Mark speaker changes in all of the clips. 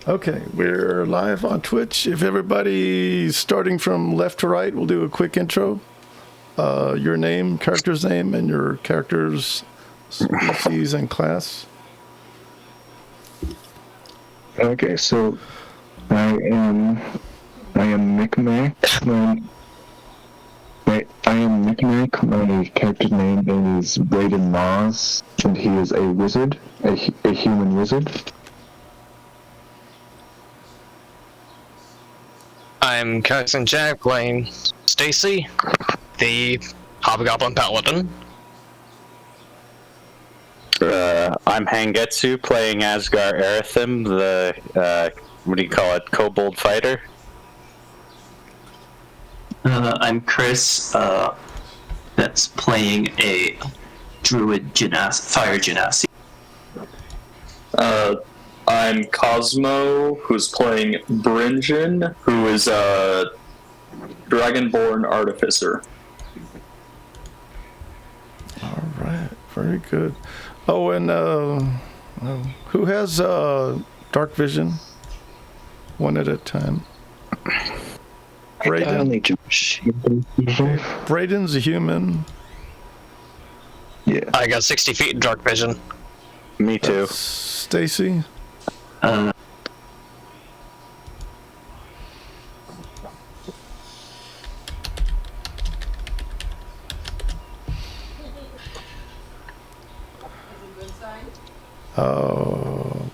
Speaker 1: Okay, we're live on Twitch. If everybody's starting from left to right, we'll do a quick intro. Your name, character's name, and your character's species and class.
Speaker 2: Okay, so I am Micmac. I am Micmac. My character's name is Braden Moss, and he is a wizard, a human wizard.
Speaker 3: I'm Captain Jack playing Stacy, the Hobgoblin Paladin.
Speaker 4: I'm Hangetsu playing Asgar Arathim, the, Kobold Fighter.
Speaker 5: I'm Chris, that's playing a Druid Fire Genasi.
Speaker 6: I'm Cosmo, who's playing Brinjin, who is a Dragonborn Artificer.
Speaker 1: All right, very good. Oh, and who has dark vision? One at a time. Braden. Braden's a human.
Speaker 2: Yeah.
Speaker 3: I got 60 feet in dark vision.
Speaker 4: Me too.
Speaker 1: Stacy.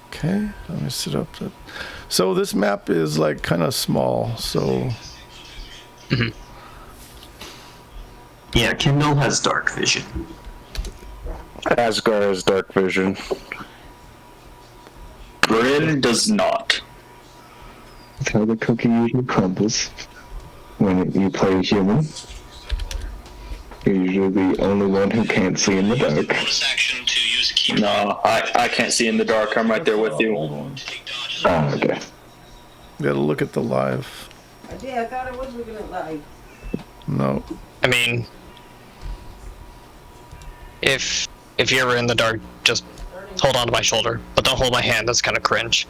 Speaker 1: Okay, let me set up that. So this map is like kind of small, so.
Speaker 5: Yeah, Kindle has dark vision.
Speaker 4: Asgar has dark vision.
Speaker 6: Bryn does not.
Speaker 2: That's how the cookie usually crumbles. When you play human, you're usually the only one who can't see in the dark.
Speaker 6: No, I can't see in the dark. I'm right there with you.
Speaker 2: Okay.
Speaker 1: You gotta look at the live.
Speaker 7: Yeah, I thought I was looking at live.
Speaker 1: No.
Speaker 3: I mean, if you're ever in the dark, just hold on to my shoulder, but don't hold my hand. That's kind of cringe.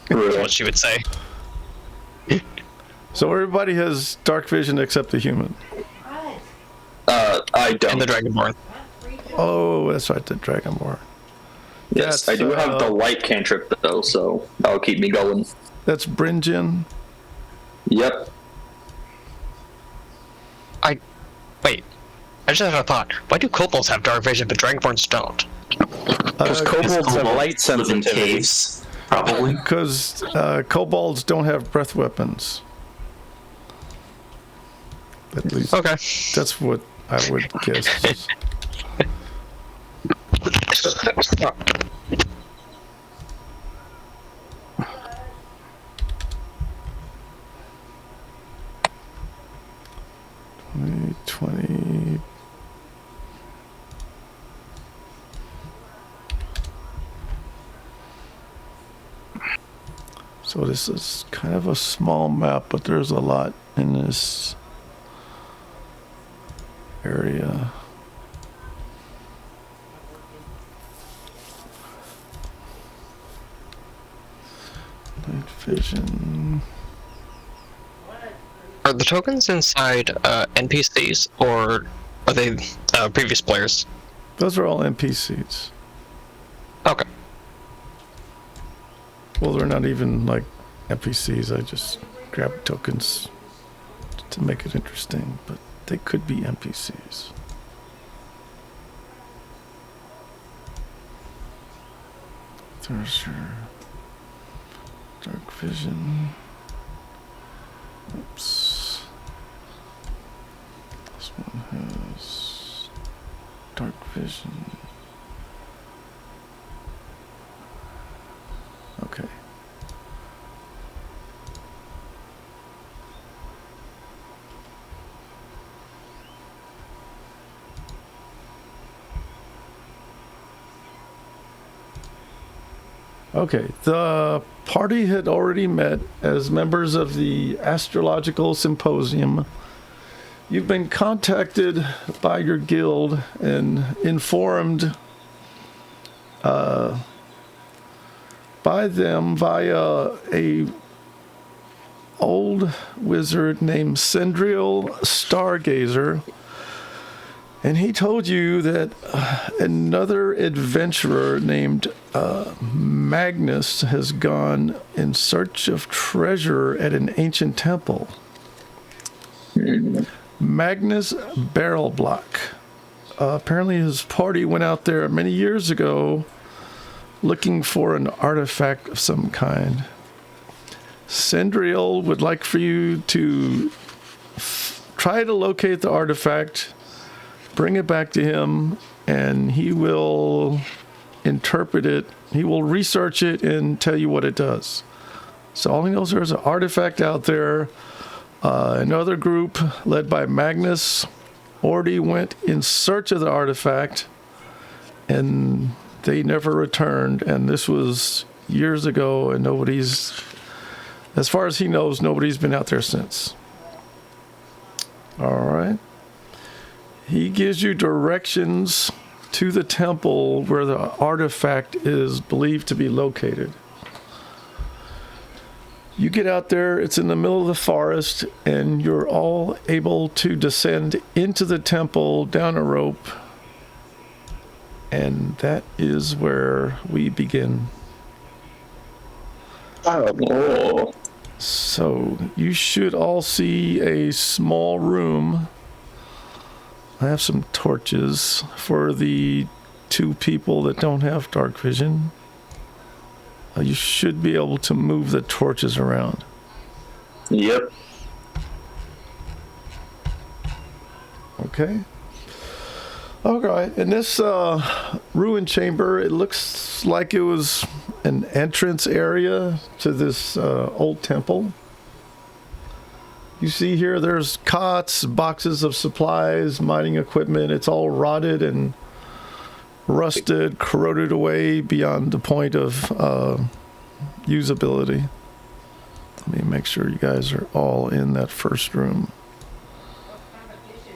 Speaker 3: That's what she would say.
Speaker 1: So everybody has dark vision except the human.
Speaker 6: I don't.
Speaker 3: And the Dragonborn.
Speaker 1: Oh, that's right, the Dragonborn.
Speaker 6: Yes,
Speaker 1: That's,
Speaker 6: I do have the light cantrip though, so that'll keep me going.
Speaker 1: That's Brinjin.
Speaker 6: Yep.
Speaker 3: Wait, I just had a thought. Why do kobolds have dark vision but Dragonborns don't?
Speaker 4: Because kobolds have light
Speaker 5: live in
Speaker 4: sensitivity.
Speaker 5: caves, probably.
Speaker 1: Because kobolds don't have breath weapons. At least
Speaker 3: Okay.
Speaker 1: that's what I would guess. $20. So this is kind of a small map, but there's a lot in this area. Night vision.
Speaker 3: Are the tokens inside NPCs, or are they previous players?
Speaker 1: Those are all NPCs.
Speaker 3: Okay.
Speaker 1: Well, they're not even like NPCs. I just grabbed tokens to make it interesting, but they could be NPCs. There's your dark vision. Oops. This one has dark vision. Okay. Okay, the party had already met as members of the Astrological Symposium. You've been contacted by your guild and informed by them via a old wizard named Sindriel Stargazer, and he told you that another adventurer named Magnus has gone in search of treasure at an ancient temple. Magnus Barrelblock. Apparently his party went out there many years ago looking for an artifact of some kind. Sindriel would like for you to try to locate the artifact, bring it back to him, and he will interpret it. He will research it and tell you what it does. So all he knows, there's an artifact out there. Another group led by Magnus already went in search of the artifact, and they never returned. And this was years ago, and nobody's, as far as he knows, nobody's been out there since. All right. He gives you directions to the temple where the artifact is believed to be located. You get out there, it's in the middle of the forest, and you're all able to descend into the temple down a rope. And that is where we begin.
Speaker 6: Oh.
Speaker 1: So you should all see a small room. I have some torches for the 2 people that don't have dark vision. You should be able to move the torches around.
Speaker 6: Yep.
Speaker 1: Okay. All right. In this ruined chamber, it looks like it was an entrance area to this old temple. You see here, there's cots, boxes of supplies, mining equipment. It's all rotted and rusted, corroded away beyond the point of usability. Let me make sure you guys are all in that first room.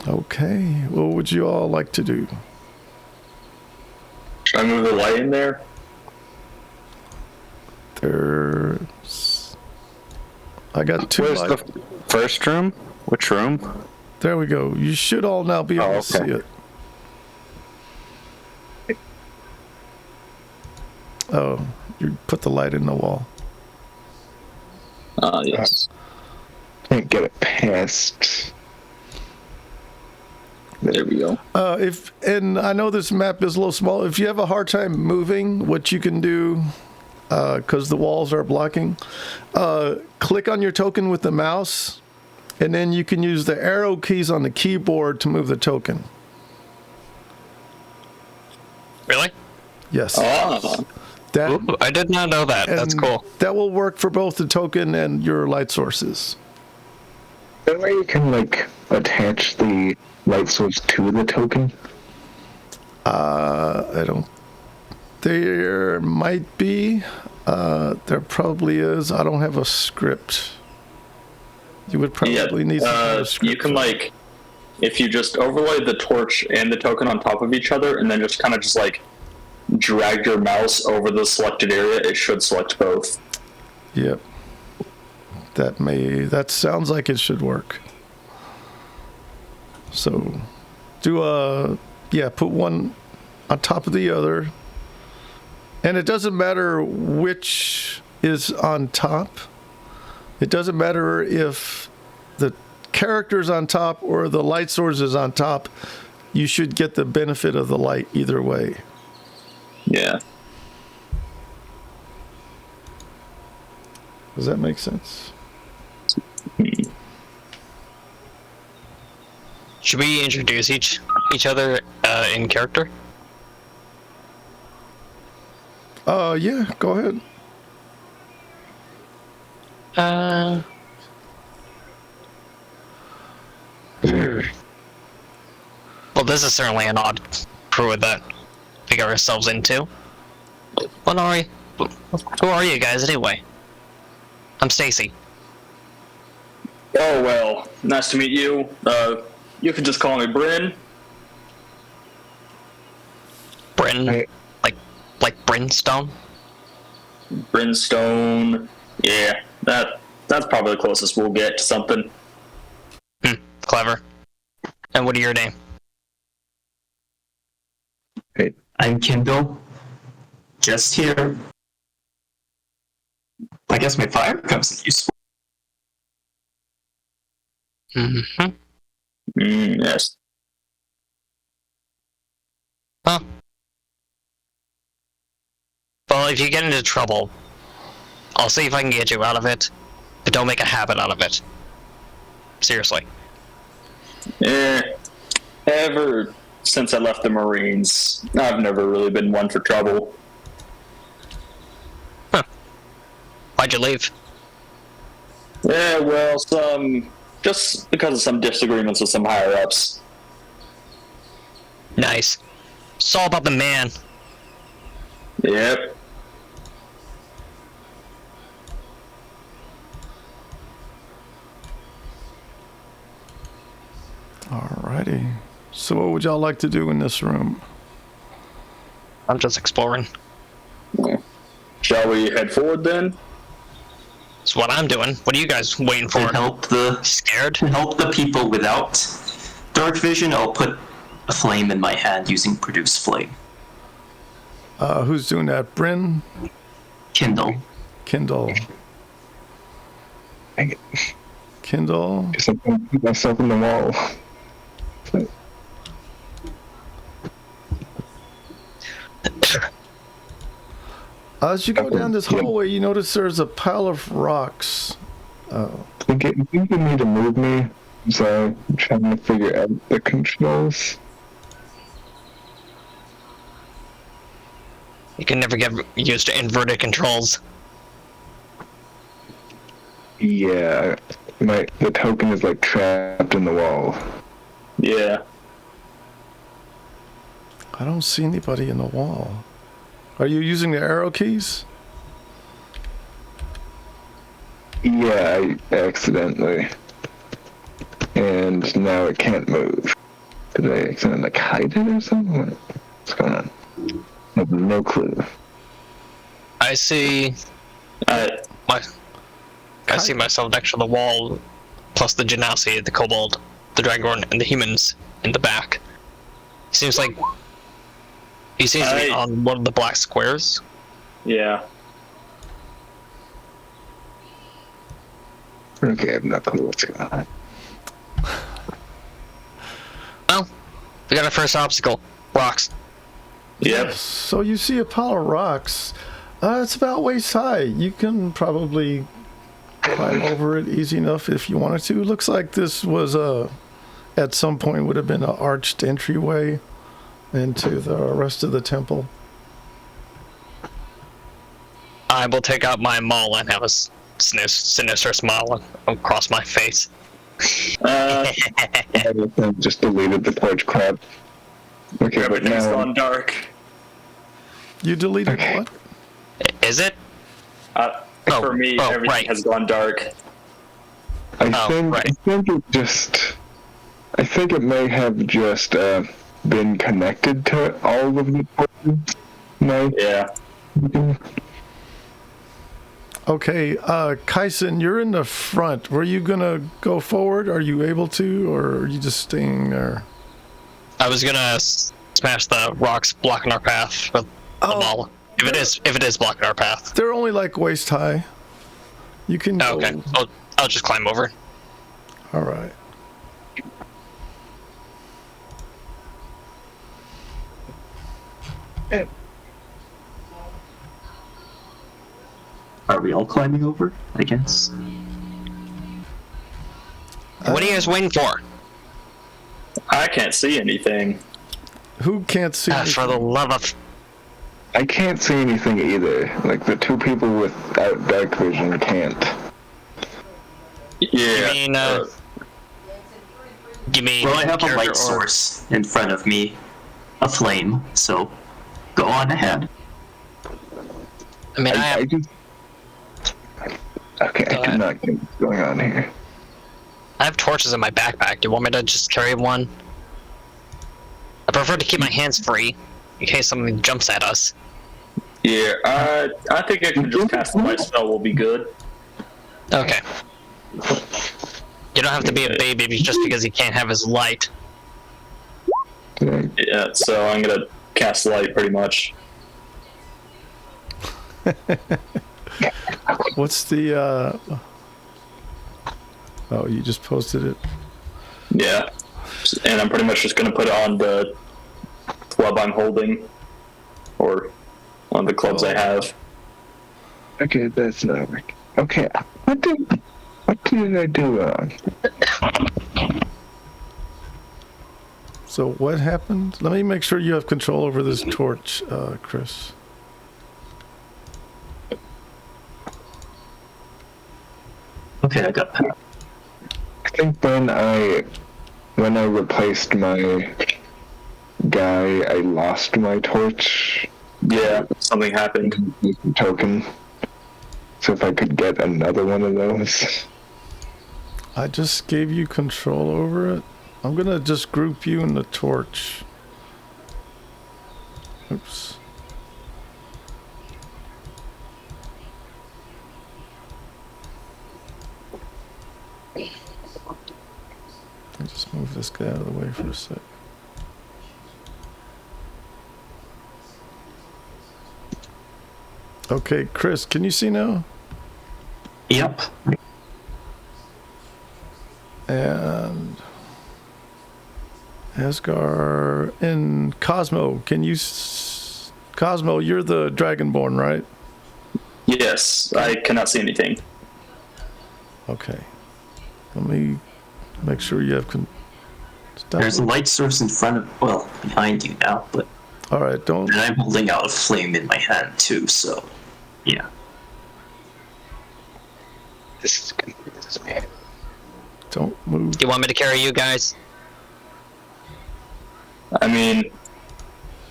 Speaker 1: Okay, what would you all like to do?
Speaker 6: Should I move the light in there?
Speaker 1: I got 2
Speaker 4: Where's
Speaker 1: lights.
Speaker 4: the first room? Which room?
Speaker 1: There we go. You should all now be able to see
Speaker 4: okay.
Speaker 1: it. Oh, you put the light in the wall.
Speaker 6: Yes.
Speaker 2: Can't get it past.
Speaker 6: There we go.
Speaker 1: And I know this map is a little small. If you have a hard time moving, what you can do, because the walls are blocking, click on your token with the mouse, and then you can use the arrow keys on the keyboard to move the token.
Speaker 3: Really?
Speaker 1: Yes.
Speaker 6: Ah.
Speaker 1: That,
Speaker 3: Ooh, I did not know that. That's
Speaker 1: and
Speaker 3: cool.
Speaker 1: That will work for both the token and your light sources.
Speaker 2: That way you can, like, attach the light source to the token.
Speaker 1: I don't. There might be. There probably is. I don't have a script. You would probably need some kind of script.
Speaker 6: You can, like, if you just overlay the torch and the token on top of each other, and then just kind of just, like, drag your mouse over the selected area, it should select both.
Speaker 1: Yep. That sounds like it should work. So, put one on top of the other. And it doesn't matter which is on top. It doesn't matter if the character's on top or the light source is on top. You should get the benefit of the light either way.
Speaker 6: Yeah.
Speaker 1: Does that make sense?
Speaker 3: Should we introduce each other in character?
Speaker 1: Yeah, go ahead.
Speaker 3: Well, this is certainly an odd crew that we got ourselves into. What are we? Who are you guys anyway? I'm Stacy.
Speaker 6: Oh, well, nice to meet you. You can just call me Bryn.
Speaker 3: Bryn,
Speaker 2: Right.
Speaker 3: like Brimstone.
Speaker 6: Brimstone. Yeah, that's probably the closest we'll get to something.
Speaker 3: Clever. And what are your name?
Speaker 5: I'm Kindle. Just here. I guess my fire comes in useful.
Speaker 3: Mm-hmm.
Speaker 6: Yes.
Speaker 3: Huh. Well, if you get into trouble, I'll see if I can get you out of it, but don't make a habit out of it. Seriously.
Speaker 6: Ever since I left the Marines, I've never really been one for trouble.
Speaker 3: Why'd you leave?
Speaker 6: Yeah, well, just because of some disagreements with some higher ups.
Speaker 3: Nice. It's all about the man.
Speaker 6: Yep.
Speaker 1: Alrighty. So what would y'all like to do in this room?
Speaker 3: I'm just exploring.
Speaker 6: Shall we head forward then?
Speaker 3: That's what I'm doing. What are you guys waiting for? Scared?
Speaker 5: To help the people without dark vision, I'll put a flame in my hand using produce flame.
Speaker 1: Who's doing that? Bryn?
Speaker 5: Kindle.
Speaker 1: Kindle.
Speaker 2: Dang it.
Speaker 1: Kindle.
Speaker 2: Guess I'm gonna put myself in the wall.
Speaker 1: As you go down this hallway, you notice there's a pile of rocks.
Speaker 2: think you need to move me, so I'm trying to figure out the controls.
Speaker 3: You can never get used to inverted controls.
Speaker 2: Yeah, the token is like trapped in the wall.
Speaker 6: Yeah.
Speaker 1: I don't see anybody in the wall. Are you using the arrow keys?
Speaker 2: Yeah, I accidentally. And now it can't move. Did I accidentally hide it or something? What's going on? I have no clue.
Speaker 3: I see I see myself next to the wall, plus the Genasi, the Kobold, the Dragonborn, and the humans in the back. Seems like he seems to be on one of the black squares.
Speaker 6: Yeah.
Speaker 2: Okay, I have no clue what's going on.
Speaker 3: Well, we got our first obstacle. Rocks.
Speaker 6: Yep.
Speaker 1: So you see a pile of rocks. It's about waist high. You can probably climb over it easy enough if you wanted to. Looks like this was at some point would have been an arched entryway into the rest of the temple.
Speaker 3: I will take out my maul and have a sinister smile across my face.
Speaker 2: I just deleted the torch crap. Okay, but
Speaker 6: Everything's
Speaker 2: now
Speaker 6: gone dark.
Speaker 1: You deleted
Speaker 2: Okay.
Speaker 1: what?
Speaker 3: Is it?
Speaker 6: For me, everything
Speaker 3: right.
Speaker 6: has gone dark.
Speaker 2: I think
Speaker 3: right.
Speaker 2: I think it may have just been connected to all of the torches. No.
Speaker 6: Yeah.
Speaker 1: Okay, Kaisen, you're in the front. Were you gonna go forward? Are you able to, or are you just staying there?
Speaker 3: I was gonna smash the rocks blocking our path with the maul. If it is blocking our path.
Speaker 1: They're only like waist high. You can go.
Speaker 3: Okay, I'll just climb over.
Speaker 1: All right.
Speaker 5: Are we all climbing over? I guess.
Speaker 3: What are you guys waiting for?
Speaker 6: I can't see anything.
Speaker 1: Who can't see?
Speaker 3: For the love of...
Speaker 2: I can't see anything either. Like the two people without dark vision can't.
Speaker 6: Yeah.
Speaker 3: You mean
Speaker 5: Well, I have a
Speaker 3: character
Speaker 5: light
Speaker 3: or-
Speaker 5: source in front of me, a flame, so go on ahead.
Speaker 3: I mean, I
Speaker 2: I
Speaker 3: have...
Speaker 2: just. Okay, I do not get what's going on here.
Speaker 3: I have torches in my backpack. Do you want me to just carry one? I prefer to keep my hands free, in case something jumps at us.
Speaker 6: Yeah, I think I can just cast the light spell. Will be good.
Speaker 3: Okay. You don't have to be a baby just because he can't have his light.
Speaker 6: Yeah, so I'm gonna cast light pretty much.
Speaker 1: What's the, oh, you just posted it.
Speaker 6: Yeah, and I'm pretty much just gonna put it on the club I'm holding, or on the clubs I have.
Speaker 2: Okay, that's not working. Okay, what did I do wrong?
Speaker 1: So what happened? Let me make sure you have control over this torch, Chris.
Speaker 5: Okay, I got that.
Speaker 2: I think when I replaced my guy, I lost my torch
Speaker 6: Yeah, something happened.
Speaker 2: token. So if I could get another one of those.
Speaker 1: I just gave you control over it. I'm gonna just group you in the torch. Oops. I just move this guy out of the way for a sec. Okay, Chris, can you see now?
Speaker 5: Yep.
Speaker 1: And Asgar and Cosmo, can you Cosmo, you're the Dragonborn, right?
Speaker 6: Yes, I cannot see anything.
Speaker 1: Okay. Let me make sure you have
Speaker 5: There's a light source in front of, well, behind you now, but
Speaker 1: All right, don't
Speaker 5: and I'm holding out a flame in my hand too, so yeah.
Speaker 2: This is good. This is bad.
Speaker 1: don't move.
Speaker 3: You want me to carry you guys?
Speaker 6: I mean,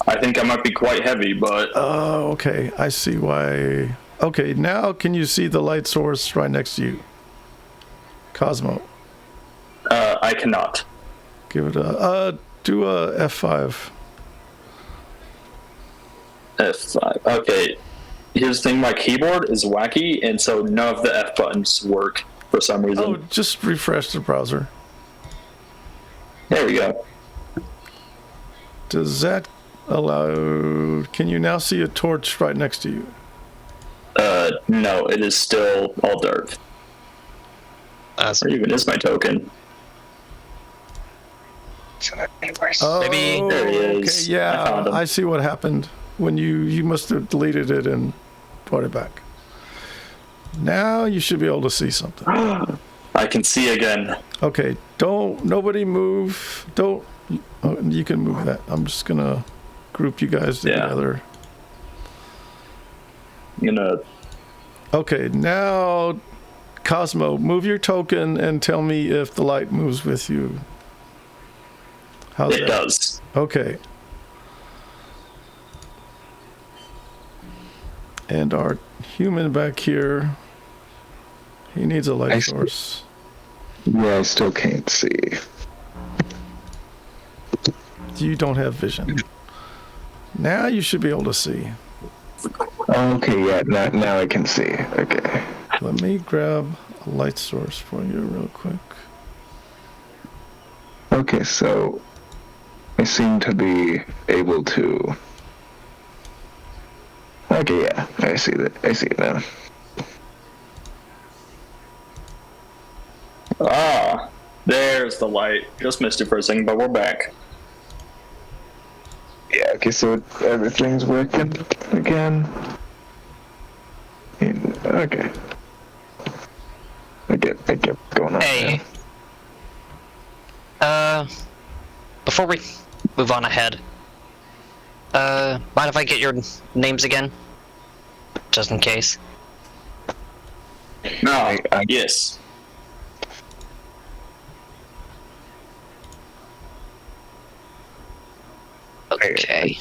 Speaker 6: I think I might be quite heavy, but
Speaker 1: Oh, okay. I see why. Okay, now can you see the light source right next to you? Cosmo,
Speaker 6: I cannot.
Speaker 1: give it a do a F5.
Speaker 6: F5. Okay. Here's the thing, my keyboard is wacky, and so none of the F buttons work for some reason.
Speaker 1: Oh, just refresh the browser.
Speaker 6: There we go.
Speaker 1: Does that allow? Can you now see a torch right next to you?
Speaker 6: No, it is still all dark. Or even is my token.
Speaker 1: Oh,
Speaker 3: Maybe-
Speaker 6: There he
Speaker 1: okay,
Speaker 6: is. I
Speaker 1: yeah,
Speaker 6: found him.
Speaker 1: I see what happened when you must have deleted it and brought it back. Now you should be able to see something.
Speaker 6: I can see again.
Speaker 1: Okay, nobody move. Don't. Oh, you can move that. I'm just gonna group you guys
Speaker 6: Yeah.
Speaker 1: together.
Speaker 6: I'm gonna.
Speaker 1: Okay, now Cosmo, move your token and tell me if the light moves with you. How's
Speaker 6: It
Speaker 1: that?
Speaker 6: does.
Speaker 1: Okay. And our human back here, he needs a light
Speaker 2: I see.
Speaker 1: source.
Speaker 2: Yeah, I still can't see.
Speaker 1: You don't have vision. Now you should be able to see.
Speaker 2: Okay, yeah, now I can see. Okay.
Speaker 1: Let me grab a light source for you real quick.
Speaker 2: Okay, so I seem to be able to. Okay, yeah, I see that. I see it now.
Speaker 6: Ah, there's the light. Just missed it for a second, but we're back.
Speaker 2: Yeah, okay, so everything's working again. Okay. I get going on.
Speaker 3: Hey. Before we move on ahead, mind if I get your names again? Just in case.
Speaker 6: No,
Speaker 2: I-
Speaker 6: yes.
Speaker 3: Okay.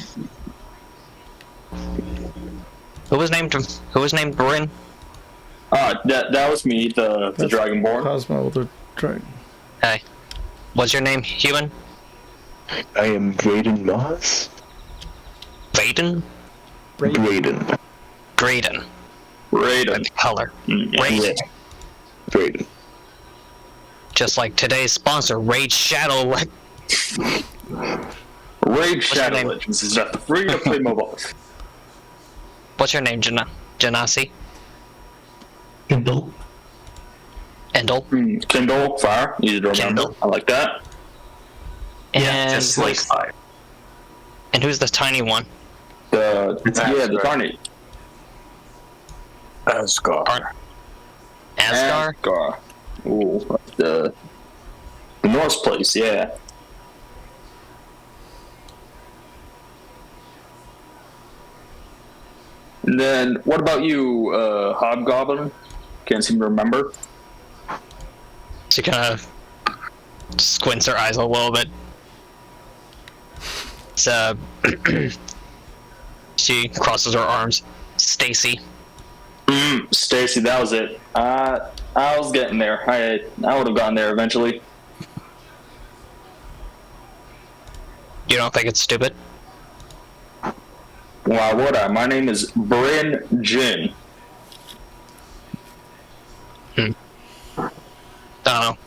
Speaker 3: Who was named Bryn?
Speaker 6: That was me, the
Speaker 1: That's
Speaker 6: Dragonborn.
Speaker 1: Cosmo, the dragon.
Speaker 3: Hey. What's your name? Human?
Speaker 2: I am Braden Moss.
Speaker 3: Vaden?
Speaker 2: Braden.
Speaker 3: Graydon.
Speaker 6: Raiden.
Speaker 3: The color.
Speaker 6: Yeah.
Speaker 3: Raiden.
Speaker 2: Raiden.
Speaker 3: Just like today's sponsor, Raid Shadow.
Speaker 6: Raid Shadow
Speaker 3: name?
Speaker 6: Legends is not free to play mobile.
Speaker 3: What's your name, Janasi?
Speaker 5: Kindle.
Speaker 3: Endel?
Speaker 6: Kindle, fire, easy to remember.
Speaker 3: Kindle.
Speaker 6: I like that.
Speaker 3: And
Speaker 5: Yeah, just like fire.
Speaker 3: And who's the tiny one?
Speaker 6: The Tarny.
Speaker 4: Asgard.
Speaker 3: Asgard?
Speaker 6: Asgard. Ooh, the Norse place, yeah. And then, what about you, Hobgoblin? Can't seem to remember.
Speaker 3: She kind of squints her eyes a little bit. So she crosses her arms. Stacy.
Speaker 6: Stacy, that was it. I was getting there. I would have gotten there eventually.
Speaker 3: You don't think it's stupid?
Speaker 6: Why would I? My name is Bryn Jin.
Speaker 3: I don't know.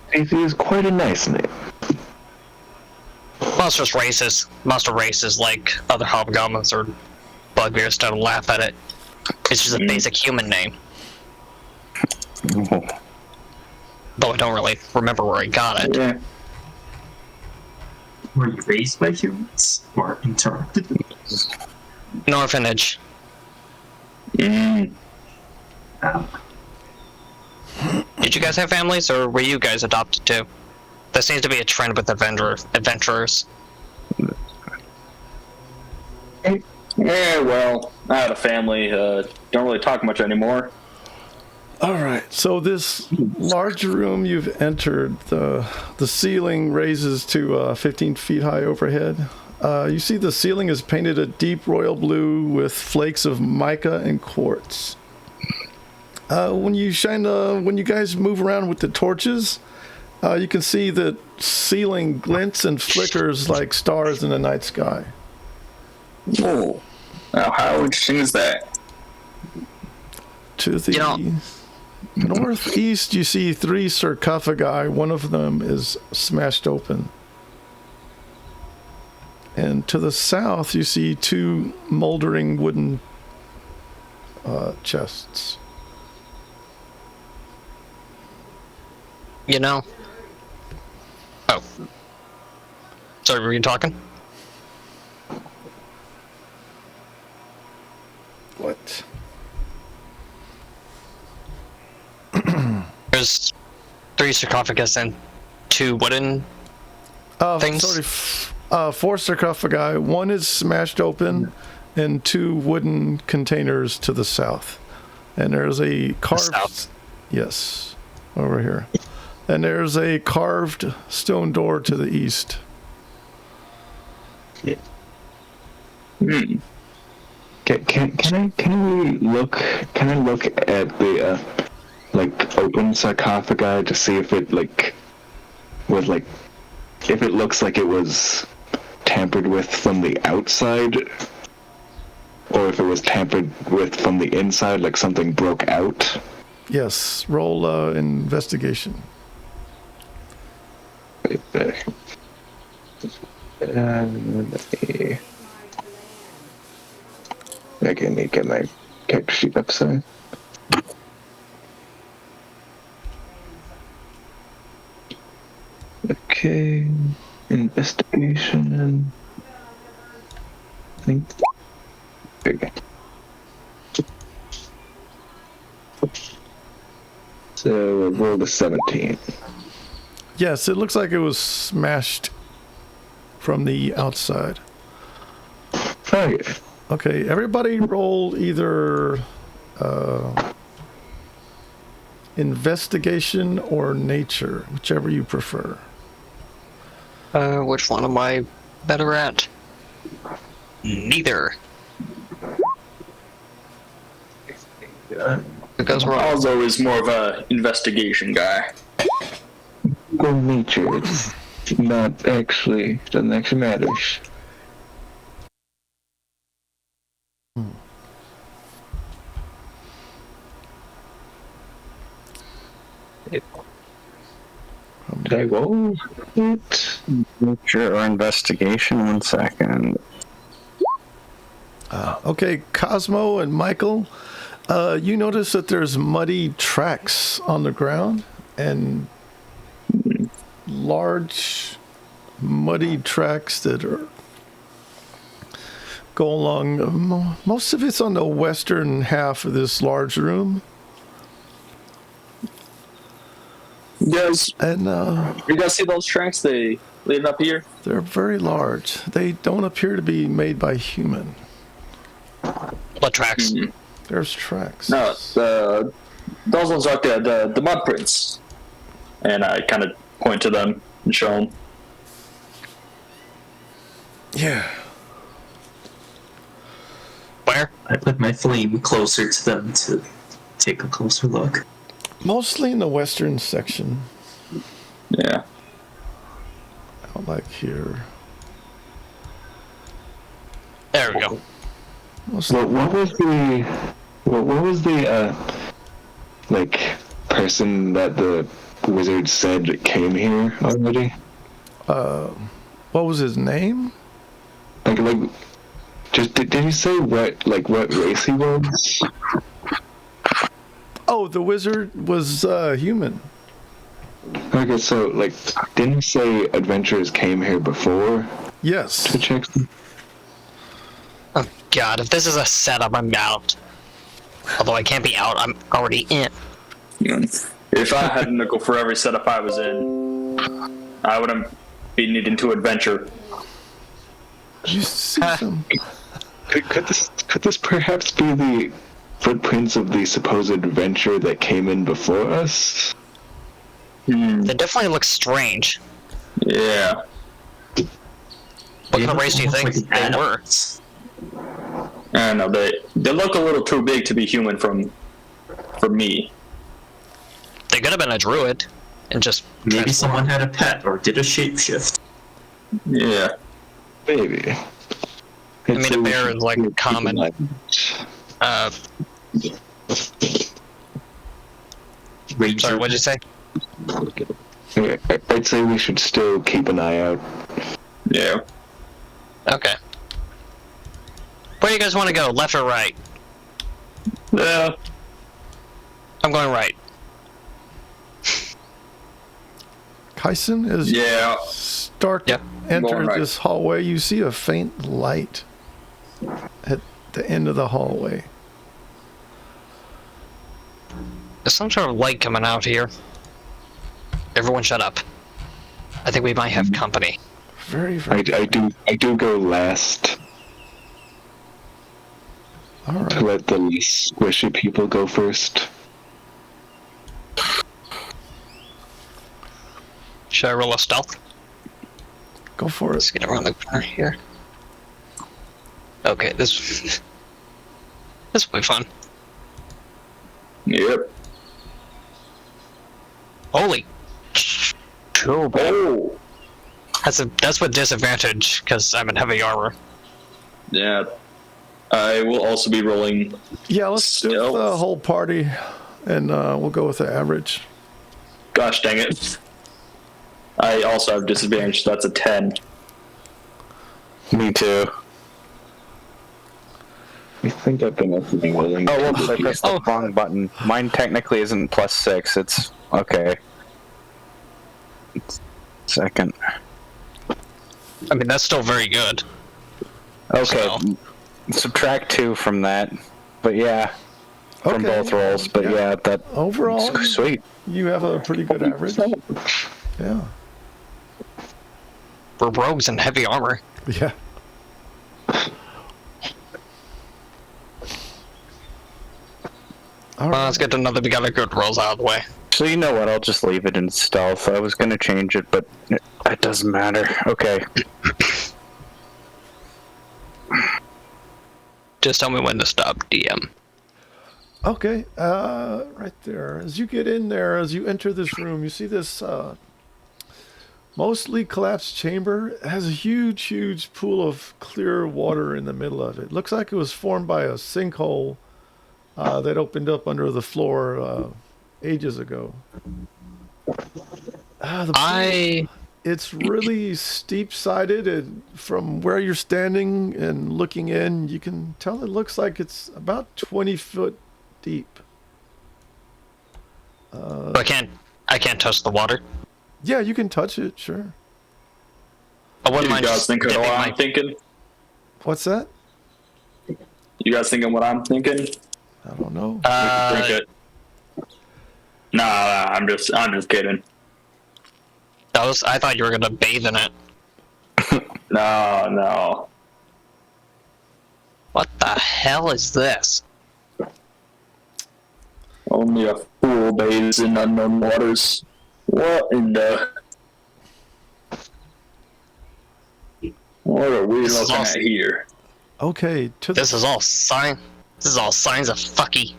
Speaker 2: Stacy is quite a nice name.
Speaker 3: Most just racist. Most are racist like other hobgoblins or bugbears try to laugh at it. It's just a basic human name. Though I don't really remember where I got it.
Speaker 6: Yeah.
Speaker 5: Were you raised by humans or interrupted?
Speaker 3: An orphanage.
Speaker 5: Um,
Speaker 3: Did you guys have families, or were you guys adopted too? There seems to be a trend with adventurers.
Speaker 6: Yeah, well, I had a family. Don't really talk much anymore.
Speaker 1: All right. So this large room you've entered, the ceiling raises to 15 feet high overhead. You see the ceiling is painted a deep royal blue with flakes of mica and quartz. When you guys move around with the torches, you can see the ceiling glints and flickers like stars in the night sky.
Speaker 6: Oh, now how interesting is that?
Speaker 1: To the northeast, you see 3 sarcophagi. One of them is smashed open. And to the south, you see 2 moldering wooden chests.
Speaker 3: You know. Oh. Sorry, were you talking?
Speaker 1: What?
Speaker 3: There's 3 sarcophagus and 2 wooden things.
Speaker 1: Sorry, 4 sarcophagi. 1 is smashed open, and 2 wooden containers to the south. And there's a carved.
Speaker 3: South?
Speaker 1: Yes, over here. And there's a carved stone door to the east.
Speaker 2: Can I look at the open sarcophagi to see if it if it looks like it was tampered with from the outside, or if it was tampered with from the inside, like something broke out?
Speaker 1: Yes, roll investigation.
Speaker 2: Right there. I can get my character sheet up, sorry. Okay, investigation and I think. Okay. So roll the 17.
Speaker 1: Yes, it looks like it was smashed from the outside.
Speaker 2: Okay.
Speaker 1: Okay, everybody roll either investigation or nature, whichever you prefer.
Speaker 3: Which one am I better at? Neither. Because we're all
Speaker 6: Alzo is more of a investigation guy.
Speaker 2: Go nature. It's not actually, doesn't actually matter. Did I roll it?
Speaker 4: Sure, or investigation. 1 second.
Speaker 1: Okay, Cosmo and Michael, you notice that there's muddy tracks on the ground and large muddy tracks that are go along. Most of it's on the western half of this large room.
Speaker 6: Guys,
Speaker 1: And
Speaker 6: you guys see those tracks? They lead up here.
Speaker 1: they're very large. They don't appear to be made by human.
Speaker 3: What tracks?
Speaker 1: There's tracks.
Speaker 6: No, those ones right there, the mud prints. And I kind of point to them and show them.
Speaker 1: Yeah.
Speaker 3: Where?
Speaker 5: I put my flame closer to them to take a closer look.
Speaker 1: Mostly in the western section.
Speaker 6: Yeah.
Speaker 1: Out like here.
Speaker 3: There we go.
Speaker 1: Mostly.
Speaker 2: What was the like person that the wizard said came here already?
Speaker 1: What was his name?
Speaker 2: Like just did he say what race he was?
Speaker 1: Oh, the wizard was human.
Speaker 2: Okay, so like didn't he say adventurers came here before
Speaker 1: Yes.
Speaker 2: to check them?
Speaker 3: Oh god, if this is a setup, I'm out. Although I can't be out, I'm already in.
Speaker 6: If I had a nickel for every setup I was in, I wouldn't be needing to adventure.
Speaker 1: You see some.
Speaker 2: Could this perhaps be the footprints of the supposed adventure that came in before us?
Speaker 3: They definitely look animstrange.
Speaker 6: Yeah.
Speaker 3: What kind of race do you think they were?
Speaker 6: I don't know, they look a little too big to be human for me.
Speaker 3: They could have been a druid and just
Speaker 5: Maybe someone had a pet or did a shapeshift.
Speaker 6: Yeah.
Speaker 2: Maybe.
Speaker 3: I mean, a bear is like common.
Speaker 5: Ranger.
Speaker 3: Sorry, what'd you say?
Speaker 2: I'd say we should still keep an eye out.
Speaker 6: Yeah.
Speaker 3: Okay. Where do you guys want to go? Left or right?
Speaker 6: Yeah.
Speaker 3: I'm going right.
Speaker 1: Kyson, as you
Speaker 6: Yeah.
Speaker 1: start
Speaker 3: Yep.
Speaker 1: to enter
Speaker 6: Going right.
Speaker 1: this hallway, you see a faint light at the end of the hallway.
Speaker 3: There's some sort of light coming out here. Everyone shut up. I think we might have company.
Speaker 1: Very, very.
Speaker 2: I do go last
Speaker 1: All
Speaker 2: to
Speaker 1: right.
Speaker 2: let the less squishy people go first.
Speaker 3: Should I roll a stealth?
Speaker 1: Go for
Speaker 3: Let's
Speaker 1: it.
Speaker 3: get around the corner here. Okay, this will be fun.
Speaker 6: Yep.
Speaker 3: Holy.
Speaker 6: Oh.
Speaker 3: That's with disadvantage because I'm in heavy armor.
Speaker 6: Yeah. I will also be rolling.
Speaker 1: Yeah, let's do
Speaker 6: Stealth.
Speaker 1: the whole party, and we'll go with the average.
Speaker 6: Gosh dang it. I also have disadvantage, so that's a 10.
Speaker 4: Me too.
Speaker 2: I think I've been opening willing.
Speaker 4: Oh, whoops, I pressed the wrong button. Mine technically isn't +6, it's okay. Second.
Speaker 3: I mean, that's still very good.
Speaker 4: Okay,
Speaker 3: So-
Speaker 4: subtract 2 from that. But yeah, from
Speaker 1: Okay.
Speaker 4: both rolls. But yeah, that
Speaker 1: Overall,
Speaker 4: sweet.
Speaker 1: you have a pretty good average. Yeah.
Speaker 3: We're rogues in heavy armor.
Speaker 1: Yeah. All
Speaker 3: Well,
Speaker 1: right.
Speaker 3: let's get another together good rolls out of the way.
Speaker 4: So you know what? I'll just leave it in stealth. I was gonna change it, but it doesn't matter. Okay.
Speaker 3: Just tell me when to stop, DM.
Speaker 1: Okay, right there. As you get in there, as you enter this room, you see this mostly collapsed chamber. It has a huge, huge pool of clear water in the middle of it. Looks like it was formed by a sinkhole that opened up under the floor ages ago. It's really steep-sided, and from where you're standing and looking in, you can tell it looks like it's about 20 foot deep.
Speaker 3: I can't touch the water.
Speaker 1: Yeah, you can touch it, sure.
Speaker 3: I wouldn't
Speaker 6: You
Speaker 3: mind
Speaker 6: guys
Speaker 3: just
Speaker 6: thinking
Speaker 3: dipping
Speaker 6: what
Speaker 3: my...
Speaker 6: I'm thinking?
Speaker 1: What's that?
Speaker 6: You guys thinking what I'm thinking?
Speaker 1: I don't know.
Speaker 6: Drink it. Nah, I'm just kidding.
Speaker 3: I thought you were gonna bathe in it.
Speaker 6: No.
Speaker 3: What the hell is this?
Speaker 6: Only a fool bathes in unknown waters. What in the... What are we
Speaker 3: This is
Speaker 6: looking
Speaker 3: awesome.
Speaker 6: at here?
Speaker 1: Okay,
Speaker 3: This is all signs of fucky.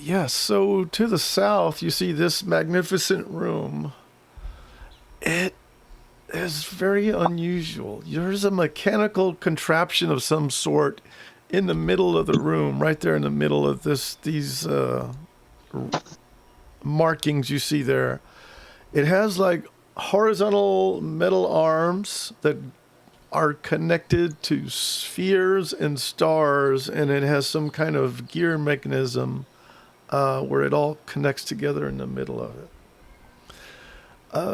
Speaker 1: yes, so to the south, you see this magnificent room. It is very unusual. There's a mechanical contraption of some sort in the middle of the room, right there in the middle of these markings you see there. It has like horizontal metal arms that are connected to spheres and stars, and it has some kind of gear mechanism where it all connects together in the middle of it.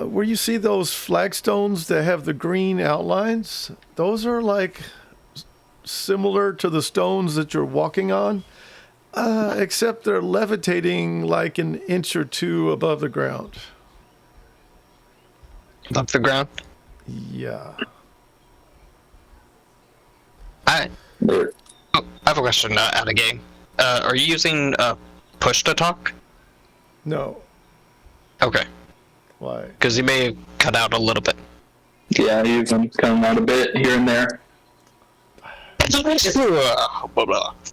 Speaker 1: Where you see those flagstones that have the green outlines, those are like similar to the stones that you're walking on, except they're levitating like an inch or two above the ground.
Speaker 3: Up the ground.
Speaker 1: Yeah.
Speaker 3: I have a question out of game. Are you using push to talk?
Speaker 1: No.
Speaker 3: Okay,
Speaker 1: Why?
Speaker 3: because you may have cut out a little bit.
Speaker 6: Yeah, you've been coming out a bit here and there.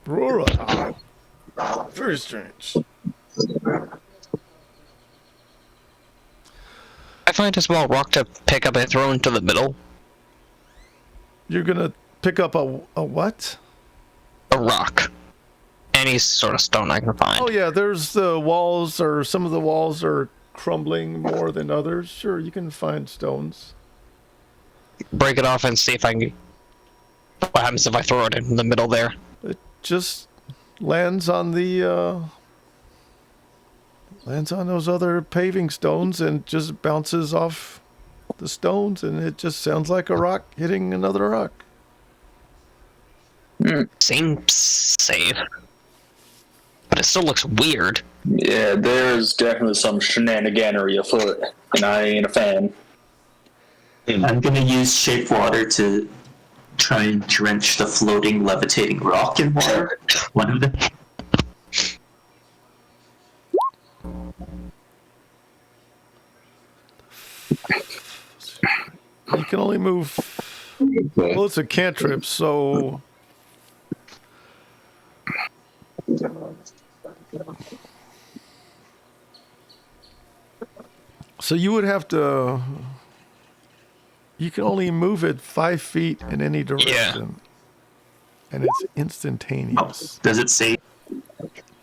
Speaker 1: Rora. Very strange.
Speaker 3: I find a small rock to pick up and throw into the middle.
Speaker 1: You're gonna pick up a what?
Speaker 3: A rock. Any sort of stone I can find.
Speaker 1: Oh yeah, there's the walls, or some of the walls are crumbling more than others. Sure, you can find stones.
Speaker 3: Break it off and see if I can... What happens if I throw it in the middle there?
Speaker 1: It just lands on those other paving stones and just bounces off the stones, and it just sounds like a rock hitting another rock.
Speaker 3: Seems safe. But it still looks weird.
Speaker 6: Yeah, there's definitely some shenaniganery afoot, and I ain't a fan.
Speaker 5: I'm gonna use shape water to try and drench the floating, levitating rock in water. One of them.
Speaker 1: You can only move. Well, it's a cantrip, so. So you would have to. You can only move it 5 feet in any direction. And it's instantaneous.
Speaker 5: Does it say?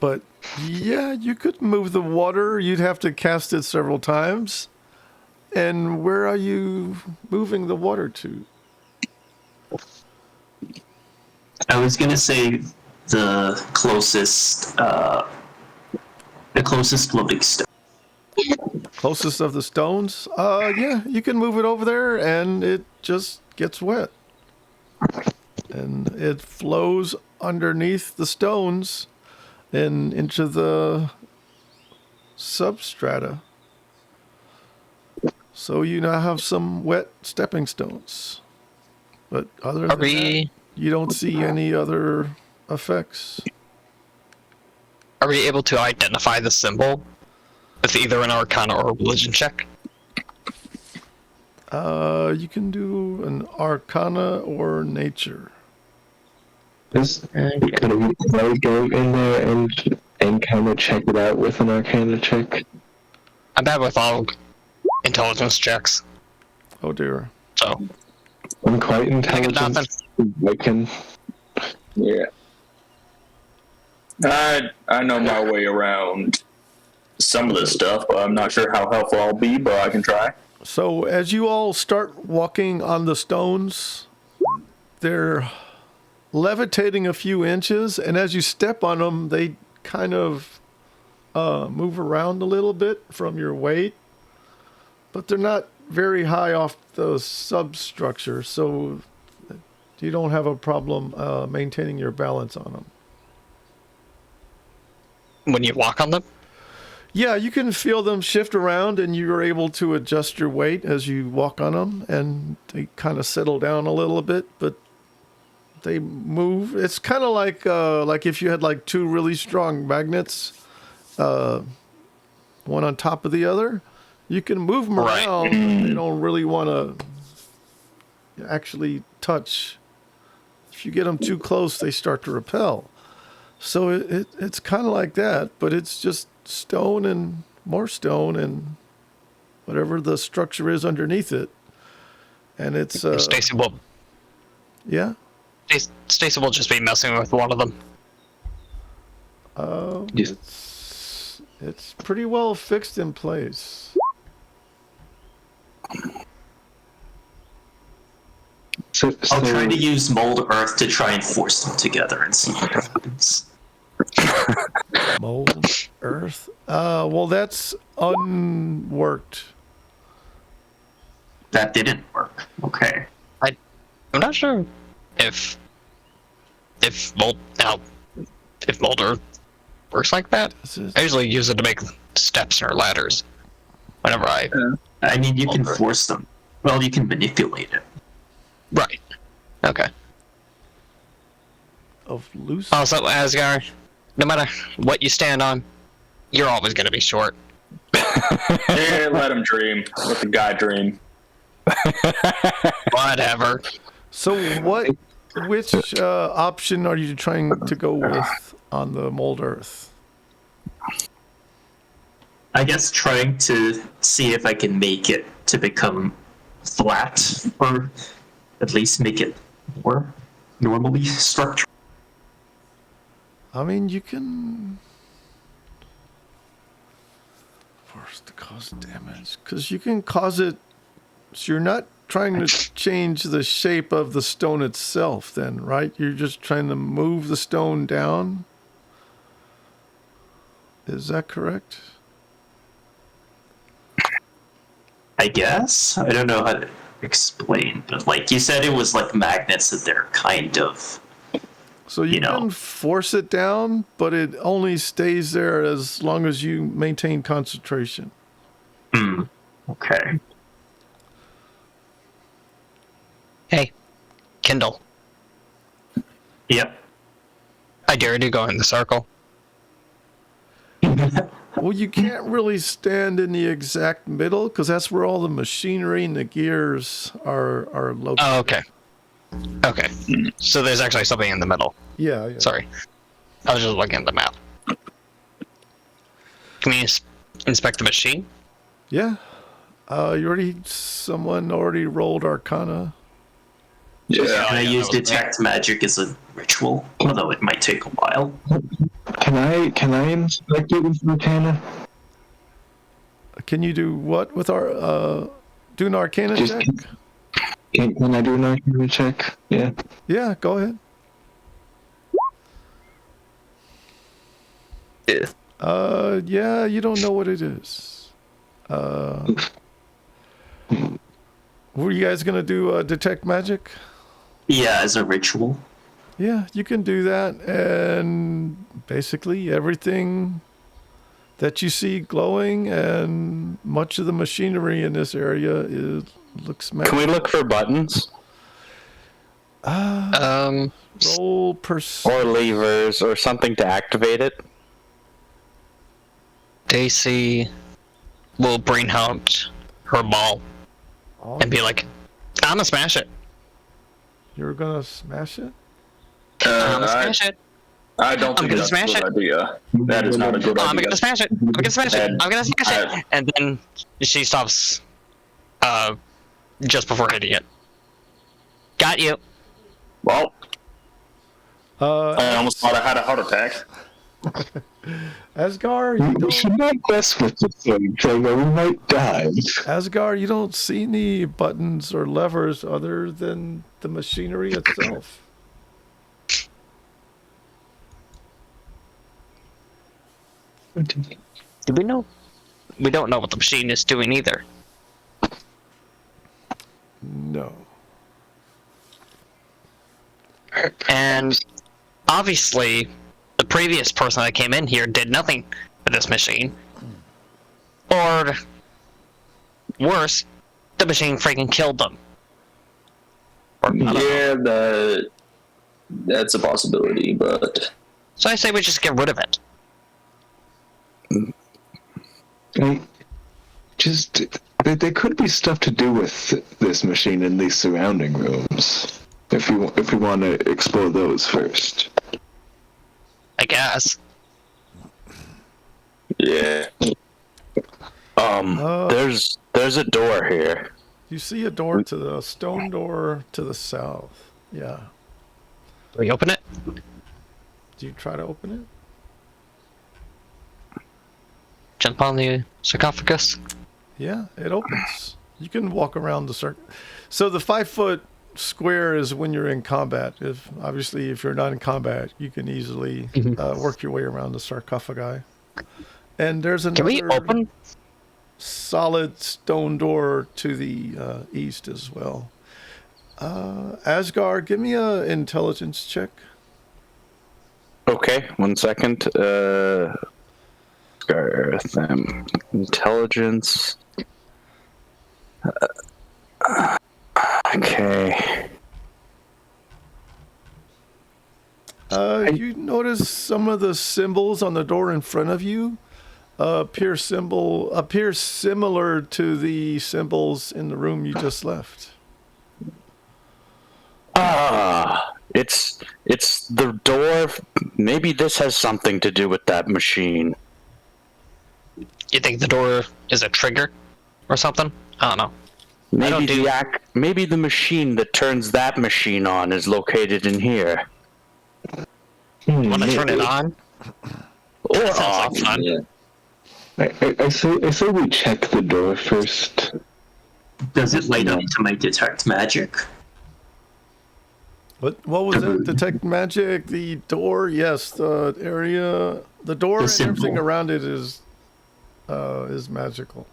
Speaker 1: But yeah, you could move the water. You'd have to cast it several times. And where are you moving the water to?
Speaker 5: I was gonna say the closest floating stone.
Speaker 1: Closest of the stones? Yeah, you can move it over there and it just gets wet. And it flows underneath the stones and into the substrata. So you now have some wet stepping stones. But other than that, you don't see any other effects.
Speaker 3: Are we able to identify the symbol with either an Arcana or a religion check?
Speaker 1: You can do an Arcana or Nature.
Speaker 2: Could we go in there and kind of check it out with an Arcana check?
Speaker 3: I'm bad with all intelligence checks,
Speaker 1: Oh dear.
Speaker 3: so
Speaker 2: I'm quite
Speaker 3: I got
Speaker 2: intelligent.
Speaker 3: nothing.
Speaker 2: I can.
Speaker 6: Yeah. I know my way around. some of this stuff, but I'm not sure how helpful I'll be, but I can try.
Speaker 1: So as you all start walking on the stones, they're levitating a few inches, and as you step on them, they kind of move around a little bit from your weight, but they're not very high off the substructure, so you don't have a problem maintaining your balance on them.
Speaker 3: When you walk on them?
Speaker 1: Yeah, you can feel them shift around, and you're able to adjust your weight as you walk on them, and they kind of settle down a little bit, but they move. It's kind of like if you had like two really strong magnets, one on top of the other. You can move them
Speaker 3: Right.
Speaker 1: around, but they don't really want to actually touch. If you get them too close, they start to repel. So it's kind of like that, but it's just stone and more stone and whatever the structure is underneath it. And it's
Speaker 3: Stacy will
Speaker 1: yeah.
Speaker 3: Stacy will just be messing with one of them.
Speaker 2: Yes.
Speaker 1: It's pretty well fixed in place.
Speaker 5: I'll try to use mold earth to try and force them together and see what happens.
Speaker 1: Mold earth. Well, that's unworked.
Speaker 5: That didn't work. Okay.
Speaker 3: I'm not sure if mold earth works like that.
Speaker 1: This is-
Speaker 3: I usually use it to make steps or ladders. Whenever I
Speaker 5: I mean, you can
Speaker 3: Mold earth.
Speaker 5: force them. Well, you can manipulate it.
Speaker 3: right. Okay.
Speaker 1: of loose.
Speaker 3: Also, Asgar, no matter what you stand on, you're always gonna be short.
Speaker 6: Yeah, let him dream. Let the guy dream.
Speaker 3: Whatever.
Speaker 1: So which option are you trying to go with on the mold earth?
Speaker 5: I guess trying to see if I can make it to become flat, or at least make it more normally structured.
Speaker 1: I mean, you can force to cause damage because you can cause it. So you're not trying to change the shape of the stone itself, then, right? You're just trying to move the stone down. Is that correct?
Speaker 5: I guess? I don't know how to explain, but like you said, it was like magnets that they're kind of.
Speaker 1: So you can force it down, but it only stays there as long as you maintain concentration.
Speaker 5: Okay.
Speaker 3: Hey, Kindle.
Speaker 5: Yep.
Speaker 3: I dare you to go in the circle.
Speaker 1: Well, you can't really stand in the exact middle because that's where all the machinery and the gears are located.
Speaker 3: Oh, okay. Okay. So there's actually something in the middle.
Speaker 1: Yeah.
Speaker 3: Sorry. I was just looking at the map. Can we inspect the machine?
Speaker 1: Yeah. Someone already rolled Arcana.
Speaker 6: Yeah.
Speaker 5: Can I use
Speaker 3: that was
Speaker 5: detect magic as a ritual? Although it might take a while.
Speaker 2: Can I inspect it with Arcana?
Speaker 1: Can you do what with our do an Arcana
Speaker 2: Just-
Speaker 1: check?
Speaker 2: Can I do an Arcana check? Yeah.
Speaker 1: Yeah, go ahead. Yeah, you don't know what it is. Were you guys gonna do detect magic?
Speaker 5: Yeah, as a ritual.
Speaker 1: Yeah, you can do that, and basically everything that you see glowing and much of the machinery in this area looks magic.
Speaker 4: Can we look for buttons
Speaker 1: Roll
Speaker 4: or levers or something to activate it?
Speaker 3: Daisy will bring out her ball and be like, I'm gonna smash it.
Speaker 1: You're gonna smash it?
Speaker 3: I'm gonna smash it.
Speaker 6: I don't
Speaker 3: I'm
Speaker 6: think
Speaker 3: gonna
Speaker 6: that's
Speaker 3: smash
Speaker 6: a good
Speaker 3: it.
Speaker 6: idea. That is not a good
Speaker 3: I'm
Speaker 6: idea.
Speaker 3: gonna smash it. I'm gonna smash it. I'm gonna smash it. And then she stops just before hitting it. Got you.
Speaker 6: Well, I almost thought I had a heart attack.
Speaker 1: Asgard, you
Speaker 2: We
Speaker 1: don't,
Speaker 2: should not mess with the thing or we might die.
Speaker 1: Asgard, you don't see any buttons or levers other than the machinery itself.
Speaker 3: Do we know? We don't know what the machine is doing either.
Speaker 1: No.
Speaker 3: And obviously, the previous person that came in here did nothing with this machine. Or, worse, the machine freaking killed them. Or, I don't know.
Speaker 6: Yeah, that's a possibility, but
Speaker 3: So I say we just get rid of it.
Speaker 2: There could be stuff to do with this machine in these surrounding rooms. If we want to explore those first.
Speaker 3: I guess.
Speaker 4: Yeah. There's a door here.
Speaker 1: You see a door to the stone door to the south. Yeah.
Speaker 3: Do we open it?
Speaker 1: Do you try to open it?
Speaker 3: Jump on the sarcophagus?
Speaker 1: Yeah, it opens. You can walk around the circle. So the 5-foot square is when you're in combat. If you're not in combat, you can easily work your way around the sarcophagi. And there's another
Speaker 3: Can we open?
Speaker 1: solid stone door to the east as well. Asgard, give me a intelligence check.
Speaker 4: Okay, 1 second. Intelligence. Okay.
Speaker 1: You notice some of the symbols on the door in front of you appear similar to the symbols in the room you just left.
Speaker 4: It's the door. Maybe this has something to do with that machine.
Speaker 3: You think the door is a trigger or something? I don't know.
Speaker 4: Maybe the machine that turns that machine on is located in here.
Speaker 3: Want to turn it on?
Speaker 4: Or
Speaker 3: That sounds
Speaker 4: off.
Speaker 3: like fun.
Speaker 6: yeah.
Speaker 2: I say we check the door first.
Speaker 5: Does it light up to my detect magic?
Speaker 1: What was it? Detect magic, the door, yes, the area, the door and
Speaker 5: symbol.
Speaker 1: everything around it is magical.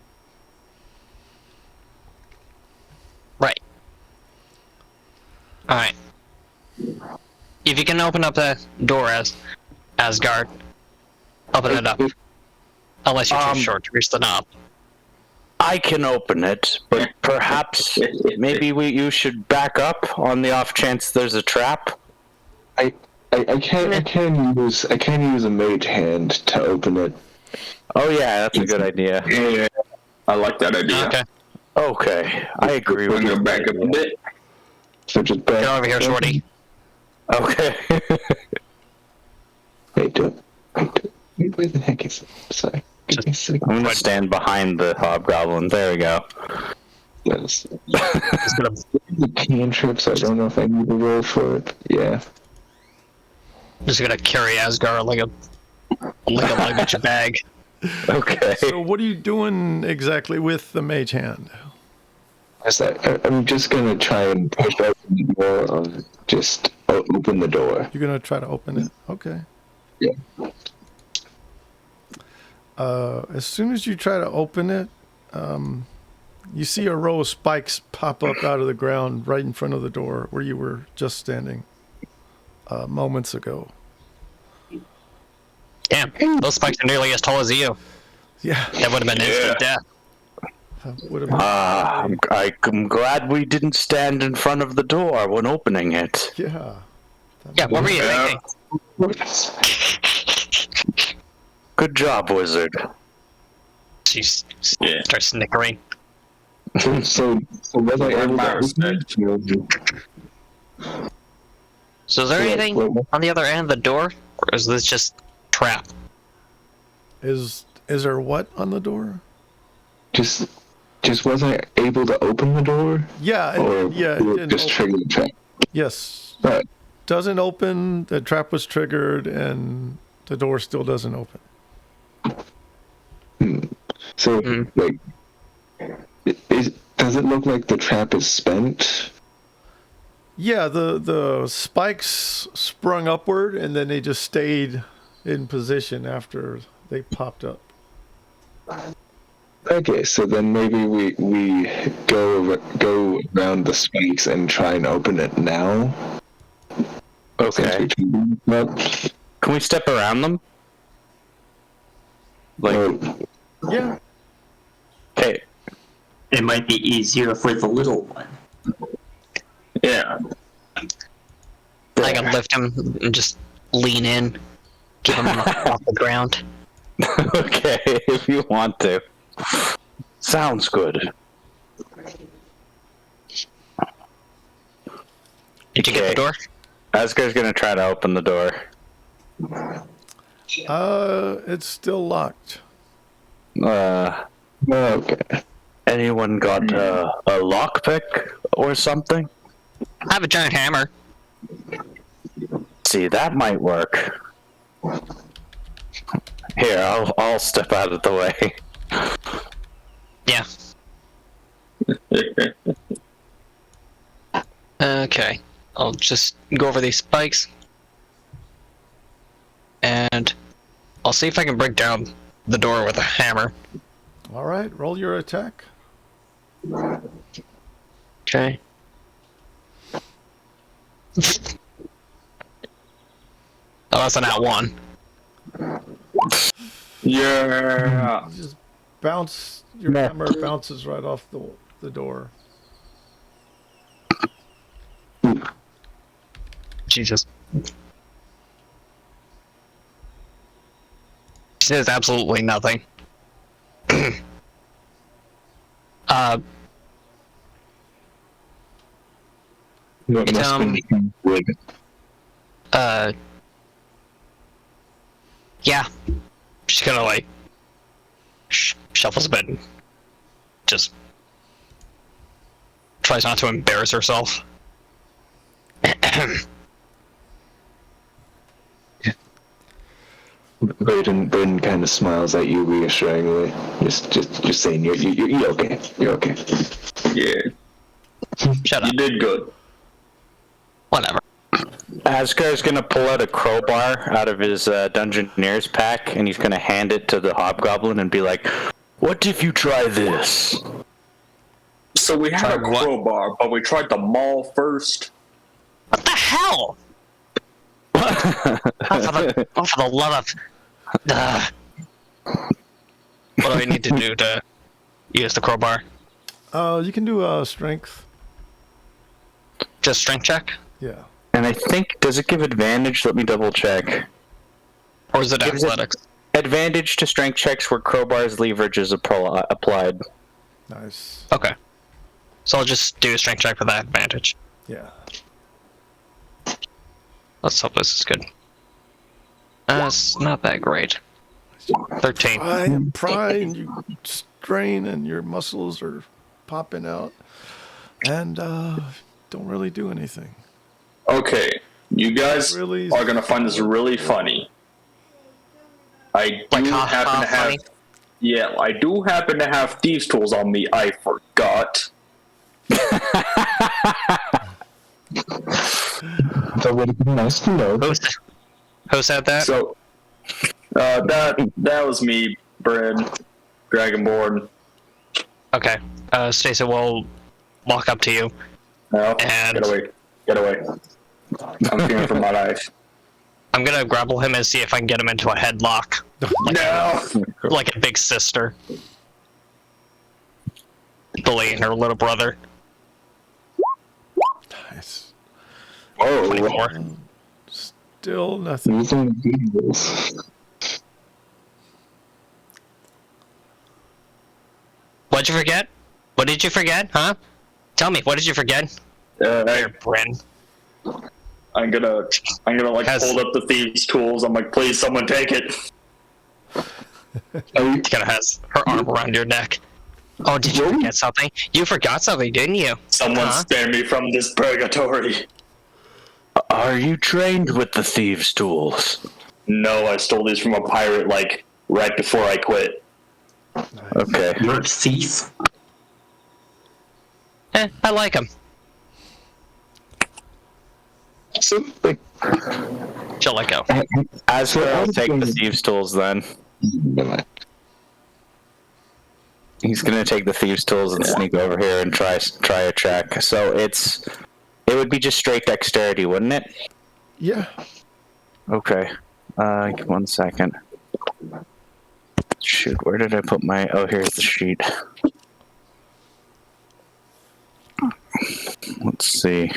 Speaker 3: Right. Alright. If you can open up the door as Asgard, open it up. Unless you're too short to reach the knob.
Speaker 4: I can open it, but perhaps maybe you should back up on the off chance there's a trap.
Speaker 2: I can use a mage hand to open it.
Speaker 4: Oh yeah, that's a good idea.
Speaker 6: Yeah, I like that idea.
Speaker 3: Okay.
Speaker 4: Okay, I agree
Speaker 6: We're
Speaker 4: with
Speaker 6: gonna
Speaker 4: you.
Speaker 6: back up a bit.
Speaker 2: So just back.
Speaker 3: Get over here, Shorty.
Speaker 4: Okay.
Speaker 2: Wait, where the heck is it? Sorry. Give me a second.
Speaker 4: I'm gonna stand behind the hobgoblin. There we go.
Speaker 2: Yes.
Speaker 3: Just gonna
Speaker 2: The cantrips, I don't know if I need to roll for it. Yeah.
Speaker 3: carry Asgard like a luggage bag.
Speaker 4: Okay.
Speaker 1: So what are you doing exactly with the mage hand?
Speaker 2: I'm just gonna try and push open the door, or just open the door.
Speaker 1: You're gonna try to open it? Okay.
Speaker 2: Yeah.
Speaker 1: As soon as you try to open it, you see a row of spikes pop up out of the ground right in front of the door where you were just standing moments ago.
Speaker 3: Damn, those spikes are nearly as tall as you.
Speaker 1: Yeah,
Speaker 3: That would have been instant death.
Speaker 1: that would have been.
Speaker 4: I'm glad we didn't stand in front of the door when opening it.
Speaker 1: Yeah.
Speaker 3: Yeah, what were you thinking?
Speaker 4: Good job, wizard.
Speaker 3: She
Speaker 6: Yeah.
Speaker 3: starts snickering.
Speaker 2: So was I able to
Speaker 6: respect.
Speaker 2: open it?
Speaker 3: So is there
Speaker 2: Yeah,
Speaker 3: anything
Speaker 2: well-
Speaker 3: on the other end of the door? Or is this just trap?
Speaker 1: Is there what on the door?
Speaker 2: Just was I able to open the door?
Speaker 1: Yeah,
Speaker 2: Or
Speaker 1: yeah.
Speaker 2: will
Speaker 1: It
Speaker 2: it
Speaker 1: didn't
Speaker 2: just
Speaker 1: open.
Speaker 2: trigger the trap?
Speaker 1: Yes.
Speaker 2: Alright.
Speaker 1: Doesn't open. The trap was triggered, and the door still doesn't open.
Speaker 2: So, like, does it look like the trap is spent?
Speaker 1: Yeah, the spikes sprung upward and then they just stayed in position after they popped up.
Speaker 2: Okay, so then maybe we go around the spikes and try and open it now.
Speaker 4: Okay. Can we step around them? Like,
Speaker 1: Yeah.
Speaker 4: hey,
Speaker 5: It might be easier for the little one.
Speaker 6: Yeah.
Speaker 3: I can lift him and just lean in, get him off the ground.
Speaker 4: okay, if you want to. Sounds good.
Speaker 3: Did you get the door?
Speaker 4: Asgar's gonna try to open the door.
Speaker 1: It's still locked.
Speaker 2: Okay.
Speaker 4: Anyone got a lockpick or something?
Speaker 3: I have a giant hammer.
Speaker 4: See, that might work. Here, I'll step out of the way.
Speaker 3: Yeah. Okay. I'll just go over these spikes. And I'll see if I can break down the door with a hammer.
Speaker 1: All right, roll your attack.
Speaker 3: Okay. Oh, that's an @1.
Speaker 6: Yeah.
Speaker 1: You just bounce, your hammer bounces right off the door.
Speaker 3: Jesus. There's absolutely nothing.
Speaker 2: What
Speaker 3: It's,
Speaker 2: must be wood?
Speaker 3: Yeah. She's gonna, like, shuffles a bit and just tries not to embarrass herself.
Speaker 2: Braden kind of smiles at you reassuringly, just saying you're okay. You're okay.
Speaker 6: Yeah.
Speaker 3: Shut
Speaker 6: You
Speaker 3: up.
Speaker 6: did good.
Speaker 3: Whatever.
Speaker 4: Asgar's gonna pull out a crowbar out of his Dungeoneer's pack, and he's gonna hand it to the hobgoblin and be like, "What if you try this?"
Speaker 6: So we had a
Speaker 3: Tried what?
Speaker 6: crowbar, but we tried the maul first.
Speaker 3: What the hell? Oh, for the love of... What do I need to do to use the crowbar?
Speaker 1: You can do a strength.
Speaker 3: Just strength check?
Speaker 1: Yeah.
Speaker 4: And I think, does it give advantage? Let me double check.
Speaker 3: Or is it
Speaker 4: Gives it-
Speaker 3: athletics?
Speaker 4: Advantage to strength checks where crowbar's leverage is applied.
Speaker 1: Nice.
Speaker 3: Okay. So I'll just do a strength check for that advantage.
Speaker 1: Yeah.
Speaker 3: Let's hope this is good. It's not that great. 13.
Speaker 1: Pry and you strain and your muscles are popping out and don't really do anything.
Speaker 6: Okay, you guys
Speaker 1: Really?
Speaker 6: are gonna find this really funny. I do
Speaker 3: Like,
Speaker 6: happen to have,
Speaker 3: funny?
Speaker 6: yeah, I do happen to have thieves' tools on me. I forgot.
Speaker 2: That would have been nice to know.
Speaker 3: Who said that?
Speaker 6: So, that was me, Brad, Dragonborn.
Speaker 3: Okay. Stacey will walk up to you.
Speaker 6: No,
Speaker 3: And-
Speaker 6: get away. I'm fearing for my life.
Speaker 3: I'm gonna grapple him and see if I can get him into a headlock.
Speaker 6: No.
Speaker 3: Like a big sister. Bullying her little brother.
Speaker 1: Nice.
Speaker 2: Oh,
Speaker 3: 24.
Speaker 1: Still nothing.
Speaker 2: using the visuals.
Speaker 3: What'd you forget? What did you forget, huh? Tell me, what did you forget? Here, Bryn.
Speaker 6: I'm gonna like
Speaker 3: Has-
Speaker 6: hold up the thieves' tools. I'm like, please, someone take it.
Speaker 2: Are you,
Speaker 3: Kinda has her arm around your neck. Oh, did you forget something? You forgot something, didn't you?
Speaker 6: Someone
Speaker 3: Huh?
Speaker 6: spare me from this purgatory.
Speaker 4: Are you trained with the thieves' tools?
Speaker 6: No, I stole these from a pirate like right before I quit.
Speaker 4: Okay.
Speaker 5: You're a thief.
Speaker 3: I like him.
Speaker 2: So, like,
Speaker 3: She'll let go.
Speaker 4: As for I'll take the thieves' tools then. He's gonna take the thieves' tools and sneak over here and try a check. So it would be just straight dexterity, wouldn't it?
Speaker 1: Yeah.
Speaker 4: Okay. 1 second. Shoot, where did I put my? Oh, here's the sheet. Let's see.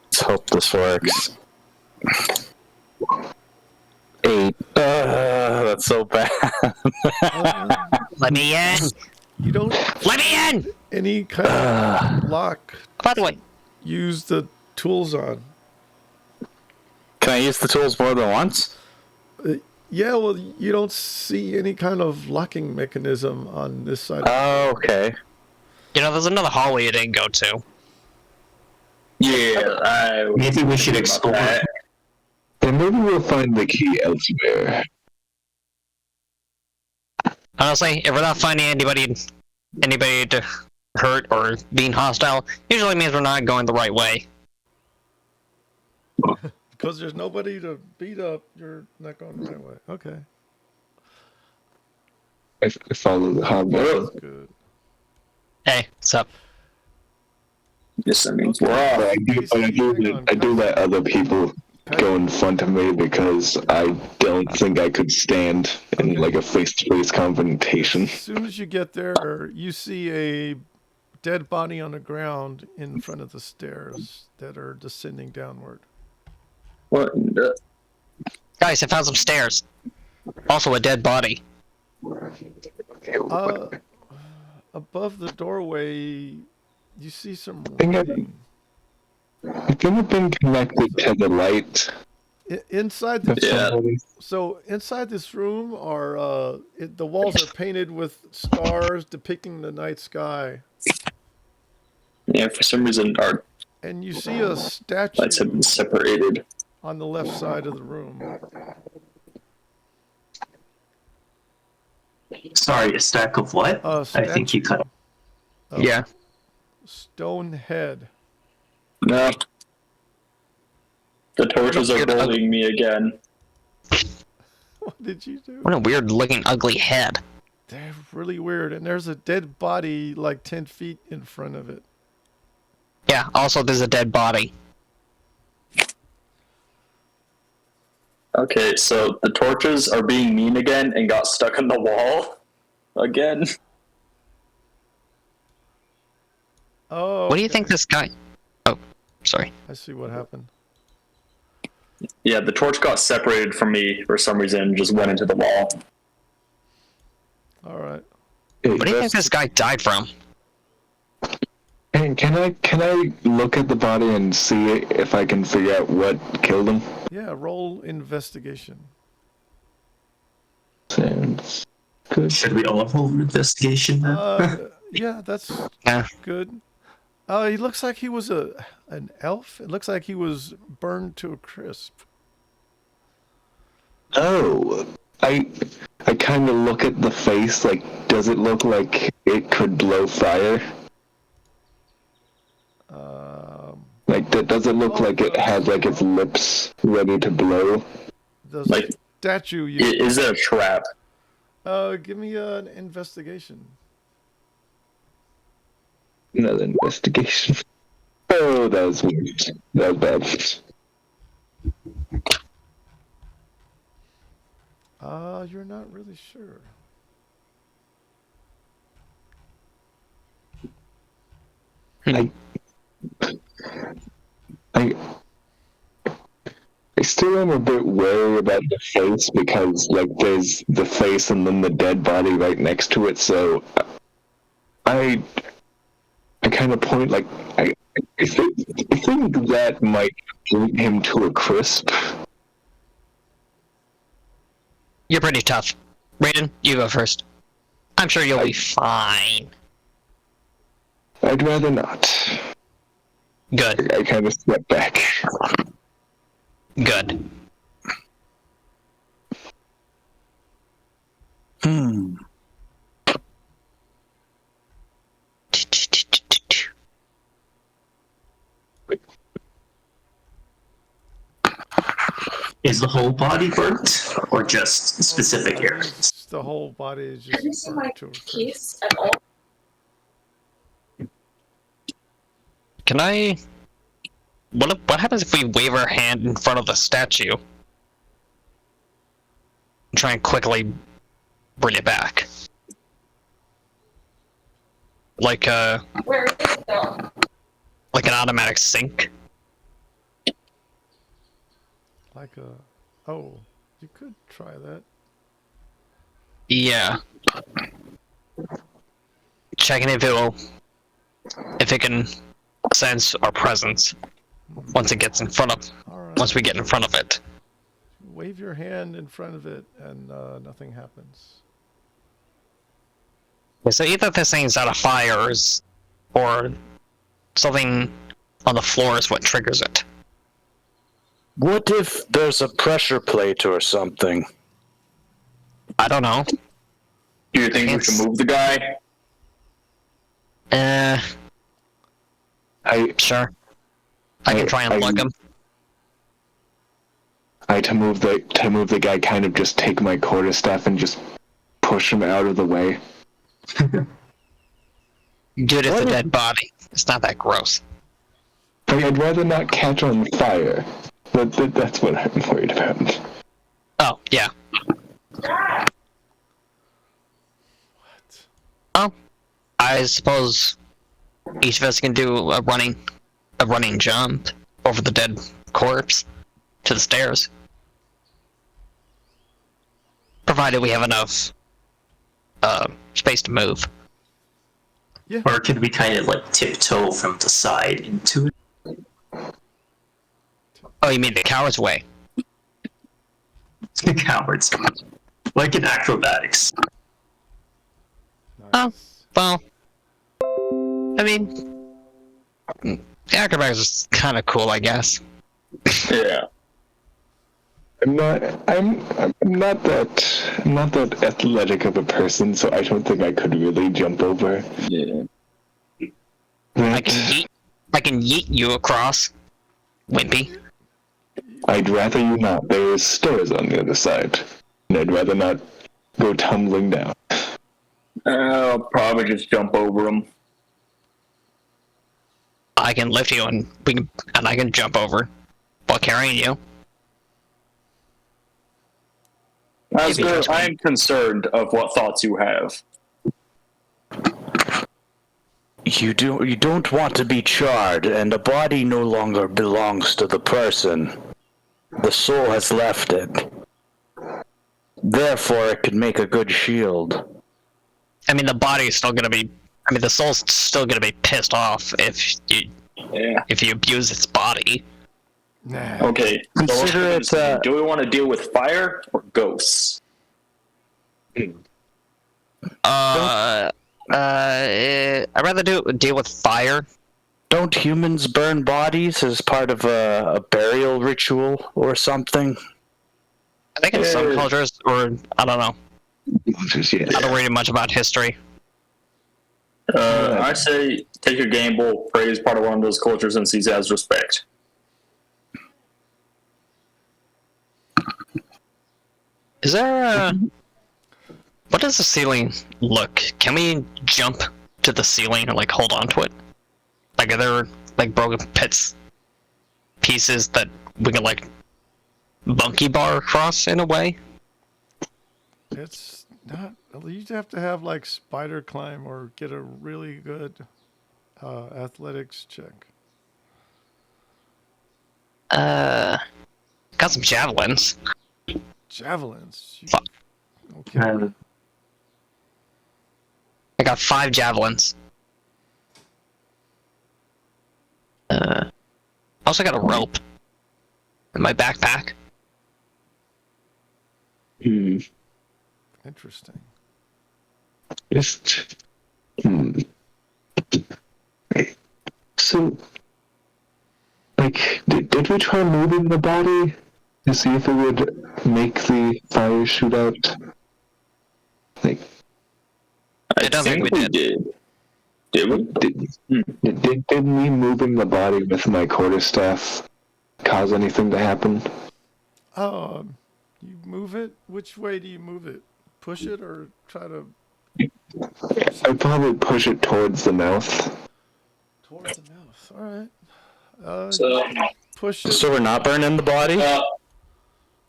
Speaker 4: Let's hope this works. 8. That's so bad.
Speaker 3: Let me in.
Speaker 1: You don't
Speaker 3: Let me in.
Speaker 1: any kind of lock.
Speaker 3: By the way,
Speaker 1: Use the tools on.
Speaker 4: Can I use the tools more than once?
Speaker 1: Yeah, well, you don't see any kind of locking mechanism on this side.
Speaker 4: Oh, okay.
Speaker 3: there's another hallway you didn't go to.
Speaker 6: Yeah,
Speaker 5: Maybe we should explore.
Speaker 2: Then maybe we'll find the key elsewhere.
Speaker 3: Honestly, if we're not finding anybody to hurt or being hostile, usually means we're not going the right way.
Speaker 1: Because there's nobody to beat up, you're not going the right way. Okay,
Speaker 2: I follow the hobgoblin.
Speaker 1: that's good.
Speaker 3: Hey, what's up?
Speaker 6: Yes, that means
Speaker 1: Okay.
Speaker 6: we're off.
Speaker 2: But I do let other people go in front of me because I don't think I could stand in like a face-to-face confrontation.
Speaker 1: As soon as you get there, you see a dead body on the ground in front of the stairs that are descending downward.
Speaker 6: What?
Speaker 3: Guys, I found some stairs. Also a dead body.
Speaker 1: Above the doorway, you see some
Speaker 2: think I-
Speaker 1: writing.
Speaker 2: I've never been connected to the light.
Speaker 1: Inside the
Speaker 6: Yeah.
Speaker 1: So inside this room are the walls are painted with stars depicting the night sky,
Speaker 6: Yeah, for some reason our
Speaker 1: and you see a statue
Speaker 6: lights have been separated.
Speaker 1: on the left side of the room.
Speaker 5: Sorry, a stack of what? I think you cut.
Speaker 3: Yeah.
Speaker 1: Stone head.
Speaker 6: No. The torches are bullying me again.
Speaker 1: What did you do?
Speaker 3: What a weird looking ugly head.
Speaker 1: They're really weird, and there's a dead body like 10 feet in front of it.
Speaker 3: Yeah, also there's a dead body.
Speaker 6: Okay, so the torches are being mean again and got stuck in the wall again.
Speaker 1: Oh.
Speaker 3: What do you think this guy... Oh, sorry.
Speaker 1: I see what happened.
Speaker 6: Yeah, the torch got separated from me for some reason and just went into the wall.
Speaker 1: All right.
Speaker 3: What do you think this guy died from?
Speaker 2: Hey, can I look at the body and see if I can figure out what killed him?
Speaker 1: Yeah, roll investigation.
Speaker 2: Sounds good.
Speaker 5: Should we all roll investigation then?
Speaker 1: Yeah, that's
Speaker 3: Yeah.
Speaker 1: good. He looks like he was an elf. It looks like he was burned to a crisp.
Speaker 2: Oh, I kind of look at the face. Like, does it look like it could blow fire? Like, does it look like it has like its lips ready to blow?
Speaker 1: The
Speaker 6: Like,
Speaker 1: statue.
Speaker 6: Is it a trap?
Speaker 1: Give me an investigation.
Speaker 2: Another investigation. Oh, that was weird. That was bad.
Speaker 1: You're not really sure.
Speaker 2: I still am a bit wary about the face because, like, there's the face and then the dead body right next to it. So, I kind of point like I think that might bring him to a crisp.
Speaker 3: You're pretty tough. Raiden, you go first. I'm sure you'll be fine.
Speaker 2: I'd rather not.
Speaker 3: Good.
Speaker 2: I kind of step back.
Speaker 3: Good.
Speaker 5: Is the whole body burnt, or just specific areas?
Speaker 1: The whole body is
Speaker 8: Have you
Speaker 1: just
Speaker 8: seen my
Speaker 1: burnt to a crisp.
Speaker 8: piece at all?
Speaker 3: Can I? What happens if we wave our hand in front of the statue? And try and quickly bring it back. Like
Speaker 8: Where is it though?
Speaker 3: like an automatic sync.
Speaker 1: Like a... Oh, you could try that.
Speaker 3: Yeah. Checking if it can sense our presence once it gets in front of
Speaker 1: Alright.
Speaker 3: once we get in front of it.
Speaker 1: Wave your hand in front of it and nothing happens.
Speaker 3: So either this thing's out of fires or something on the floor is what triggers it.
Speaker 4: What if there's a pressure plate or something?
Speaker 3: I don't know.
Speaker 6: Do you think we
Speaker 3: It's-
Speaker 6: should move the guy?
Speaker 3: Sure. I can try and lug him.
Speaker 2: To move the guy, kind of just take my quarterstaff and just push him out of the way.
Speaker 3: Dude, it's a dead body. It's not that gross.
Speaker 2: Like, I'd rather not catch on fire. That's what I'm worried about.
Speaker 3: Oh, yeah. Oh, I suppose each of us can do a running jump over the dead corpse to the stairs. Provided we have enough space to move.
Speaker 5: Or could we kind of like tiptoe from the side into it?
Speaker 3: Oh, you mean the coward's way?
Speaker 5: Cowards. Like in acrobatics.
Speaker 3: Oh, well, I mean, the acrobatics is kind of cool, I guess.
Speaker 6: Yeah.
Speaker 2: I'm not that athletic of a person, so I don't think I could really jump over.
Speaker 6: Yeah.
Speaker 3: I can yeet you across, Wimpy.
Speaker 2: I'd rather you not. There's stairs on the other side, and I'd rather not go tumbling down.
Speaker 6: I'll probably just jump over him.
Speaker 3: I can lift you and I can jump over while carrying you.
Speaker 6: Asger, I am concerned of what thoughts you have.
Speaker 4: You don't want to be charred, and the body no longer belongs to the person. The soul has left it. Therefore, it could make a good shield.
Speaker 3: I mean, the body is still gonna be. I mean, the soul's still gonna be pissed off if you abuse its body.
Speaker 1: Nah.
Speaker 6: Okay. So
Speaker 4: Consider it,
Speaker 6: do we want to deal with fire or ghosts?
Speaker 3: I'd rather deal with fire.
Speaker 4: Don't humans burn bodies as part of a burial ritual or something?
Speaker 3: I think in some cultures, or I don't know.
Speaker 2: Yeah.
Speaker 3: I don't read much about history.
Speaker 6: I say take your gamble, praise part of one of those cultures, and seize it as respect.
Speaker 3: Is there a... What does the ceiling look? Can we jump to the ceiling and, like, hold on to it? Like, are there, like, broken pieces that we can, like, monkey bar across in a way?
Speaker 1: It's not... You have to have, like, spider climb or get a really good athletics check.
Speaker 3: Got some javelins.
Speaker 1: Javelins.
Speaker 3: Fuck.
Speaker 1: Okay.
Speaker 3: I got 5 javelins. I also got a rope in my backpack.
Speaker 1: Interesting.
Speaker 2: Just. So, like, did we try moving the body to see if it would make the fire shoot out? Like,
Speaker 3: I don't think we did.
Speaker 6: Did we?
Speaker 2: did me moving the body with my quarterstaff cause anything to happen?
Speaker 1: You move it. Which way do you move it? Push it or try to
Speaker 2: I'd probably push it towards the mouth.
Speaker 1: towards the mouth? All right.
Speaker 6: So,
Speaker 1: Push it.
Speaker 4: So we're not burning the body?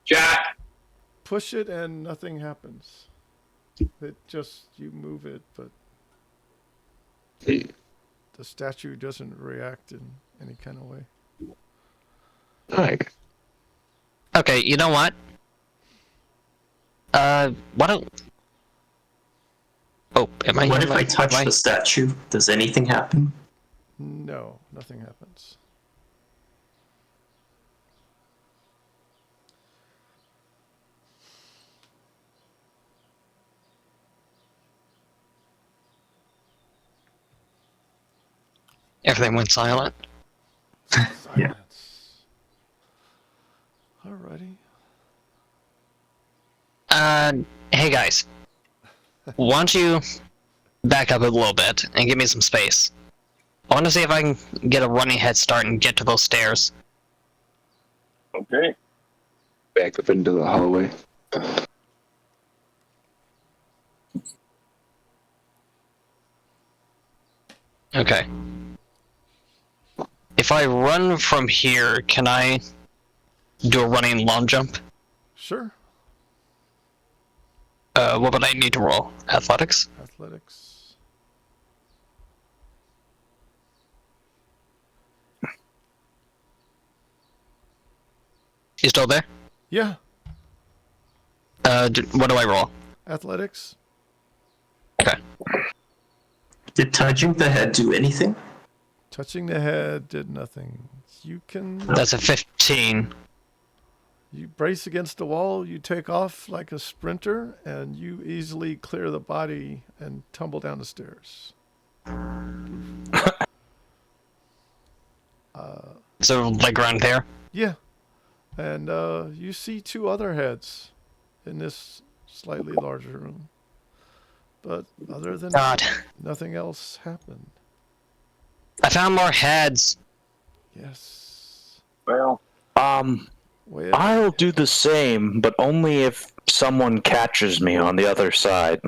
Speaker 6: Jack.
Speaker 1: Push it, and nothing happens. It just you move it, but the statue doesn't react in any kind of way.
Speaker 2: Like,
Speaker 3: Okay, you know what? Why don't... Oh, am I...
Speaker 5: What if
Speaker 3: am
Speaker 5: I touch
Speaker 3: am
Speaker 5: the statue? Does anything happen?
Speaker 1: No, nothing happens.
Speaker 3: Everything went silent.
Speaker 5: Yeah.
Speaker 1: Silence. Alrighty.
Speaker 3: Hey guys. Why don't you back up a little bit and give me some space? I want to see if I can get a running head start and get to those stairs.
Speaker 6: Okay.
Speaker 2: back up into the hallway.
Speaker 3: Okay. If I run from here, can I do a running long jump?
Speaker 1: Sure.
Speaker 3: What would I need to roll? Athletics?
Speaker 1: Athletics.
Speaker 3: You still there?
Speaker 1: Yeah.
Speaker 3: What do I roll?
Speaker 1: Athletics.
Speaker 3: Okay.
Speaker 5: Did touching the head do anything?
Speaker 1: Touching the head did nothing. You can.
Speaker 3: That's a 15.
Speaker 1: You brace against the wall, you take off like a sprinter, and you easily clear the body and tumble down the stairs.
Speaker 3: So, like around there?
Speaker 1: Yeah. And you see two other heads in this slightly larger room. But other than
Speaker 3: God.
Speaker 1: that, nothing else happened.
Speaker 3: I found more heads.
Speaker 1: Yes.
Speaker 6: Well,
Speaker 1: Well,
Speaker 4: I'll do the same, but only if someone catches me on the other side.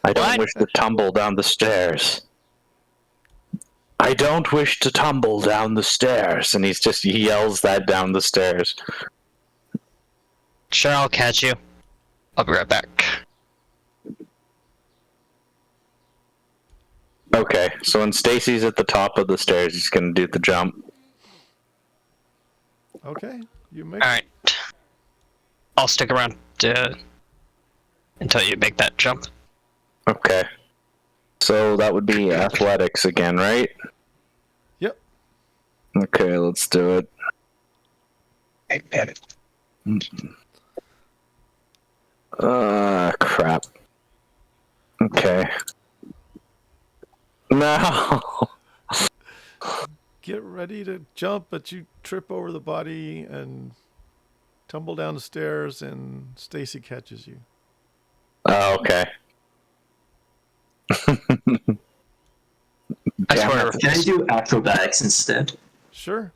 Speaker 4: I don't
Speaker 3: What?
Speaker 4: wish to tumble down the stairs. I don't wish to tumble down the stairs. And he yells that down the stairs.
Speaker 3: Sure, I'll catch you. I'll be right back.
Speaker 4: Okay, so when Stacy's at the top of the stairs, he's gonna do the jump.
Speaker 1: okay. You make
Speaker 3: Alright. I'll stick around until you make that jump.
Speaker 4: Okay. So that would be athletics again, right?
Speaker 1: Yep.
Speaker 4: Okay, let's do it.
Speaker 2: I bet it.
Speaker 4: Crap. Okay. No!
Speaker 1: Get ready to jump, but you trip over the body and tumble down the stairs, and Stacy catches you.
Speaker 4: Oh, okay.
Speaker 3: I swear.
Speaker 5: Can I do acrobatics instead?
Speaker 1: Sure.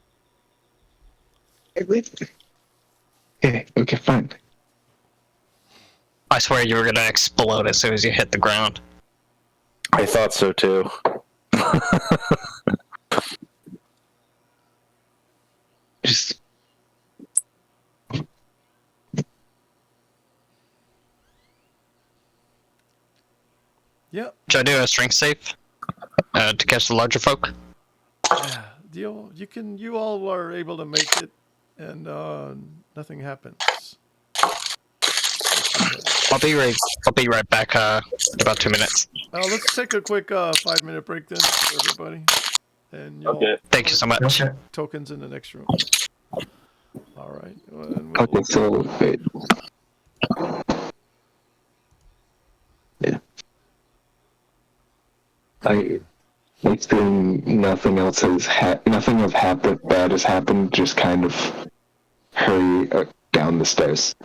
Speaker 2: Yeah, okay, fine.
Speaker 3: I swear you were gonna explode as soon as you hit the ground.
Speaker 4: I thought so too.
Speaker 2: Just
Speaker 1: Yep.
Speaker 3: Should I do a strength save? To catch the larger folk?
Speaker 1: Yeah. You all are able to make it, and nothing happens.
Speaker 3: I'll be right back, in about 2 minutes.
Speaker 1: Let's take a quick 5-minute break then, for everybody. And you'll
Speaker 6: Okay.
Speaker 3: Thank you so much.
Speaker 5: Okay.
Speaker 1: tokens in the next room. All right.
Speaker 2: okay, so wait. Yeah. It's been nothing else nothing of bad has happened. Just kind of hurry down the stairs.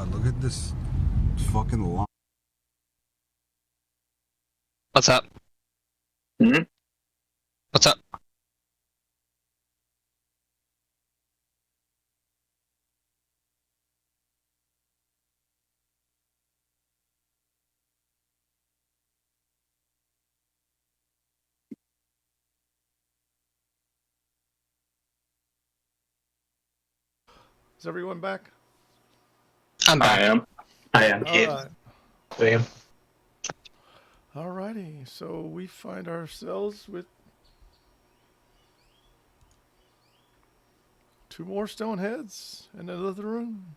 Speaker 9: god, look at this fucking line.
Speaker 3: What's up?
Speaker 6: Hmm?
Speaker 3: What's up?
Speaker 1: Is everyone back?
Speaker 3: I'm back.
Speaker 6: I am.
Speaker 5: I am.
Speaker 1: All right.
Speaker 4: Same.
Speaker 1: Alrighty, so we find ourselves with 2 more stone heads in another room.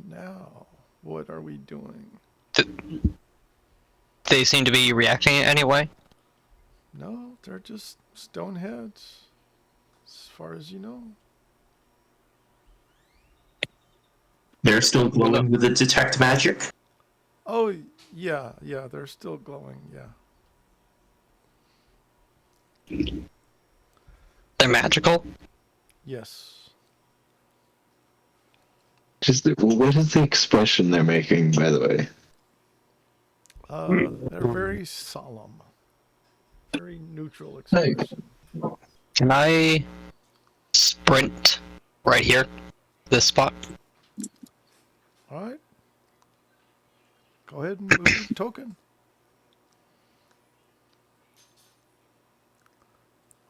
Speaker 1: Now, what are we doing?
Speaker 3: They seem to be reacting anyway.
Speaker 1: No, they're just stone heads, as far as you know.
Speaker 5: They're still glowing with the detect magic.
Speaker 1: Oh, yeah, they're still glowing, yeah.
Speaker 3: They're magical.
Speaker 1: Yes.
Speaker 2: Just what is the expression they're making, by the way?
Speaker 1: They're very solemn. Very neutral expression.
Speaker 3: Can I sprint right here? This spot?
Speaker 1: Alright. Go ahead and move your token.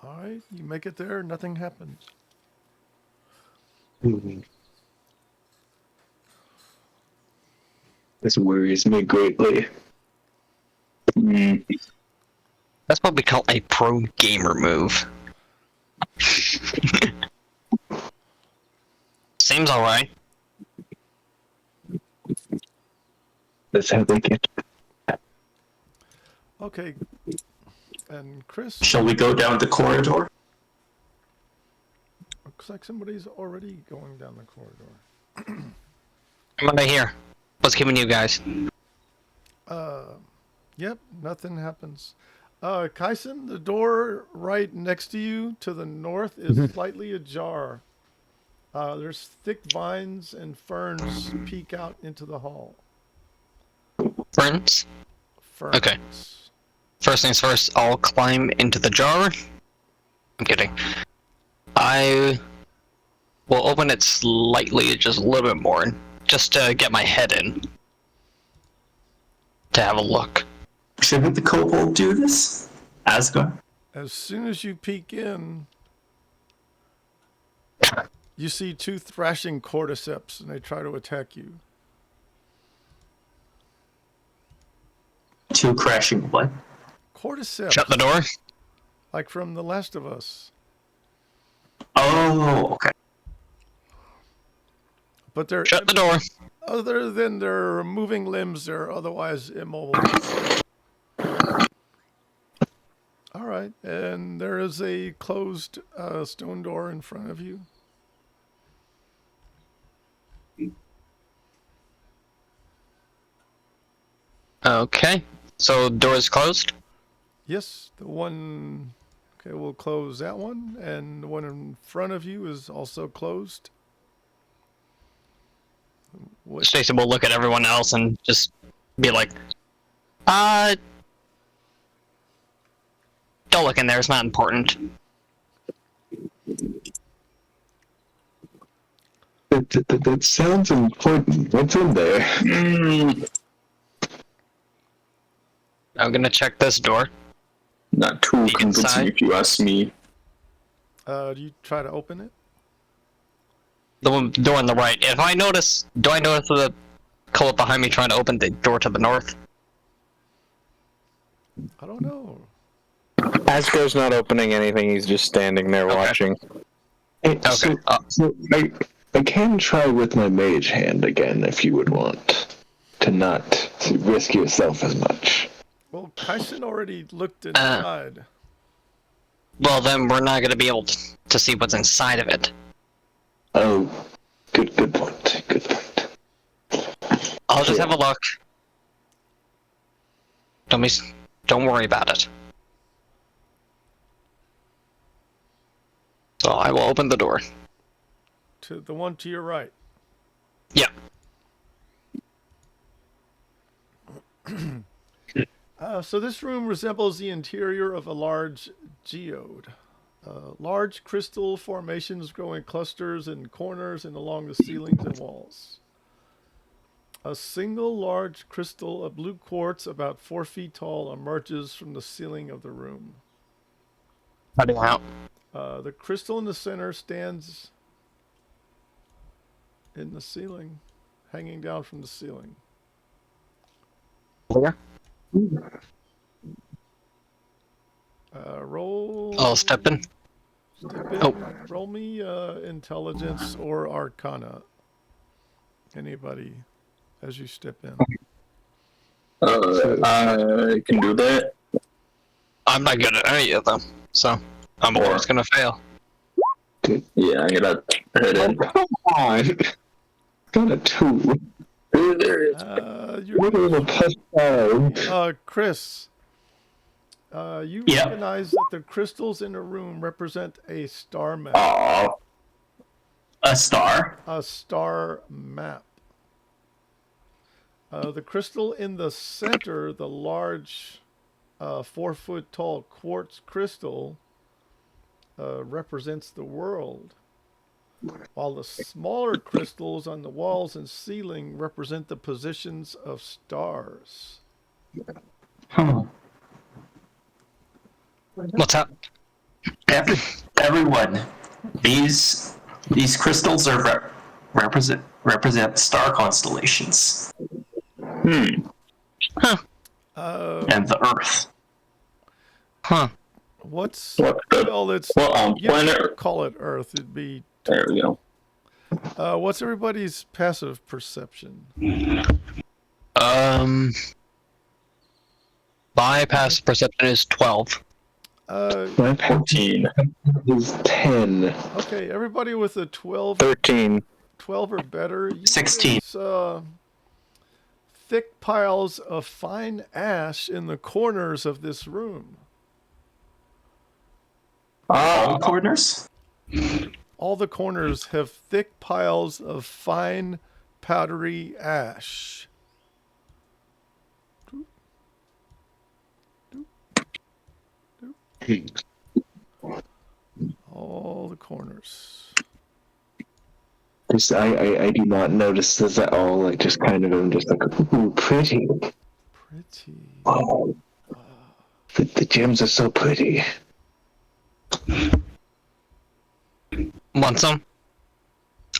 Speaker 1: Alright, you make it there, nothing happens.
Speaker 2: This worries me greatly.
Speaker 3: That's what we call a pro gamer move. Seems alright.
Speaker 2: That's how they get.
Speaker 1: Okay. And Chris,
Speaker 5: Shall we go down the corridor?
Speaker 1: looks like somebody's already going down the corridor.
Speaker 3: I'm right here. What's keeping you guys?
Speaker 1: Yep, nothing happens. Kaisen, the door right next to you to the north is slightly ajar. There's thick vines and ferns peek out into the hall.
Speaker 3: Friends?
Speaker 1: Ferns.
Speaker 3: Okay. First things first, I'll climb into the jar. I'm kidding. I will open it slightly, just a little bit more, just to get my head in. To have a look.
Speaker 5: Shouldn't the kobold do this? Asgard?
Speaker 1: As soon as you peek in, you see 2 thrashing cordyceps and they try to attack you.
Speaker 5: 2 crashing what?
Speaker 1: Cordyceps.
Speaker 3: Shut the door.
Speaker 1: Like from The Last of Us.
Speaker 5: Oh, okay.
Speaker 1: But they're
Speaker 3: Shut the door.
Speaker 1: other than their moving limbs, they're otherwise immobile. All right, and there is a closed stone door in front of you.
Speaker 3: Okay. So door is closed.
Speaker 1: Yes, the one. Okay, we'll close that one, and the one in front of you is also closed.
Speaker 3: Stacy will look at everyone else and just be like, don't look in there, it's not important.
Speaker 2: That sounds important. What's in there?
Speaker 3: I'm gonna check this door.
Speaker 6: Not too
Speaker 3: Peek
Speaker 6: convincing
Speaker 3: inside.
Speaker 6: if you ask me.
Speaker 1: Do you try to open it?
Speaker 3: The one door on the right. If I notice, do I notice the cullet behind me trying to open the door to the north?
Speaker 1: I don't know.
Speaker 4: Asgo's not opening anything, he's just standing there watching.
Speaker 2: Hey,
Speaker 3: Okay.
Speaker 2: So I can try with my mage hand again if you would want to not risk yourself as much.
Speaker 1: Well, Kaisen already looked inside.
Speaker 3: Well, then we're not gonna be able to see what's inside of it.
Speaker 2: Oh, good point. Good point.
Speaker 3: I'll just have a look. Don't worry about it. So I will open the door.
Speaker 1: To the one to your right.
Speaker 3: Yeah.
Speaker 1: So this room resembles the interior of a large geode. Large crystal formations grow in clusters in corners and along the ceilings and walls. A single large crystal of blue quartz about 4 feet tall emerges from the ceiling of the room.
Speaker 3: Cutting out.
Speaker 1: The crystal in the center stands in the ceiling, hanging down from the ceiling.
Speaker 3: Where?
Speaker 1: Roll.
Speaker 3: I'll step in.
Speaker 1: Step in.
Speaker 3: Oh.
Speaker 1: Roll me intelligence or arcana. Anybody, as you step in.
Speaker 6: I can do that.
Speaker 3: I'm not good at any of them, so I'm always gonna fail.
Speaker 6: Yeah, I'm gonna hit it.
Speaker 2: Come on. Got a 2.
Speaker 6: There it is.
Speaker 2: What is a +5?
Speaker 1: Chris, you
Speaker 5: Yeah.
Speaker 1: recognize that the crystals in the room represent a star map.
Speaker 6: Aw.
Speaker 5: A star.
Speaker 1: A star map. The crystal in the center, the large 4 foot tall quartz crystal, represents the world, while the smaller crystals on the walls and ceiling represent the positions of stars.
Speaker 3: What's up?
Speaker 5: Everyone, these crystals are represent star constellations and the Earth.
Speaker 3: Huh.
Speaker 1: What's
Speaker 6: What the-
Speaker 1: well? It's you
Speaker 6: planet-
Speaker 1: can't call it Earth. It'd be.
Speaker 6: There we go.
Speaker 1: What's everybody's passive perception?
Speaker 3: My passive perception is 12.
Speaker 2: My
Speaker 6: 14.
Speaker 2: is 10.
Speaker 1: Okay, everybody with a 12
Speaker 4: 13.
Speaker 1: or better. You
Speaker 5: 16.
Speaker 1: notice, thick piles of fine ash in the corners of this room.
Speaker 5: All corners.
Speaker 1: All the corners have thick piles of fine, powdery ash. All the corners.
Speaker 2: Just, I do not notice this at all. Like, just kind of, I'm just like, ooh, pretty.
Speaker 1: Pretty.
Speaker 2: Oh, the gems are so pretty.
Speaker 3: Want some?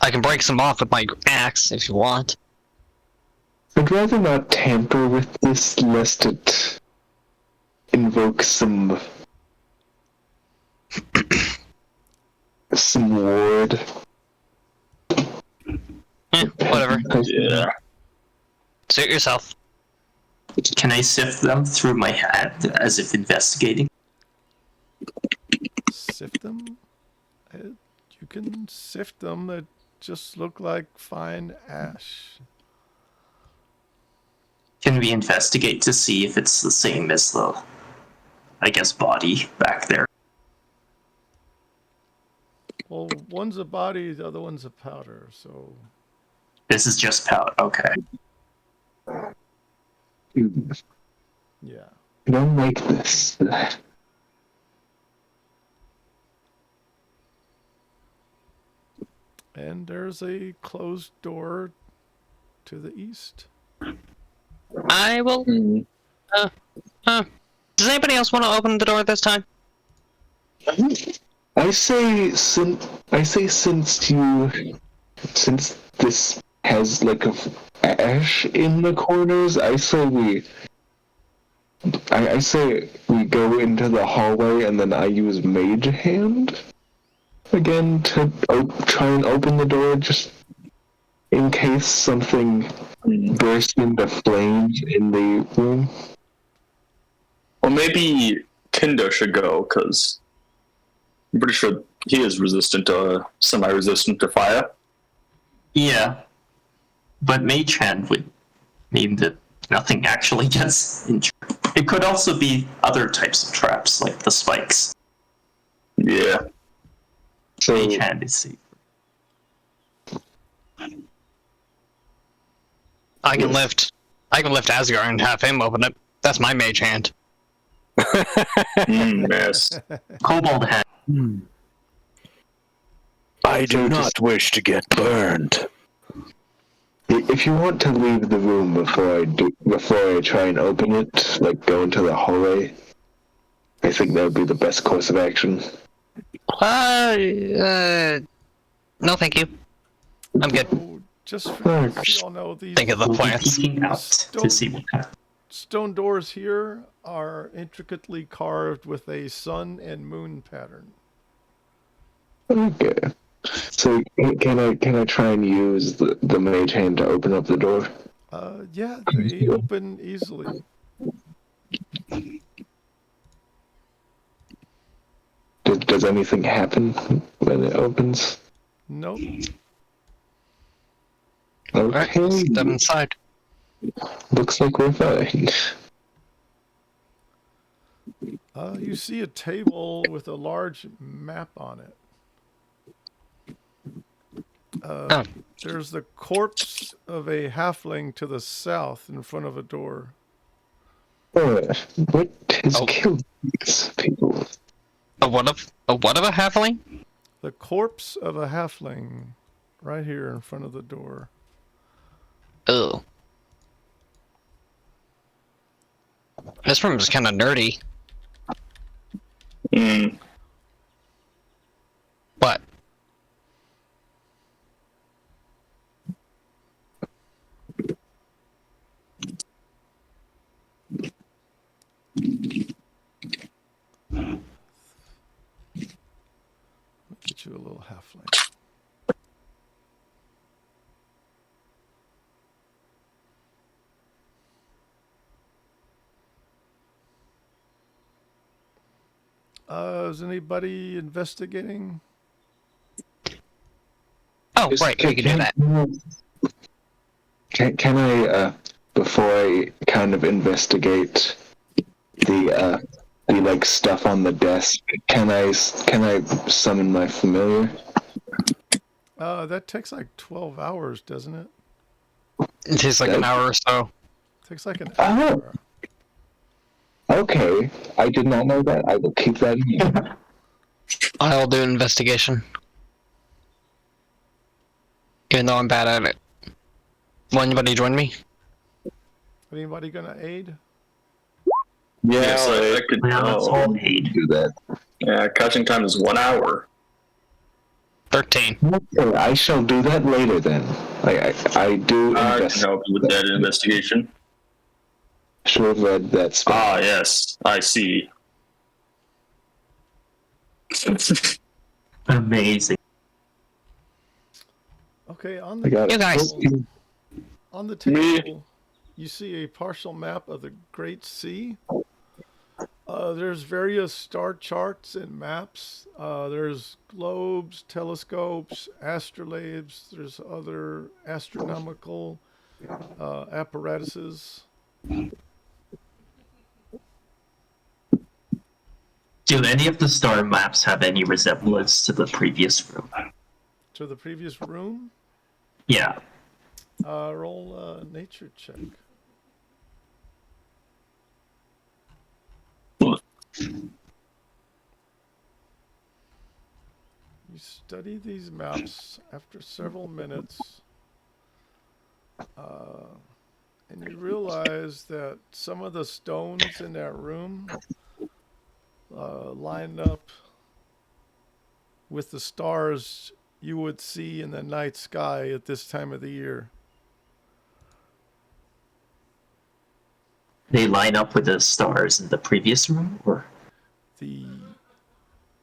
Speaker 3: I can break some off with my axe if you want.
Speaker 2: I'd rather not tamper with this, lest it invokes some ward.
Speaker 3: Whatever.
Speaker 6: Yeah.
Speaker 3: Suit yourself.
Speaker 5: Can I sift them through my hand as if investigating?
Speaker 1: Sift them? You can sift them. They just look like fine ash.
Speaker 5: Can we investigate to see if it's the same as the, I guess, body back there?
Speaker 1: Well, one's a body, the other one's a powder, so...
Speaker 5: This is just powder. Okay.
Speaker 1: Yeah.
Speaker 2: I don't like this.
Speaker 1: And there's a closed door to the east.
Speaker 3: I will. Does anybody else want to open the door this time?
Speaker 2: I say since this has like a ash in the corners, I say we go into the hallway and then I use Mage Hand again to try and open the door, just in case something bursts into flames in the room.
Speaker 6: Well, maybe Tindo should go, because I'm pretty sure he is semi-resistant to fire.
Speaker 5: Yeah. But Mage Hand would mean that nothing actually gets injured. It could also be other types of traps, like the spikes.
Speaker 3: I can lift Asgard and have him open it. That's my mage hand.
Speaker 6: Yes.
Speaker 5: Kobold hand.
Speaker 4: I do not wish to get burned.
Speaker 2: If you want to leave the room before I try and open it, like go into the hallway, I think that would be the best course of action.
Speaker 3: No, thank you. I'm good.
Speaker 1: So, just for you all know, these
Speaker 3: Think of the
Speaker 5: We'll be
Speaker 3: plants.
Speaker 5: peeking out to see what happens.
Speaker 1: stone doors here are intricately carved with a sun and moon pattern.
Speaker 2: Okay. So can I try and use the mage hand to open up the door?
Speaker 1: Yeah, they open easily.
Speaker 2: Does anything happen when it opens?
Speaker 1: Nope.
Speaker 3: Alright,
Speaker 2: Okay.
Speaker 3: step inside.
Speaker 2: Looks like we're fine.
Speaker 1: You see a table with a large map on it.
Speaker 3: Oh.
Speaker 1: There's the corpse of a halfling to the south in front of a door.
Speaker 2: What has
Speaker 3: Oh.
Speaker 2: killed these people?
Speaker 3: What of a halfling?
Speaker 1: The corpse of a halfling right here in front of the door.
Speaker 3: Ugh. This room is kind of nerdy.
Speaker 6: Mm.
Speaker 3: What?
Speaker 1: Get you a little halfling. Is anybody investigating?
Speaker 3: Oh, right, we can do that.
Speaker 2: Can I, before I kind of investigate the like stuff on the desk, can I summon my familiar?
Speaker 1: That takes like 12 hours, doesn't it?
Speaker 3: It takes like an hour or so.
Speaker 1: Takes like an
Speaker 2: Oh.
Speaker 1: hour.
Speaker 2: Okay, I did not know that. I will keep that in mind.
Speaker 3: I'll do an investigation. Even though I'm bad at it. Will anybody join me?
Speaker 1: Anybody gonna aid?
Speaker 6: Yes, I could.
Speaker 5: Yeah, that's all
Speaker 6: Oh,
Speaker 5: paid.
Speaker 2: Do that.
Speaker 6: yeah, catching time is 1 hour.
Speaker 3: 13.
Speaker 2: Okay, I shall do that later then. I do
Speaker 6: I can help you with that investigation.
Speaker 2: Should have read that spell.
Speaker 6: Ah, yes, I see.
Speaker 5: Amazing.
Speaker 1: Okay, on
Speaker 2: I
Speaker 1: the
Speaker 2: got
Speaker 3: You guys.
Speaker 2: 14.
Speaker 1: on the table, you see a partial map of the Great Sea. There's various star charts and maps. There's globes, telescopes, astrolabes. There's other astronomical apparatuses.
Speaker 5: Do any of the star maps have any resemblance to the previous room?
Speaker 1: To the previous room,
Speaker 5: Yeah.
Speaker 1: roll a nature check. You study these maps after several minutes, and you realize that some of the stones in that room line up with the stars you would see in the night sky at this time of the year.
Speaker 5: They line up with the stars in the previous room, or?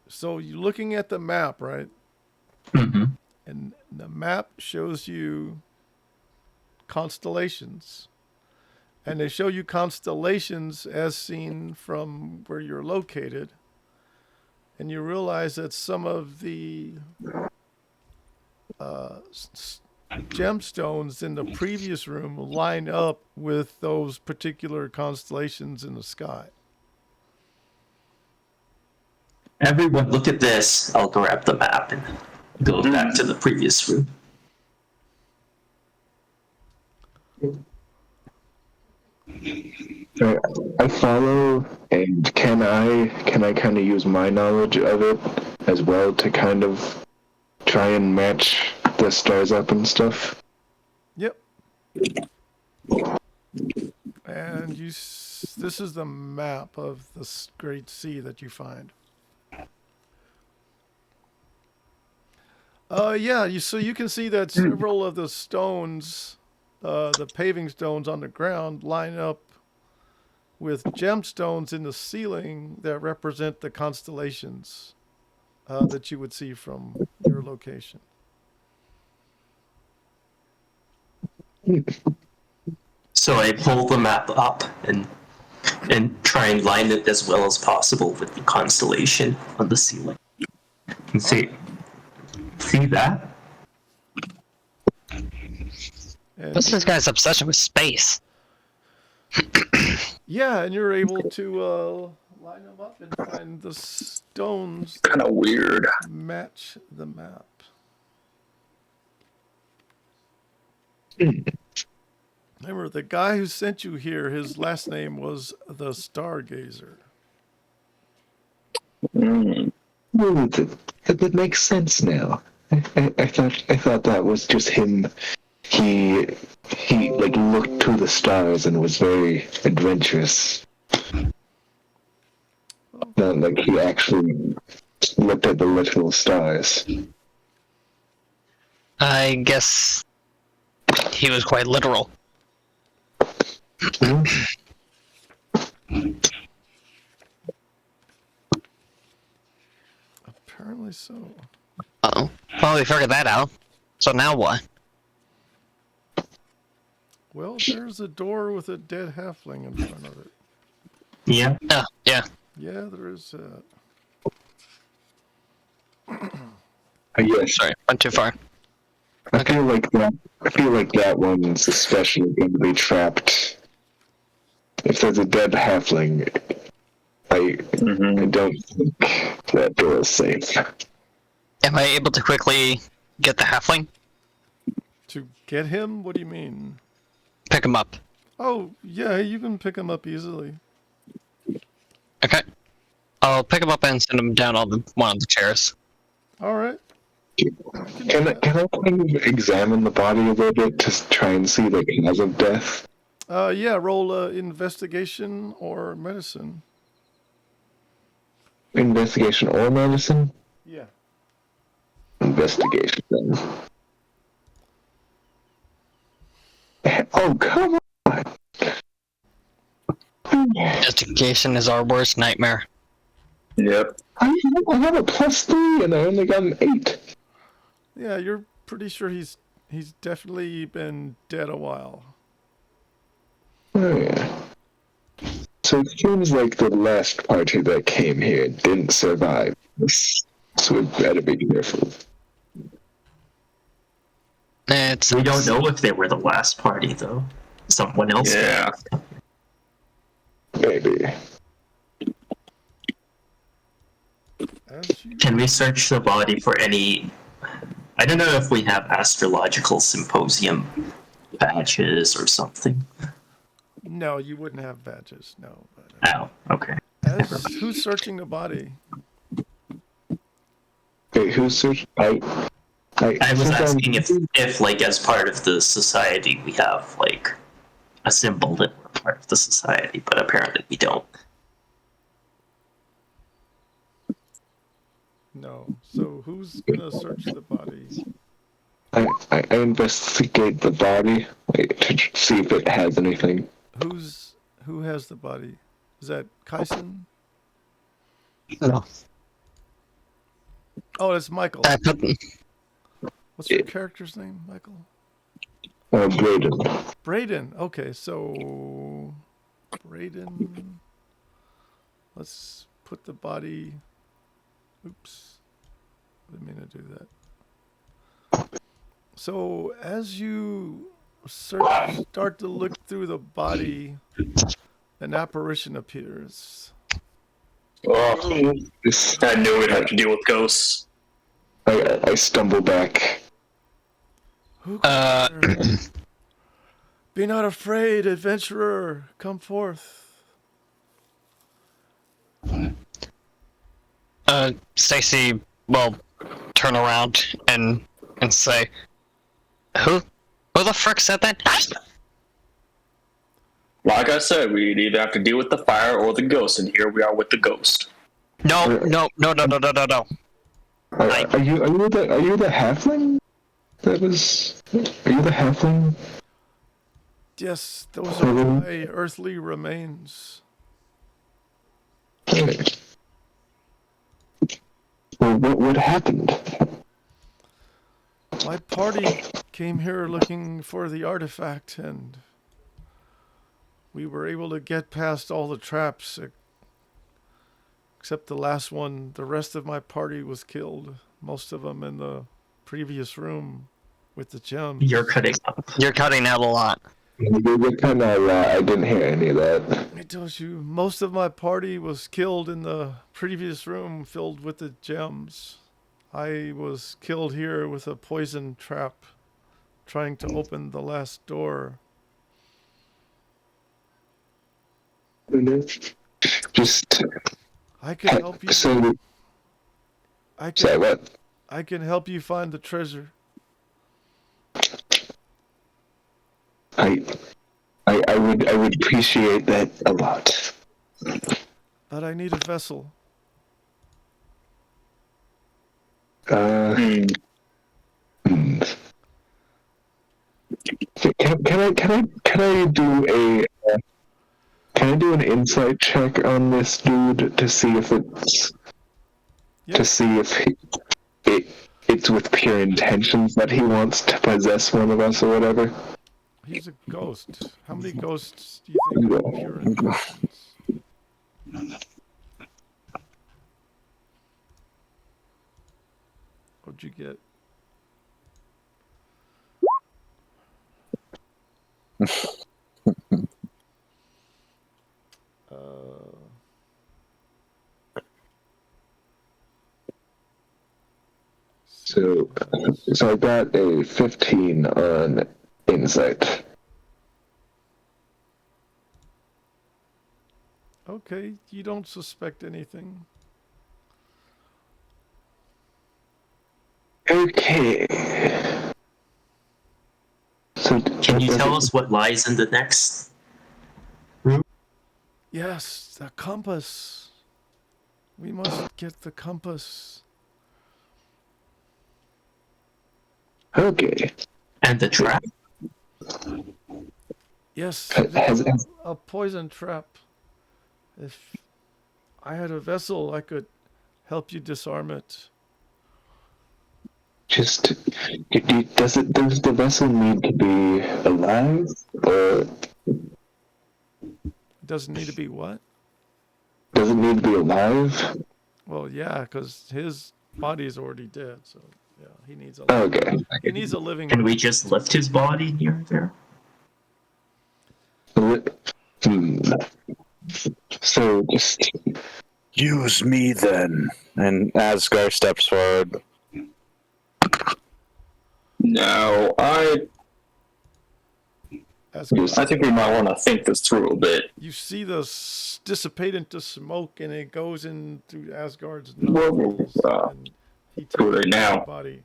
Speaker 1: So you're looking at the map, right?
Speaker 5: Mm-hmm.
Speaker 1: And the map shows you constellations. And they show you constellations as seen from where you're located. And you realize that some of the gemstones in the previous room line up with those particular constellations in the sky.
Speaker 5: Everyone, look at this. I'll grab the map and go back to the previous room.
Speaker 2: I follow, and can I kind of use my knowledge of it as well to kind of try and match the stars up and stuff?
Speaker 1: Yep. And this is the map of the Great Sea that you find. So you can see that several of the stones, the paving stones on the ground, line up with gemstones in the ceiling that represent the constellations that you would see from your location.
Speaker 5: So I pull the map up and try and line it as well as possible with the constellation on the ceiling. And see that?
Speaker 1: And
Speaker 3: What's this guy's obsession with space?
Speaker 1: yeah, and you're able to line them up and find the stones
Speaker 6: Kind of weird.
Speaker 1: that match the map. Remember, the guy who sent you here, his last name was the Stargazer.
Speaker 6: Mm.
Speaker 2: Oh, that makes sense now. I thought that was just him. He like looked to the stars and was very adventurous. Not like he actually looked at the literal stars.
Speaker 3: I guess he was quite literal.
Speaker 1: Apparently so.
Speaker 3: Uh-oh. Well, we figured that out. So now what?
Speaker 1: Well, there's a door with a dead halfling in front of it.
Speaker 5: Yeah.
Speaker 3: Oh, yeah.
Speaker 1: Yeah, there is.
Speaker 2: Yes,
Speaker 3: Sorry, went too far.
Speaker 2: I feel like that one's especially going to be trapped. If there's a dead halfling, I don't think that door is safe.
Speaker 3: Am I able to quickly get the halfling?
Speaker 1: To get him? What do you mean?
Speaker 3: Pick him up.
Speaker 1: Oh, yeah, you can pick him up easily.
Speaker 3: Okay. I'll pick him up and send him down on one of the chairs.
Speaker 1: All right.
Speaker 2: Can I kind of examine the body a little bit to try and see the cause of death?
Speaker 1: Yeah, roll investigation or medicine.
Speaker 2: Investigation or medicine?
Speaker 1: Yeah.
Speaker 2: Investigation, then. Oh, come on!
Speaker 3: Investigation is our worst nightmare.
Speaker 6: Yep.
Speaker 2: I have a +3 and I only got an 8.
Speaker 1: Yeah, you're pretty sure he's definitely been dead a while.
Speaker 2: Oh, yeah. So it seems like the last party that came here didn't survive. So we better be careful.
Speaker 3: It's
Speaker 5: We don't know if they were the last party, though. Someone else.
Speaker 6: Yeah.
Speaker 2: Maybe.
Speaker 1: As you,
Speaker 5: Can we search the body for any... I don't know if we have astrological symposium badges or something.
Speaker 1: no, you wouldn't have badges. No. But,
Speaker 5: Oh, okay.
Speaker 1: who's searching the body?
Speaker 2: Wait, who's searching? I
Speaker 5: I was asking if, like, as part of the society, we have, like, a symbol that we're part of the society, but apparently we don't.
Speaker 1: No. So who's gonna search the body?
Speaker 2: I investigate the body to see if it has anything.
Speaker 1: Who has the body? Is that Kyson?
Speaker 3: no.
Speaker 1: Oh, that's Michael. What's your character's name, Michael?
Speaker 2: Braden.
Speaker 1: Braden. Okay, so Braden. Let's put the body. Oops, didn't mean to do that. So as you start to look through the body, an apparition appears.
Speaker 6: Oh, I knew we'd have to deal with ghosts.
Speaker 2: I stumble back.
Speaker 1: Who
Speaker 3: Uh,
Speaker 1: could there Be not afraid, adventurer. Come forth.
Speaker 3: Stacy will turn around and say, Who the frick said that?
Speaker 6: Like I said, we'd either have to deal with the fire or the ghost, and here we are with the ghost.
Speaker 3: No.
Speaker 2: Are you the halfling? Are you the halfling?
Speaker 1: Yes, those are my earthly remains.
Speaker 2: Hey. Well, what happened?
Speaker 1: My party came here looking for the artifact, and we were able to get past all the traps, except the last one. The rest of my party was killed, most of them in the previous room with the gems.
Speaker 5: You're cutting up.
Speaker 3: You're cutting out a lot.
Speaker 2: You're kind of. I didn't hear any of that.
Speaker 1: I told you, most of my party was killed in the previous room filled with the gems. I was killed here with a poison trap, trying to open the last door.
Speaker 2: Just.
Speaker 1: I can help you.
Speaker 2: So. Say what?
Speaker 1: I can help you find the treasure.
Speaker 2: I would appreciate that a lot.
Speaker 1: But I need a vessel.
Speaker 2: Can I do an insight check on this dude to see if it's it's with pure intentions that he wants to possess one of us or whatever?
Speaker 1: He's a ghost. How many ghosts do you think are pure intentions? What'd you get?
Speaker 2: So I got a 15 on insight.
Speaker 1: Okay, you don't suspect anything.
Speaker 2: Okay. So
Speaker 5: Can you tell us what lies in the next?
Speaker 1: Yes, the compass. We must get the compass.
Speaker 2: Okay.
Speaker 5: And the trap?
Speaker 1: Yes,
Speaker 2: Has-
Speaker 1: a poison trap. If I had a vessel, I could help you disarm it.
Speaker 2: Does the vessel need to be alive, or
Speaker 1: It doesn't need to be what?
Speaker 2: does it need to be alive?
Speaker 1: Well, yeah, because his body is already dead, so yeah, he needs a.
Speaker 2: Okay.
Speaker 1: He needs a living.
Speaker 5: Can we just lift his body near there?
Speaker 2: So just
Speaker 4: Use me then. And Asgar steps forward.
Speaker 6: No, I think we might want to think this through a bit.
Speaker 1: You see this dissipate into smoke, and it goes in through Asgard's
Speaker 6: Whoa,
Speaker 1: nostrils, and he
Speaker 6: do it
Speaker 1: takes
Speaker 6: now.
Speaker 1: his body.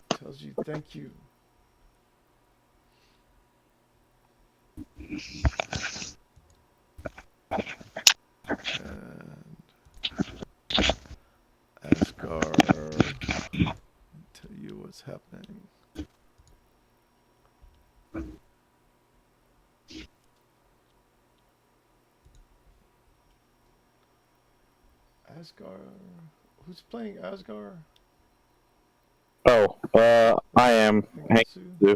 Speaker 1: Tells you thank you. And Asgard, tell you what's happening. Asgard, who's playing Asgard?
Speaker 4: Oh, I am. Hank.
Speaker 1: Hangsu?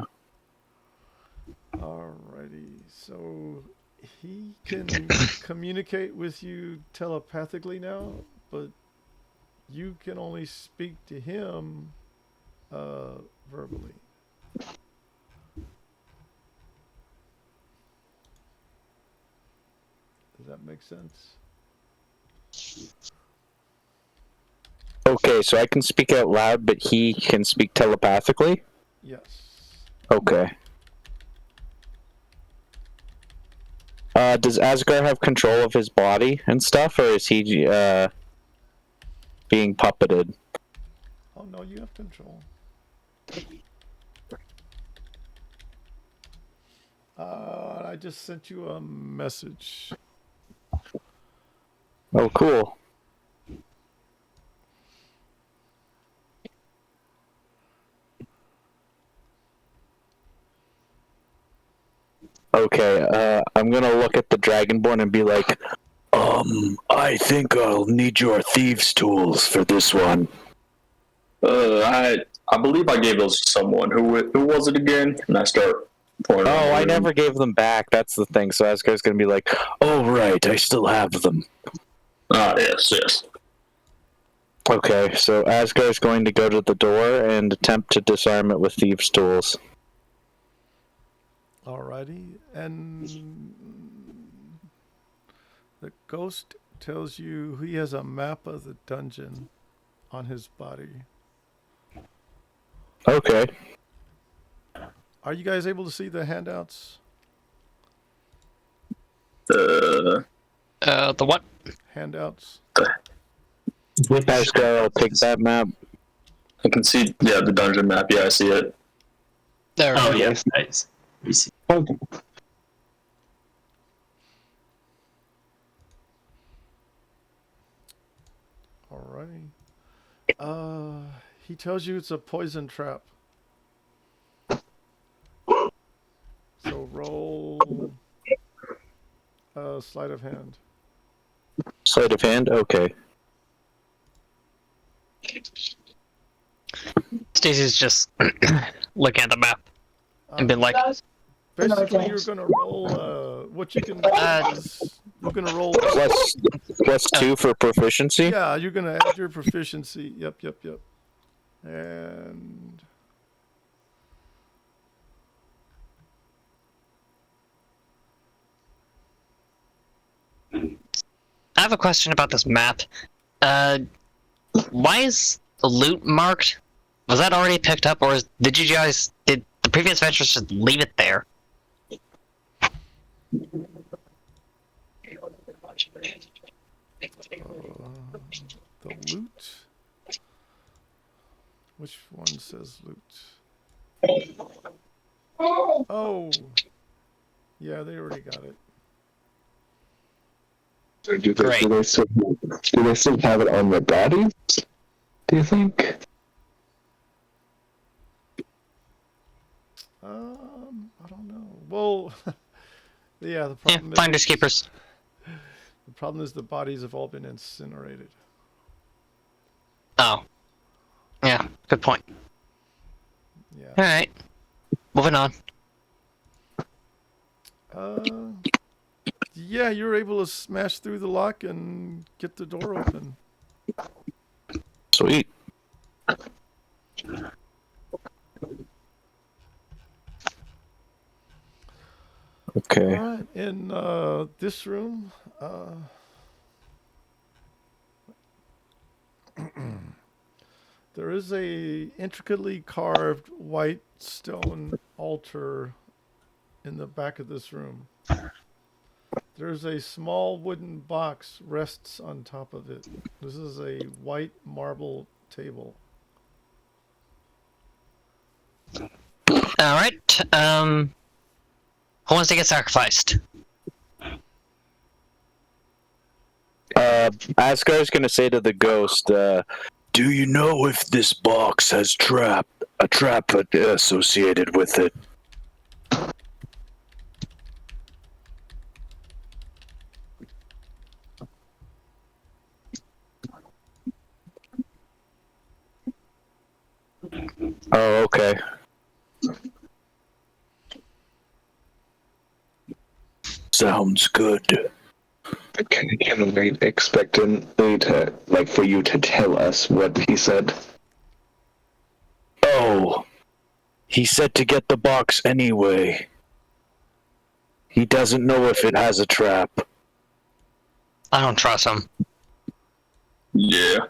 Speaker 1: Alrighty, so he can communicate with you telepathically now, but you can only speak to him verbally. Does that make sense?
Speaker 4: Okay, so I can speak out loud, but he can speak telepathically?
Speaker 1: Yes.
Speaker 4: Okay. Does Asgard have control of his body and stuff, or is he being puppeted?
Speaker 1: Oh no, you have control. I just sent you a message.
Speaker 4: Oh, cool. Okay, I'm gonna look at the Dragonborn and be like, I think I'll need your thieves' tools for this one.
Speaker 6: I believe I gave those to someone. Who was it again? And I start pointing.
Speaker 4: Oh, I never gave them back. That's the thing. So Asgard's gonna be like, "Oh right, I still have them."
Speaker 6: Ah, yes.
Speaker 4: Okay, so Asgard's going to go to the door and attempt to disarm it with thieves' tools.
Speaker 1: Alrighty, and the ghost tells you he has a map of the dungeon on his body.
Speaker 4: Okay.
Speaker 1: Are you guys able to see the handouts?
Speaker 3: The what?
Speaker 1: Handouts?
Speaker 4: Asgard, I'll take that map.
Speaker 6: I can see, the dungeon map. Yeah, I see it.
Speaker 3: There.
Speaker 5: Oh
Speaker 3: we go.
Speaker 5: yeah, nice. We see.
Speaker 1: Alrighty. He tells you it's a poison trap. So roll sleight of hand.
Speaker 4: Sleight of hand? Okay.
Speaker 3: Stacy's just looking at the map and been like,
Speaker 1: Basically, you're gonna roll. What you can do is you're gonna roll.
Speaker 4: Plus 2 for proficiency?
Speaker 1: Yeah, you're gonna add your proficiency. Yep. And
Speaker 3: I have a question about this map. Why is the loot marked? Was that already picked up, or did the previous adventurers just leave it there?
Speaker 1: the loot. Which one says loot? Oh, yeah, they already got it.
Speaker 2: So do
Speaker 3: Great.
Speaker 2: they still have it on their bodies? Do you think?
Speaker 1: I don't know. Well, yeah, the
Speaker 3: Yeah,
Speaker 1: problem
Speaker 3: finders keepers.
Speaker 1: The problem is the bodies have all been incinerated.
Speaker 3: Oh. Yeah, good point.
Speaker 1: Yeah.
Speaker 3: Alright. Moving on.
Speaker 1: Yeah, you're able to smash through the lock and get the door open.
Speaker 4: Sweet. Okay.
Speaker 1: All right, in this room, there is a intricately carved white stone altar in the back of this room. There's a small wooden box rests on top of it. This is a white marble table.
Speaker 3: Alright, who wants to get sacrificed?
Speaker 4: Asgard's gonna say to the ghost, do you know if this box has a trap associated with it? Oh, okay. Sounds good.
Speaker 2: Can we expectantly for you to tell us what he said?
Speaker 4: Oh, he said to get the box anyway. He doesn't know if it has a trap.
Speaker 3: I don't trust him.
Speaker 6: Yeah.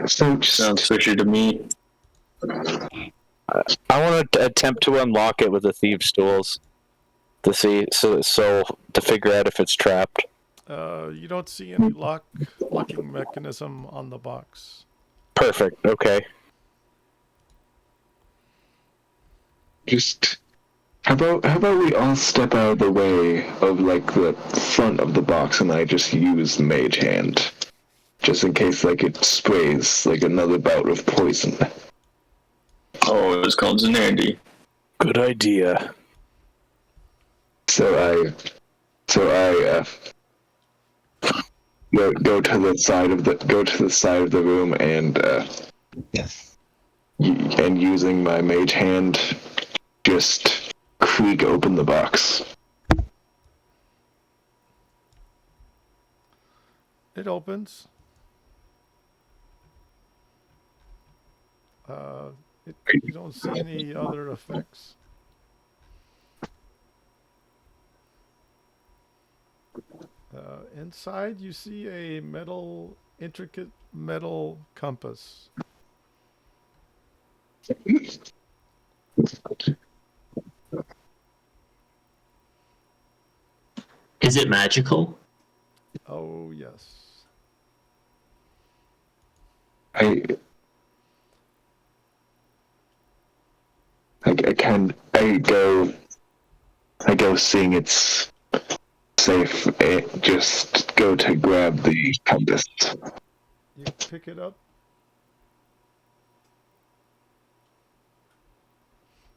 Speaker 2: So just
Speaker 6: Sounds fishy to me.
Speaker 4: I want to attempt to unlock it with the thieves' tools to see, so to figure out if it's trapped.
Speaker 1: You don't see any locking mechanism on the box.
Speaker 4: Perfect. Okay.
Speaker 2: Just how about we all step out of the way of like the front of the box, and I just use Mage Hand, just in case like it sprays like another bout of poison.
Speaker 6: Oh, it's called Zanardi.
Speaker 4: Good idea.
Speaker 2: So I go to the side of the room and and using my Mage Hand, just creak open the box.
Speaker 1: It opens. You don't see any other effects. Inside, you see a intricate metal compass.
Speaker 5: Is it magical?
Speaker 1: Oh, yes.
Speaker 2: I go seeing it's safe. Just go to grab the compass.
Speaker 1: You pick it up.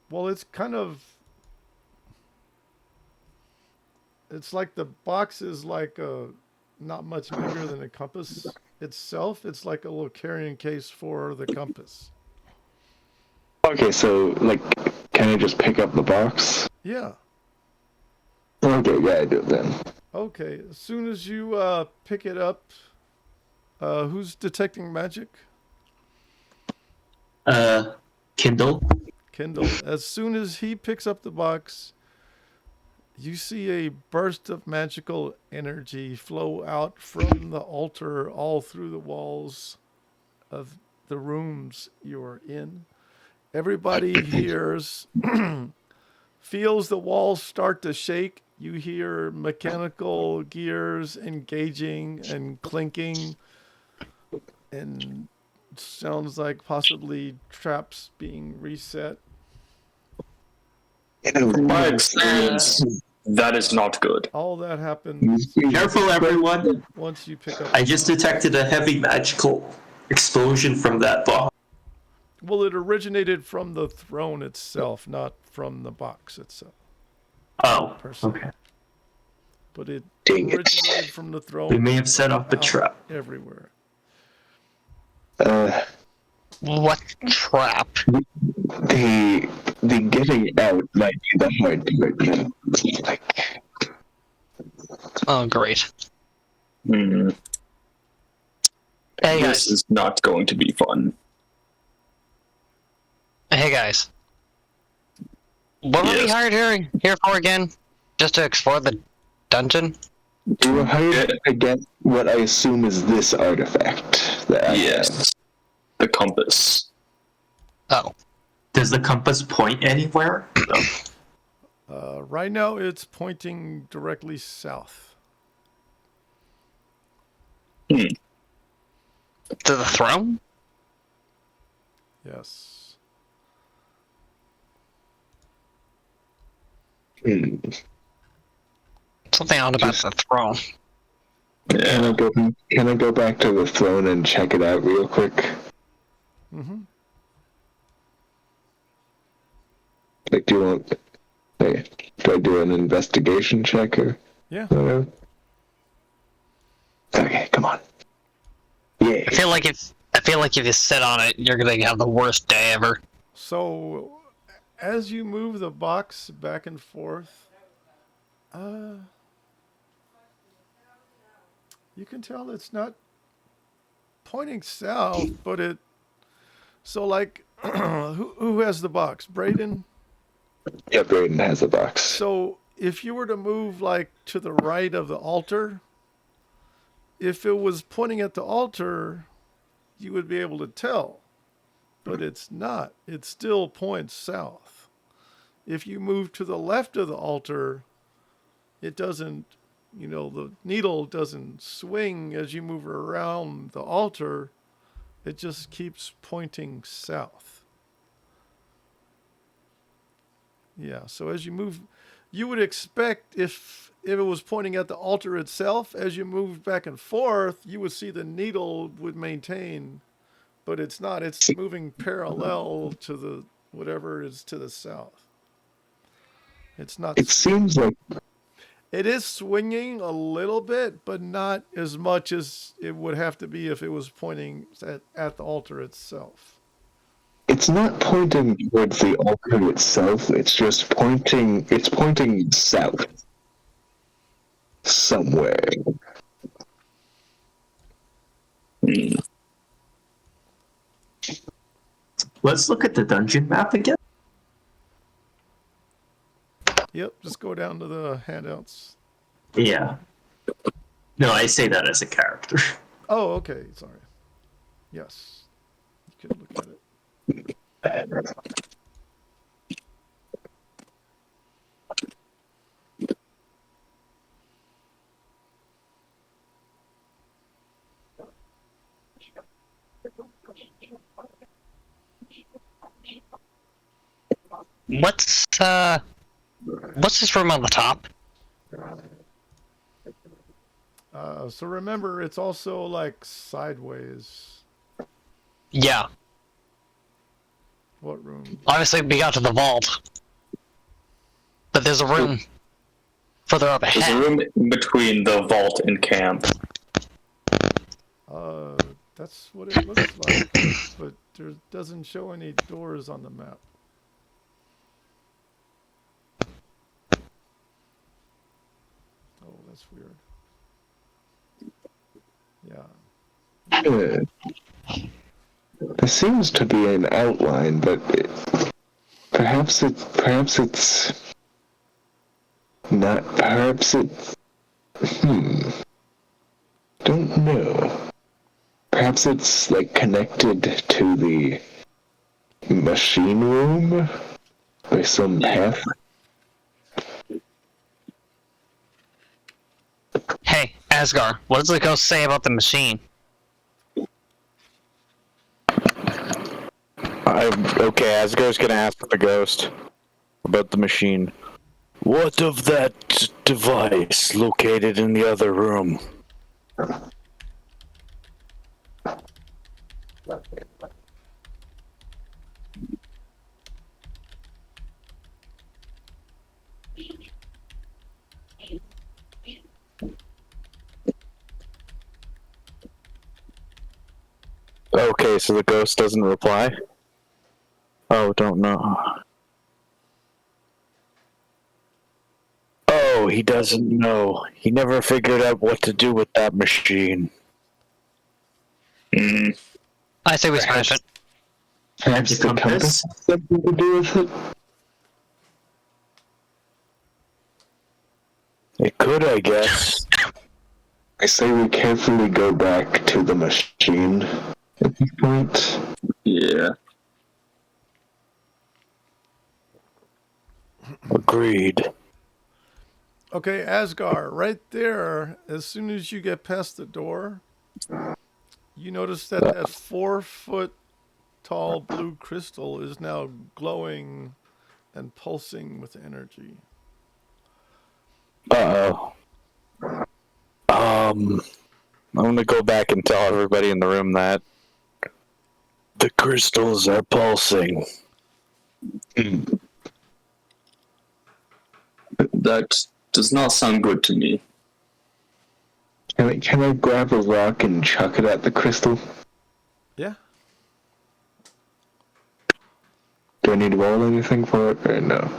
Speaker 1: Well, it's like the box is like not much bigger than a compass itself. It's like a little carrying case for the compass.
Speaker 2: Okay, so like, can I just pick up the box?
Speaker 1: Yeah.
Speaker 2: Okay, yeah, I do it then.
Speaker 1: Okay, as soon as you pick it up, who's detecting magic?
Speaker 5: Kindle.
Speaker 1: Kindle. As soon as he picks up the box, you see a burst of magical energy flow out from the altar all through the walls of the rooms you're in. Everybody hears, feels the walls start to shake. You hear mechanical gears engaging and clinking, and sounds like possibly traps being reset.
Speaker 6: From my experience, that is not good.
Speaker 1: All that happens
Speaker 5: Careful, everyone.
Speaker 1: once you pick up.
Speaker 5: I just detected a heavy magical explosion from that box.
Speaker 1: Well, it originated from the throne itself, not from the box itself.
Speaker 5: Oh,
Speaker 1: Per se.
Speaker 5: okay.
Speaker 1: But it
Speaker 2: Dang it.
Speaker 1: originated from the throne.
Speaker 5: We may have set up a
Speaker 1: out
Speaker 5: trap.
Speaker 1: everywhere.
Speaker 3: What trap?
Speaker 2: The getting out might be the hard part. Like,
Speaker 3: Oh, great.
Speaker 6: Hmm.
Speaker 3: Hey
Speaker 6: This
Speaker 3: guys.
Speaker 6: is not going to be fun.
Speaker 3: Hey guys. What were we
Speaker 6: Yes.
Speaker 3: hired here for again? Just to explore the dungeon?
Speaker 2: you were hired to get what I assume is this artifact. That I have.
Speaker 6: Yes. The compass.
Speaker 3: Oh.
Speaker 5: Does the compass point anywhere?
Speaker 1: Right now, it's pointing directly south.
Speaker 3: To the throne?
Speaker 1: Yes.
Speaker 3: Something odd about the throne.
Speaker 2: Can I go back to the throne and check it out real quick?
Speaker 1: Mm-hmm.
Speaker 2: Like, do I do an investigation check or
Speaker 1: Yeah.
Speaker 2: whatever? Okay, come on. Yeah.
Speaker 3: I feel like if you sit on it, you're gonna have the worst day ever.
Speaker 1: So, as you move the box back and forth, you can tell it's not pointing south, but it. So, like, who has the box? Braden?
Speaker 2: Yeah, Braden has a box.
Speaker 1: So, if you were to move, like, to the right of the altar, if it was pointing at the altar, you would be able to tell. but it's not. It still points south. If you move to the left of the altar, it doesn't, the needle doesn't swing as you move around the altar. It just keeps pointing south. Yeah, so as you move, you would expect if it was pointing at the altar itself, as you move back and forth, you would see the needle would maintain, but it's not. It's moving parallel to the whatever is to the south. It's not.
Speaker 2: It seems like
Speaker 1: It is swinging a little bit, but not as much as it would have to be if it was pointing at the altar itself.
Speaker 2: it's not pointing towards the altar itself. It's just pointing. It's pointing south somewhere.
Speaker 5: Let's look at the dungeon map again.
Speaker 1: Yep, just go down to the handouts.
Speaker 5: Yeah. No, I say that as a character.
Speaker 1: Oh, okay, sorry. Yes, you could look at it.
Speaker 3: What's this room on the top?
Speaker 1: So remember, it's also like sideways.
Speaker 3: Yeah.
Speaker 1: What room?
Speaker 3: Obviously, we got to the vault. But there's a room further up
Speaker 6: There's a
Speaker 3: ahead.
Speaker 6: room in between the vault and camp.
Speaker 1: That's what it looks like, but there doesn't show any doors on the map. Oh, that's weird. Yeah.
Speaker 2: There seems to be an outline, but perhaps it's not. Perhaps it's. Don't know. Perhaps it's like connected to the machine room by some path.
Speaker 3: Hey, Asgar, what does the ghost say about the machine?
Speaker 4: Okay, Asgar's gonna ask the ghost about the machine. What of that device located in the other room? Okay, so the ghost doesn't reply? Oh, don't know. Oh, he doesn't know. He never figured out what to do with that machine.
Speaker 3: I say we smash it.
Speaker 2: Perhaps the compass has something to do with it.
Speaker 4: It could, I guess.
Speaker 2: I say we carefully go back to the machine at this point.
Speaker 6: Yeah.
Speaker 4: Agreed.
Speaker 1: Okay, Asgar, right there, as soon as you get past the door, you notice that that 4-foot tall blue crystal is now glowing and pulsing with energy.
Speaker 4: Uh-oh. I'm gonna go back and tell everybody in the room that the crystals are pulsing.
Speaker 6: That does not sound good to me.
Speaker 2: Can I grab a rock and chuck it at the crystal?
Speaker 1: Yeah.
Speaker 2: Do I need to roll anything for it, or no?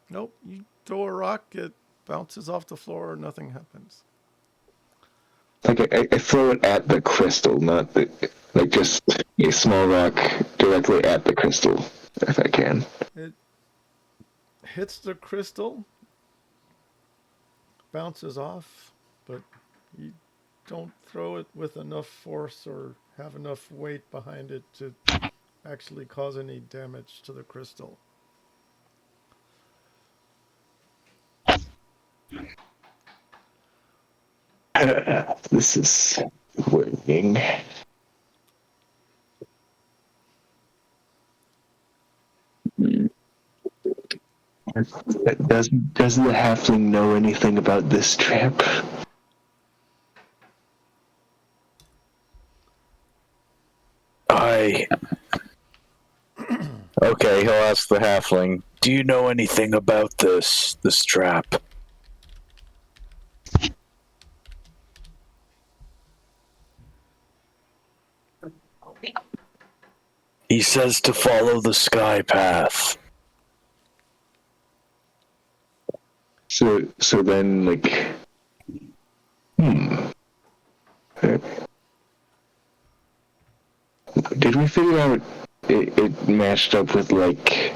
Speaker 1: Nope. You throw a rock, it bounces off the floor, nothing happens.
Speaker 2: Like I throw it at the crystal, not just a small rock directly at the crystal, if I can.
Speaker 1: It hits the crystal, bounces off, but you don't throw it with enough force or have enough weight behind it to actually cause any damage to the crystal.
Speaker 2: This is working. Does the halfling know anything about this trap?
Speaker 4: Okay, he'll ask the halfling, do you know anything about this trap? He says to follow the sky path.
Speaker 2: So then, like, did we figure out it matched up with, like,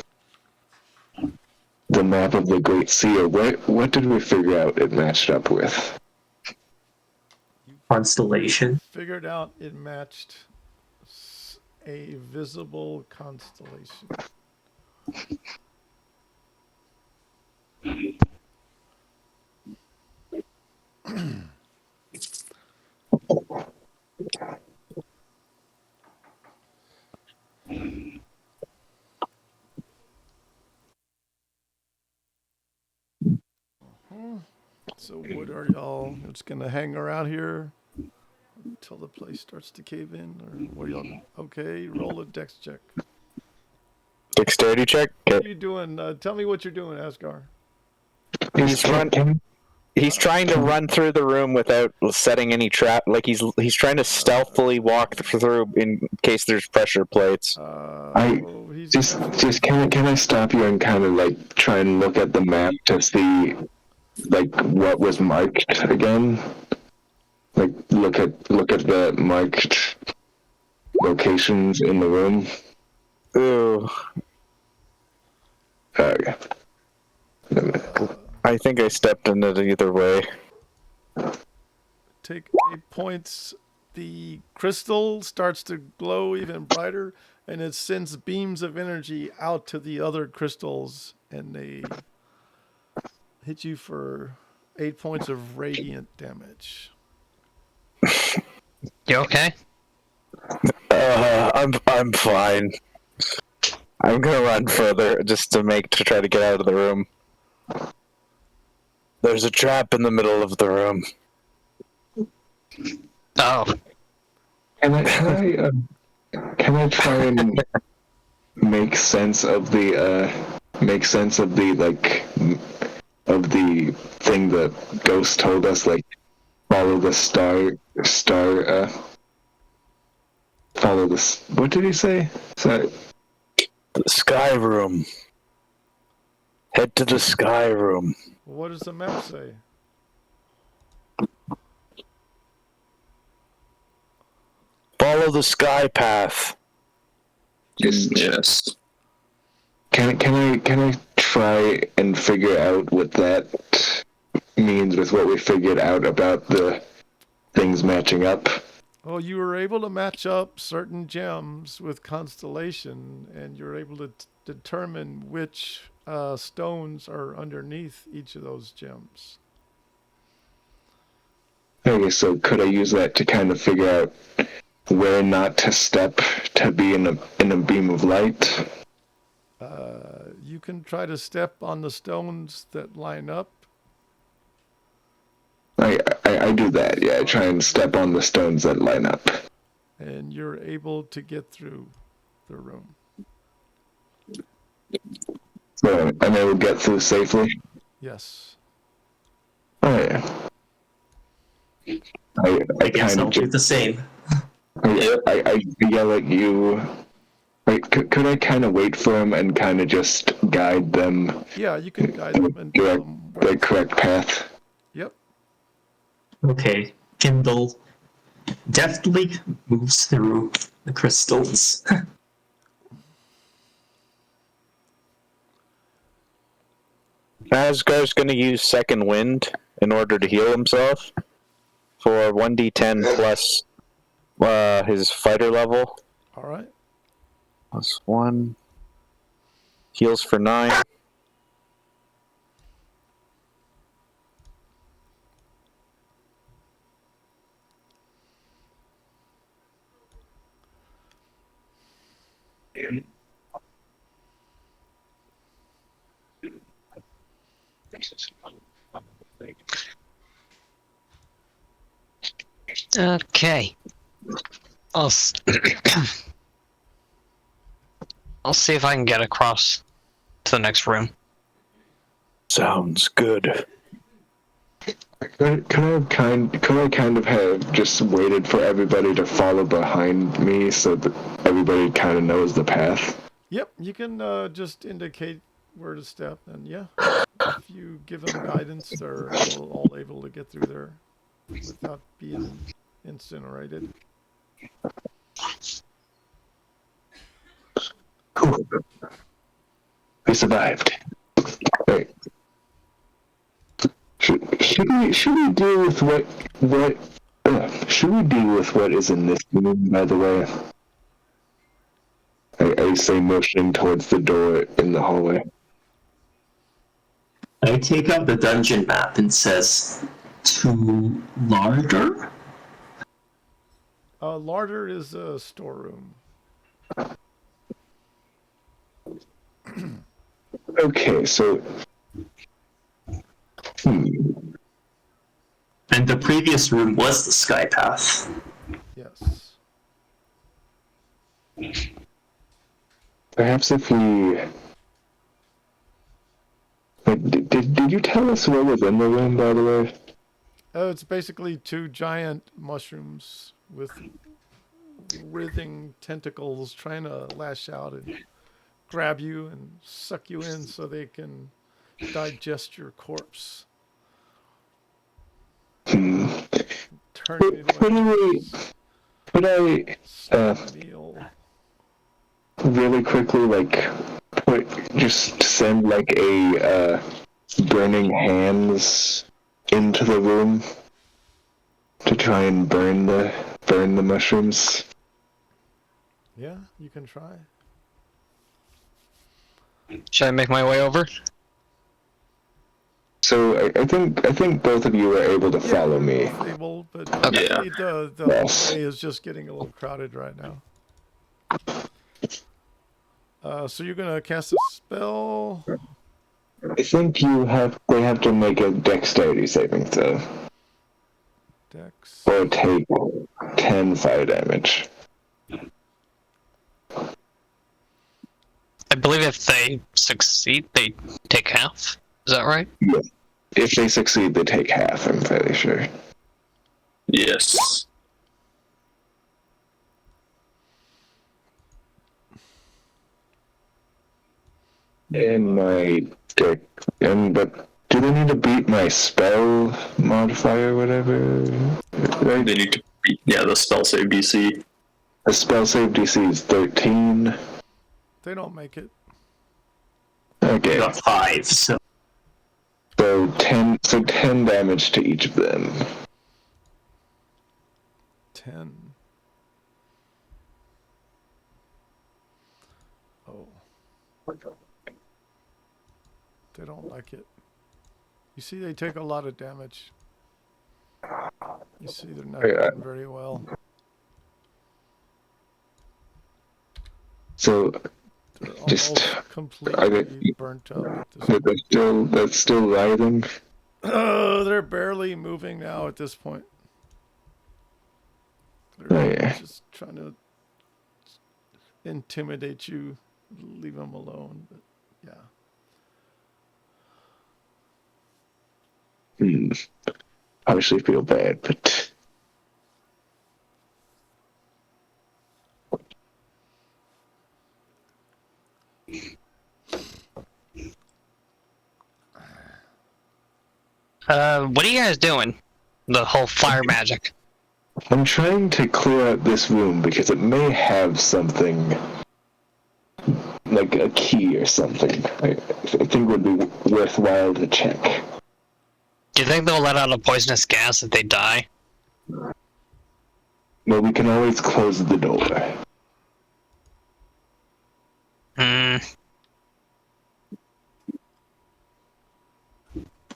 Speaker 2: the map of the Great Sea, or what did we figure out it matched up with?
Speaker 5: Constellation.
Speaker 1: Figured out it matched a visible constellation. So what are y'all just gonna hang around here until the place starts to cave in, or what are y'all? Okay, roll a dex check.
Speaker 4: Dexterity check?
Speaker 1: What are you doing? Tell me what you're doing, Asgar.
Speaker 4: He's trying to run through the room without setting any trap. Like he's trying to stealthily walk through in case there's pressure plates.
Speaker 2: Can I stop you and kind of like try and look at the map to see like what was marked again? Like look at the marked locations in the room.
Speaker 4: Ooh.
Speaker 2: Okay.
Speaker 4: I think I stepped in it either way.
Speaker 1: Take 8 points. The crystal starts to glow even brighter, and it sends beams of energy out to the other crystals, and they hit you for 8 points of radiant damage.
Speaker 3: You okay?
Speaker 4: I'm fine. I'm gonna run further just to try to get out of the room. There's a trap in the middle of the room.
Speaker 3: Oh.
Speaker 2: Can I try and make sense of the thing the ghost told us, like follow the follow this. What did he say? Sorry.
Speaker 4: The sky room. Head to the sky room.
Speaker 1: What does the map say?
Speaker 4: Follow the sky path.
Speaker 6: Yes.
Speaker 2: Can I try and figure out what that means with what we figured out about the things matching up?
Speaker 1: Well, you were able to match up certain gems with constellation, and you're able to determine which stones are underneath each of those gems.
Speaker 2: Okay, so could I use that to kind of figure out where not to step to be in a beam of light?
Speaker 1: You can try to step on the stones that line up.
Speaker 2: I do that, yeah. I try and step on the stones that line up.
Speaker 1: And you're able to get through the room.
Speaker 2: So, and I will get through safely?
Speaker 1: Yes.
Speaker 2: Oh, yeah. I
Speaker 5: Guess
Speaker 2: kind
Speaker 5: I'll
Speaker 2: of
Speaker 5: do the same.
Speaker 2: I yell at you. Wait, could I kind of wait for him and kind of just guide them?
Speaker 1: Yeah, you can guide them and tell them
Speaker 2: the correct path.
Speaker 1: Yep.
Speaker 5: Okay, Kindle deftly moves through the crystals.
Speaker 4: Asgar's gonna use second wind in order to heal himself for 1d10 plus his fighter level.
Speaker 1: All right.
Speaker 4: +1. Heals for 9.
Speaker 3: Okay. I'll s- I'll see if I can get across to the next room.
Speaker 4: Sounds good.
Speaker 2: Could I kind of have just waited for everybody to follow behind me so that everybody kind of knows the path?
Speaker 1: Yep, you can just indicate where to step, and yeah, if you give them guidance, they're all able to get through there without being incinerated.
Speaker 2: Cool. We survived. Right. Should we deal with what should we deal with what is in this room, by the way? I say, motioning towards the door in the hallway.
Speaker 5: I take out the dungeon map and says, to larder?
Speaker 1: Larder is a storeroom.
Speaker 2: Okay, so
Speaker 5: And the previous room was the sky path.
Speaker 1: Yes.
Speaker 2: perhaps if we... Did you tell us what was in the room, by the way?
Speaker 1: It's basically 2 giant mushrooms with writhing tentacles trying to lash out and grab you and suck you in so they can digest your corpse. Turn it
Speaker 2: Could I
Speaker 1: meal.
Speaker 2: really quickly, just send, a burning hands into the room to try and burn the mushrooms?
Speaker 1: Yeah, you can try.
Speaker 3: Should I make my way over?
Speaker 2: So I think both of you are able to follow me.
Speaker 1: Able, but
Speaker 3: Okay.
Speaker 1: the
Speaker 2: Yes.
Speaker 1: way is just getting a little crowded right now. So you're gonna cast a spell.
Speaker 2: I think they have to make a dexterity saving throw
Speaker 1: Dex.
Speaker 2: or take 10 fire damage.
Speaker 3: I believe if they succeed, they take half. Is that right?
Speaker 2: Yeah. If they succeed, they take half, I'm fairly sure.
Speaker 6: Yes.
Speaker 2: And my deck, but do they need to beat my spell modifier or whatever? Right?
Speaker 6: They need to beat, the spell save DC.
Speaker 2: The spell save DC is 13.
Speaker 1: They don't make it.
Speaker 5: I
Speaker 2: Okay,
Speaker 5: got 5, so
Speaker 2: so 10 damage to each of them.
Speaker 1: 10. Oh. They don't like it. You see, they take a lot of damage. You see, they're not
Speaker 2: Yeah.
Speaker 1: doing very well.
Speaker 2: So
Speaker 1: They're
Speaker 2: Just-
Speaker 1: almost completely burnt up at this point.
Speaker 2: that's still writhing.
Speaker 1: They're barely moving now at this point. They're
Speaker 2: Yeah.
Speaker 1: just trying to intimidate you, leave them alone. But yeah.
Speaker 2: Obviously feel bad, but
Speaker 3: What are you guys doing? The whole fire magic.
Speaker 2: I'm trying to clear out this room because it may have something like a key or something. I think would be worthwhile to check.
Speaker 3: Do you think they'll let out a poisonous gas if they die?
Speaker 2: Well, we can always close the door.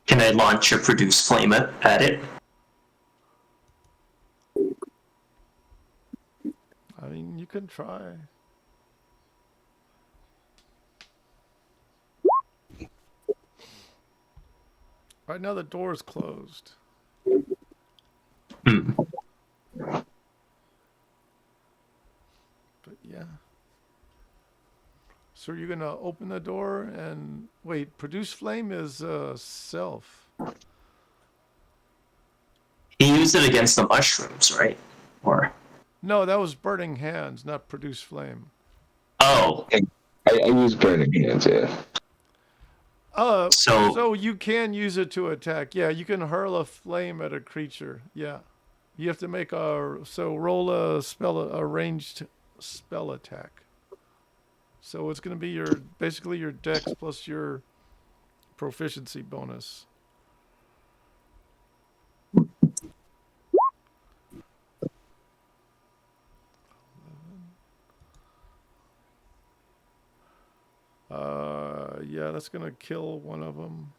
Speaker 5: Can I launch a produce flame at it?
Speaker 1: I mean, you can try. Right now the door is closed.
Speaker 5: Hmm.
Speaker 1: But yeah. So you're gonna open the door and wait. Produce flame is self.
Speaker 5: He used it against the mushrooms, right? Or
Speaker 1: No, that was burning hands, not produce flame.
Speaker 5: oh,
Speaker 2: I use burning hands, yeah.
Speaker 5: So-
Speaker 1: So you can use it to attack. Yeah, you can hurl a flame at a creature. Yeah, you have to make roll a ranged spell attack. So it's gonna be basically your dex plus your proficiency bonus. Yeah, that's gonna kill one of them.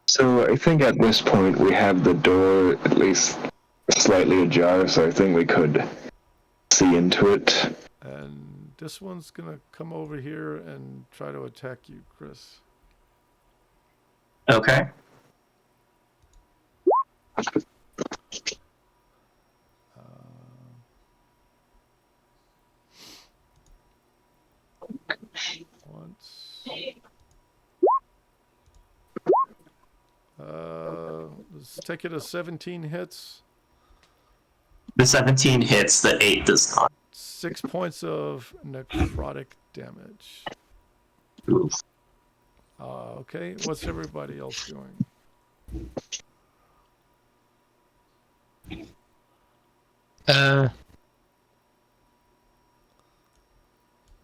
Speaker 2: So I think at this point we have the door at least slightly ajar, so I think we could see into it.
Speaker 1: And this one's gonna come over here and try to attack you, Chris.
Speaker 5: okay.
Speaker 1: Once. Let's take it as 17 hits.
Speaker 5: The 17 hits, the 8 does not.
Speaker 1: 6 points of necrotic damage.
Speaker 5: Oof.
Speaker 1: Okay, what's everybody else doing?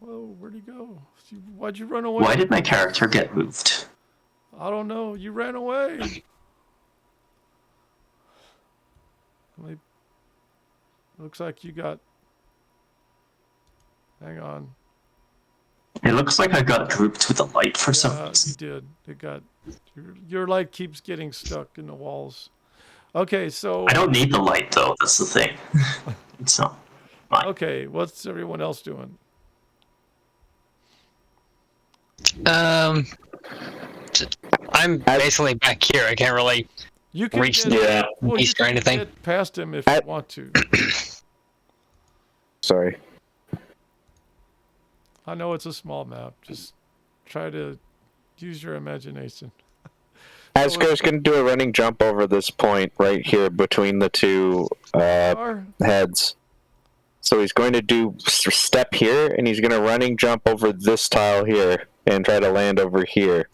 Speaker 1: Whoa, where'd he go? Why'd you run away?
Speaker 5: Why did my character get moved?
Speaker 1: I don't know. You ran away. Looks like you got. Hang on.
Speaker 5: It looks like I got grouped with the light for some
Speaker 1: Yeah,
Speaker 5: reason.
Speaker 1: you did. It got. Your light keeps getting stuck in the walls. Okay, so.
Speaker 5: I don't need the light though. That's the thing. It's not.
Speaker 1: Okay, what's everyone else doing?
Speaker 3: I'm basically back here. I can't really.
Speaker 1: You can
Speaker 3: Reach
Speaker 1: get,
Speaker 3: the
Speaker 1: well, you
Speaker 3: east or
Speaker 1: can
Speaker 3: anything.
Speaker 1: get past him if you want to.
Speaker 4: Sorry.
Speaker 1: I know it's a small map. Just try to use your imagination.
Speaker 4: Asgar's going to do a running jump over this point right here between the two heads. So he's going to do step here, and he's going to running jump over this tile here and try to land over here.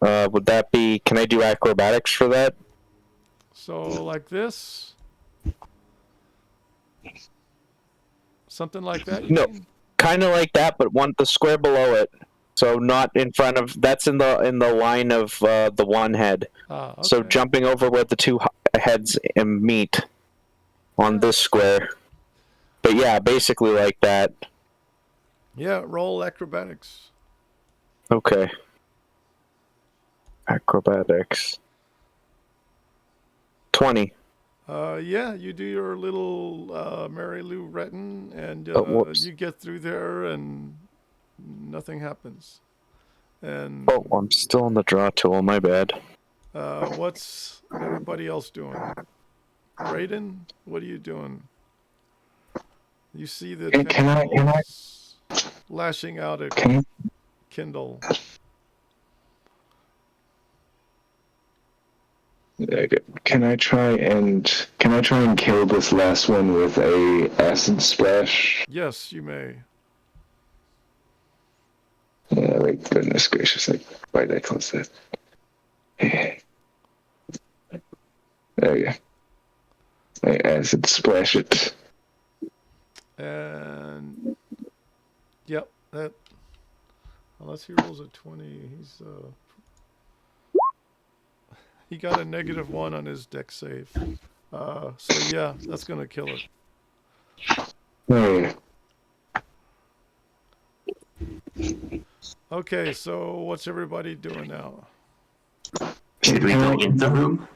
Speaker 4: Would that be... Can I do acrobatics for that?
Speaker 1: So like this. Something like that.
Speaker 4: No. Kind of like that, but the square below it. So not in front of... That's in the line of the one head.
Speaker 1: Okay.
Speaker 4: So jumping over where the two heads meet on this square. But yeah, basically like that.
Speaker 1: Yeah, roll acrobatics.
Speaker 4: Okay. Acrobatics. 20.
Speaker 1: Yeah, you do your little Mary Lou Retton, and
Speaker 4: whoops.
Speaker 1: you get through there, and nothing happens. And
Speaker 4: Oh, I'm still on the draw tool. My bad.
Speaker 1: what's everybody else doing? Raiden, what are you doing? You see the
Speaker 2: Can I-
Speaker 1: tentacles lashing out at
Speaker 2: Can
Speaker 1: Kindle.
Speaker 2: Can I try and kill this last one with a acid splash?
Speaker 1: Yes, you may.
Speaker 2: Yeah, like goodness gracious, like why did I close that? There you go. I acid splash it.
Speaker 1: And yep, that unless he rolls a 20, he's he got a -1 on his deck save. So yeah, that's gonna kill it.
Speaker 2: Oh yeah.
Speaker 1: Okay, so what's everybody doing now?
Speaker 5: Should we go in the room?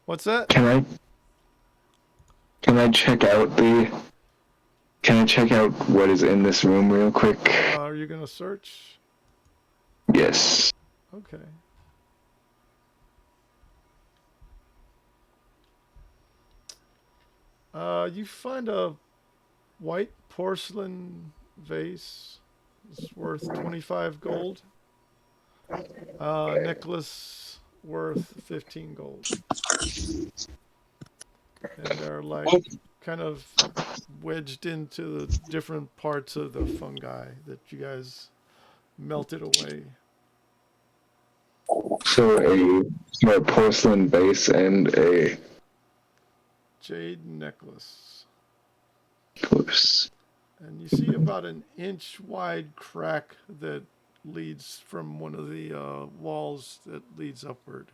Speaker 1: What's that?
Speaker 2: Can I check out what is in this room real quick?
Speaker 1: Are you gonna search?
Speaker 2: Yes.
Speaker 1: Okay. You find a white porcelain vase. It's worth 25 gold. Necklace worth 15 gold. And they're like kind of wedged into the different parts of the fungi that you guys melted away.
Speaker 2: So a porcelain vase and a
Speaker 1: Jade necklace.
Speaker 2: necklace.
Speaker 1: And you see about an inch wide crack that leads from one of the walls that leads upward.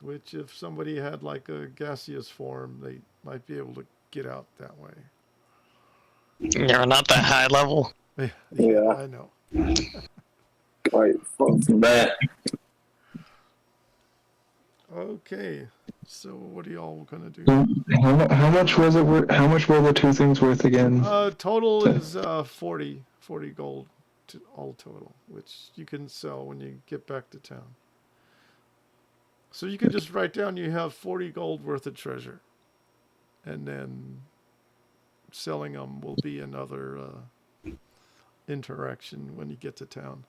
Speaker 1: Which, if somebody had like a gaseous form, they might be able to get out that way.
Speaker 3: You're not that high level.
Speaker 1: Yeah. I know.
Speaker 2: Quite
Speaker 6: That
Speaker 1: Okay, so what are y'all gonna do?
Speaker 2: How much was it worth? How much were the two things worth again?
Speaker 1: Total is 40 gold to all total, which you can sell when you get back to town. So you can just write down you have 40 gold worth of treasure, and then selling them will be another interaction when you get to town.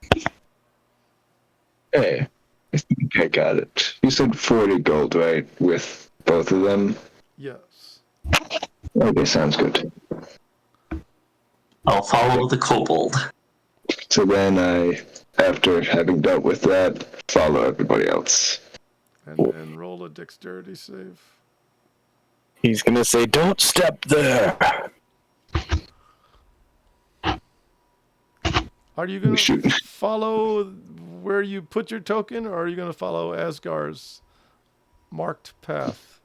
Speaker 2: Hey, I think I got it. You said 40 gold, right? With both of them?
Speaker 1: Yes.
Speaker 2: Okay, sounds good.
Speaker 5: I'll follow the kobold.
Speaker 2: So then I, after having dealt with that, follow everybody else.
Speaker 1: And then roll a dexterity save.
Speaker 4: He's gonna say, "Don't step there."
Speaker 1: Are you going to
Speaker 2: Shoot.
Speaker 1: follow where you put your token, or are you going to follow Asgar's marked path?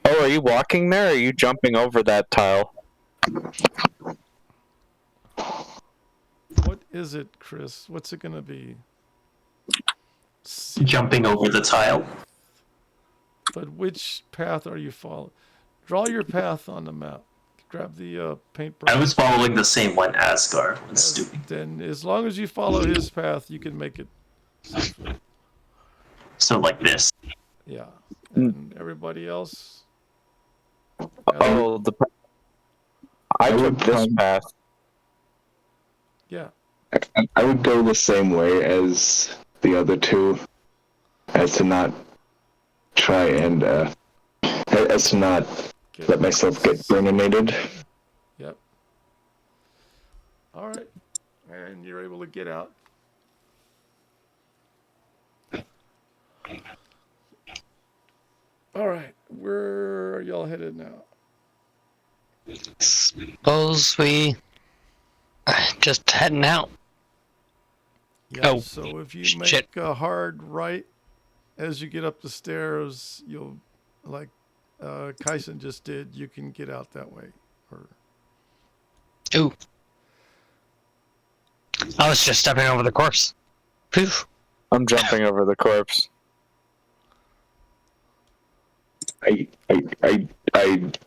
Speaker 4: Oh, are you walking there, or are you jumping over that tile?
Speaker 1: What is it, Chris? What's it going to be?
Speaker 5: Jumping over the tile.
Speaker 1: But which path are you following? Draw your path on the map. Grab the paintbrush.
Speaker 5: I was following the same one Asgard was doing.
Speaker 1: Then, as long as you follow his path, you can make it safely.
Speaker 5: So like this.
Speaker 1: Yeah. And everybody else?
Speaker 4: Oh, I took this path.
Speaker 1: Yeah.
Speaker 2: I would go the same way as the other two, as to not try and, as to not let myself get burninated.
Speaker 1: Yep. All right. And you're able to get out. All right. Where are y'all headed now?
Speaker 3: Suppose we just heading out.
Speaker 1: Yeah,
Speaker 3: Oh,
Speaker 1: so if you
Speaker 3: shit.
Speaker 1: make a hard right as you get up the stairs, you'll, like Kyson just did, you can get out that way. Or
Speaker 3: Ooh. I was just stepping over the corpse. Phew.
Speaker 4: I'm jumping over the corpse.
Speaker 2: I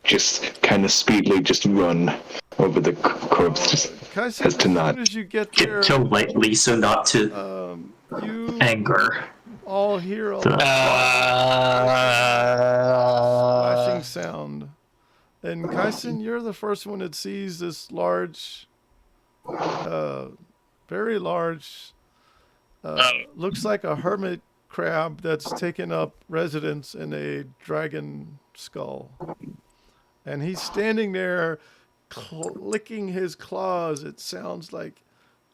Speaker 2: just kind of speedily just run over the corpse, just
Speaker 1: Kyson,
Speaker 2: as to not.
Speaker 1: as soon as you get there,
Speaker 5: Tiptoe lightly so not to
Speaker 1: you
Speaker 5: anger.
Speaker 1: all hear a splashing sound. And Kyson, you're the first one that sees this large, very large, looks like a hermit crab that's taken up residence in a dragon skull. And he's standing there licking his claws. It sounds like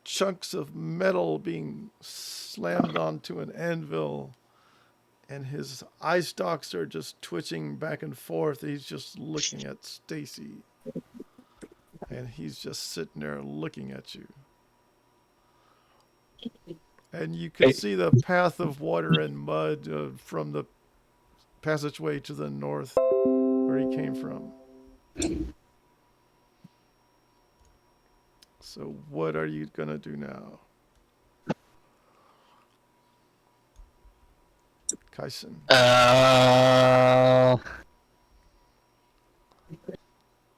Speaker 1: chunks of metal being slammed onto an anvil. And his eye stalks are just twitching back and forth. He's just looking at Stacy. And he's just sitting there looking at you. And you can see the path of water and mud from the passageway to the north where he came from. So what are you gonna do now? Kaisen.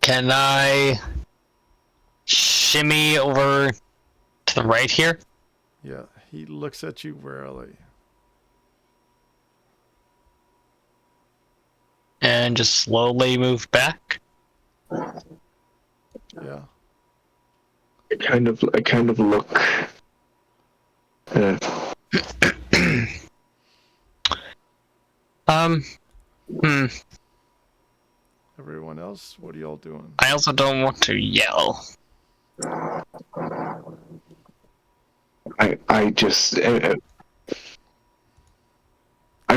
Speaker 3: Can I shimmy over to the right here?
Speaker 1: Yeah, he looks at you warily.
Speaker 3: And just slowly move back?
Speaker 1: Yeah.
Speaker 2: I kind of look.
Speaker 3: Hmm.
Speaker 1: Everyone else, what are y'all doing?
Speaker 3: I also don't want to yell.
Speaker 2: I just. I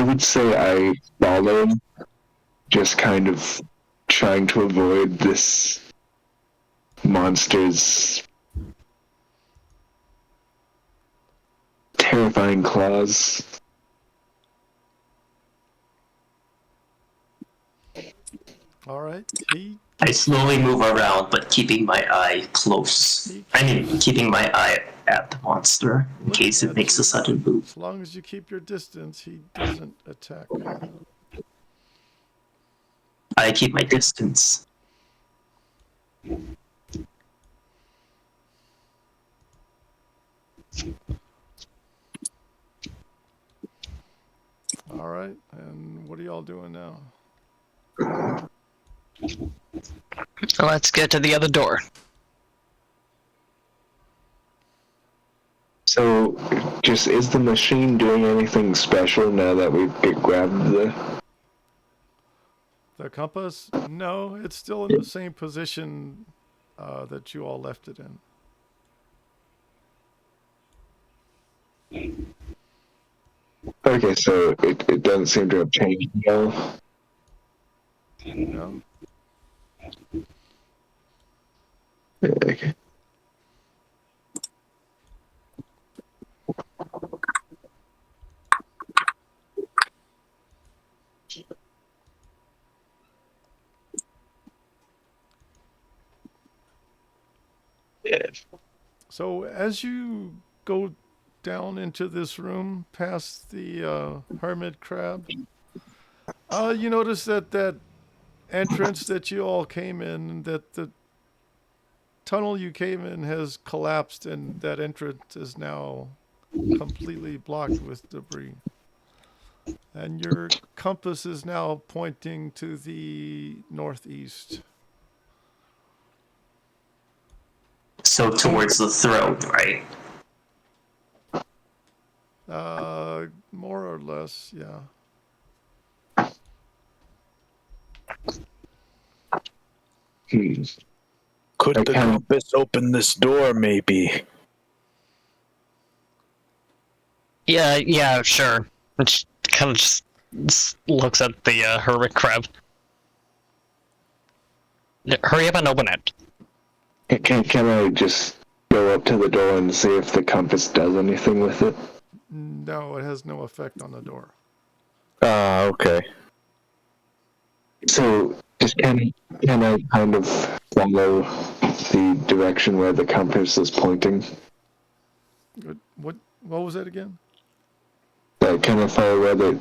Speaker 2: would say I follow, just kind of trying to avoid this monster's terrifying claws.
Speaker 1: All right.
Speaker 5: I slowly move around, but keeping my eye close. Keeping my eye at the monster in case it makes a sudden move.
Speaker 1: As long as you keep your distance, he doesn't attack.
Speaker 5: I keep my distance.
Speaker 1: All right. And what are y'all doing now?
Speaker 3: Let's get to the other door.
Speaker 2: So, just is the machine doing anything special now that we've grabbed
Speaker 1: The compass? No, it's still in the same position that you all left it in.
Speaker 2: Okay, so it doesn't seem to have changed at all.
Speaker 1: No.
Speaker 2: Okay.
Speaker 1: So as you go down into this room past the hermit crab, you notice that entrance that you all came in, that the tunnel you came in has collapsed, and that entrance is now completely blocked with debris. And your compass is now pointing to the northeast.
Speaker 5: So towards the throne, right?
Speaker 1: More or less, yeah.
Speaker 4: Could the compass open this door, maybe?
Speaker 3: Yeah, sure. It kind of just looks at the hermit crab. Hurry up and open it.
Speaker 2: Can I just go up to the door and see if the compass does anything with it?
Speaker 1: No, it has no effect on the door.
Speaker 4: Okay.
Speaker 2: So, just can I kind of follow the direction where the compass is pointing?
Speaker 1: What was that again?
Speaker 2: Can I follow where the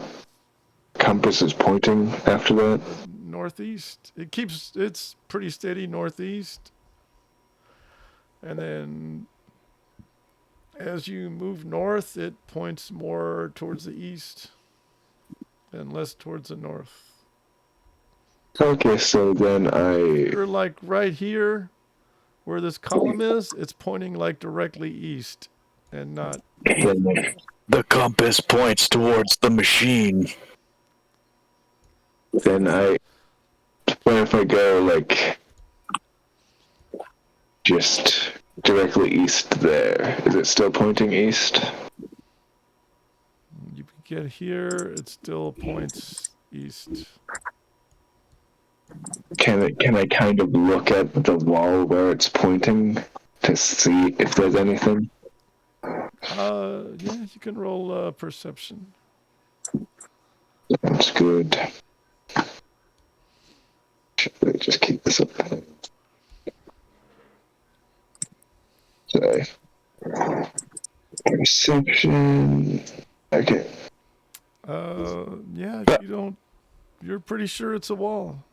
Speaker 2: compass is pointing after that?
Speaker 1: Northeast. It's pretty steady northeast. And then as you move north, it points more towards the east and less towards the north.
Speaker 2: Okay, so then
Speaker 1: You're like right here where this column is, it's pointing like directly east and not.
Speaker 4: The compass points towards the machine.
Speaker 2: Then what if I go like just directly east there? Is it still pointing east?
Speaker 1: You get here, it still points east.
Speaker 2: Can I kind of look at the wall where it's pointing to see if there's anything?
Speaker 1: Yeah, you can roll perception.
Speaker 2: That's good. Should I just keep this up? Sorry. Perception. Okay.
Speaker 1: Yeah, if you don't, you're pretty sure it's a wall.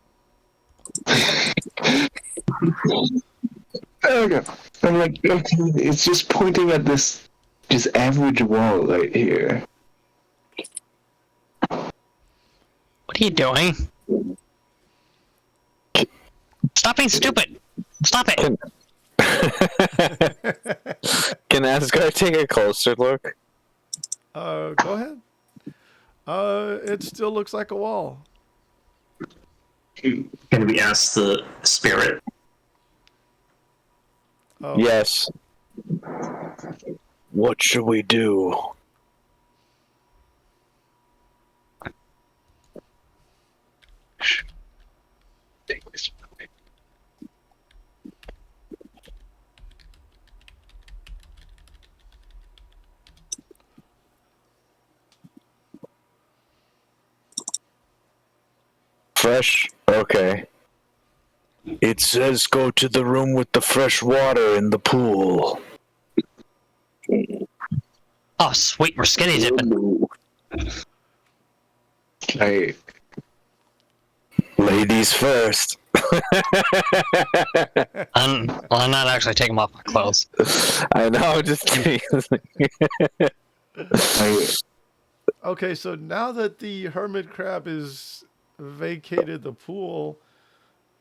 Speaker 2: Okay. I'm like, okay, it's just pointing at this just average wall right here.
Speaker 3: What are you doing? Stop being stupid! Stop it!
Speaker 4: Can Asgard take a closer look?
Speaker 1: Go ahead. It still looks like a wall.
Speaker 5: Can we ask the spirit?
Speaker 4: Yes. What should we do?
Speaker 2: Take this.
Speaker 4: Fresh? Okay. It says go to the room with the fresh water in the pool.
Speaker 3: Oh, sweet, we're skinny dipping.
Speaker 4: Ladies first.
Speaker 3: I'm not actually taking off my clothes.
Speaker 4: I know, just kidding.
Speaker 1: Okay, so now that the hermit crab is vacated the pool,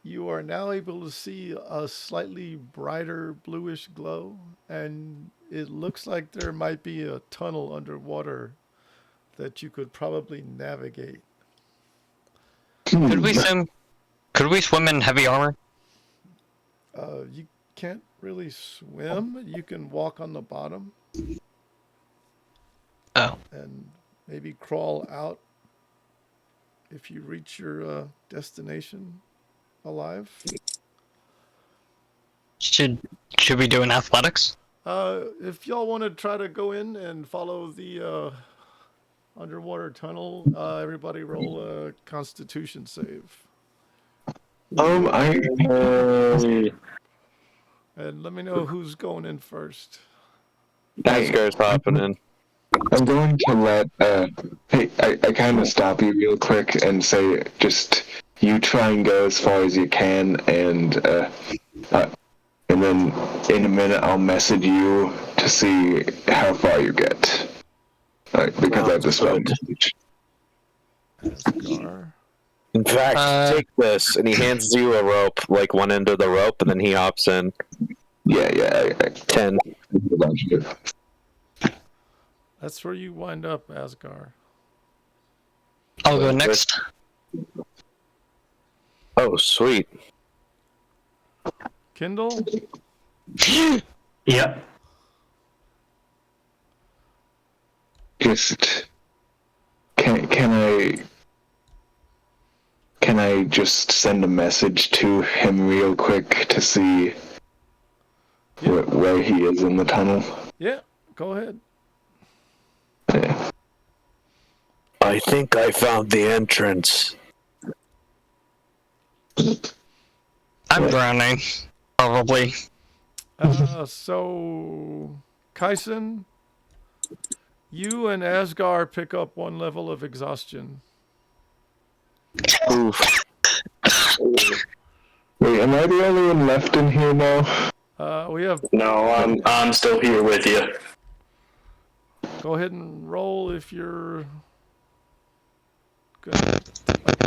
Speaker 1: you are now able to see a slightly brighter bluish glow, and it looks like there might be a tunnel underwater that you could probably navigate.
Speaker 3: Could we swim in heavy armor?
Speaker 1: You can't really swim. You can walk on the bottom.
Speaker 3: Oh.
Speaker 1: And maybe crawl out if you reach your destination alive.
Speaker 3: Should we do an athletics?
Speaker 1: If y'all want to try to go in and follow the underwater tunnel, everybody roll a Constitution save. And let me know who's going in first.
Speaker 4: Asgard's hopping in.
Speaker 2: I'm going to let, hey, I kind of stop you real quick and say, just, you try and go as far as you can, and then in a minute I'll message you to see how far you get. Because I have to spell message.
Speaker 1: Asgar.
Speaker 4: In fact, take this, and he hands you a rope, like one end of the rope, and then he hops in.
Speaker 2: Yeah.
Speaker 4: 10.
Speaker 1: That's where you wind up, Asgar.
Speaker 3: I'll go next.
Speaker 4: Oh, sweet.
Speaker 1: Kindle?
Speaker 5: Yep.
Speaker 2: Just, can I just send a message to him real quick to see where he is in the tunnel?
Speaker 1: Yeah, go ahead.
Speaker 2: Yeah.
Speaker 4: I think I found the entrance.
Speaker 3: I'm drowning. Probably.
Speaker 1: So, Kaisen, you and Asgar pick up 1 level of exhaustion.
Speaker 4: Oof.
Speaker 2: Wait, am I the only one left in here now?
Speaker 1: We have.
Speaker 6: No, I'm still here with you.
Speaker 1: Go ahead and roll if you're gonna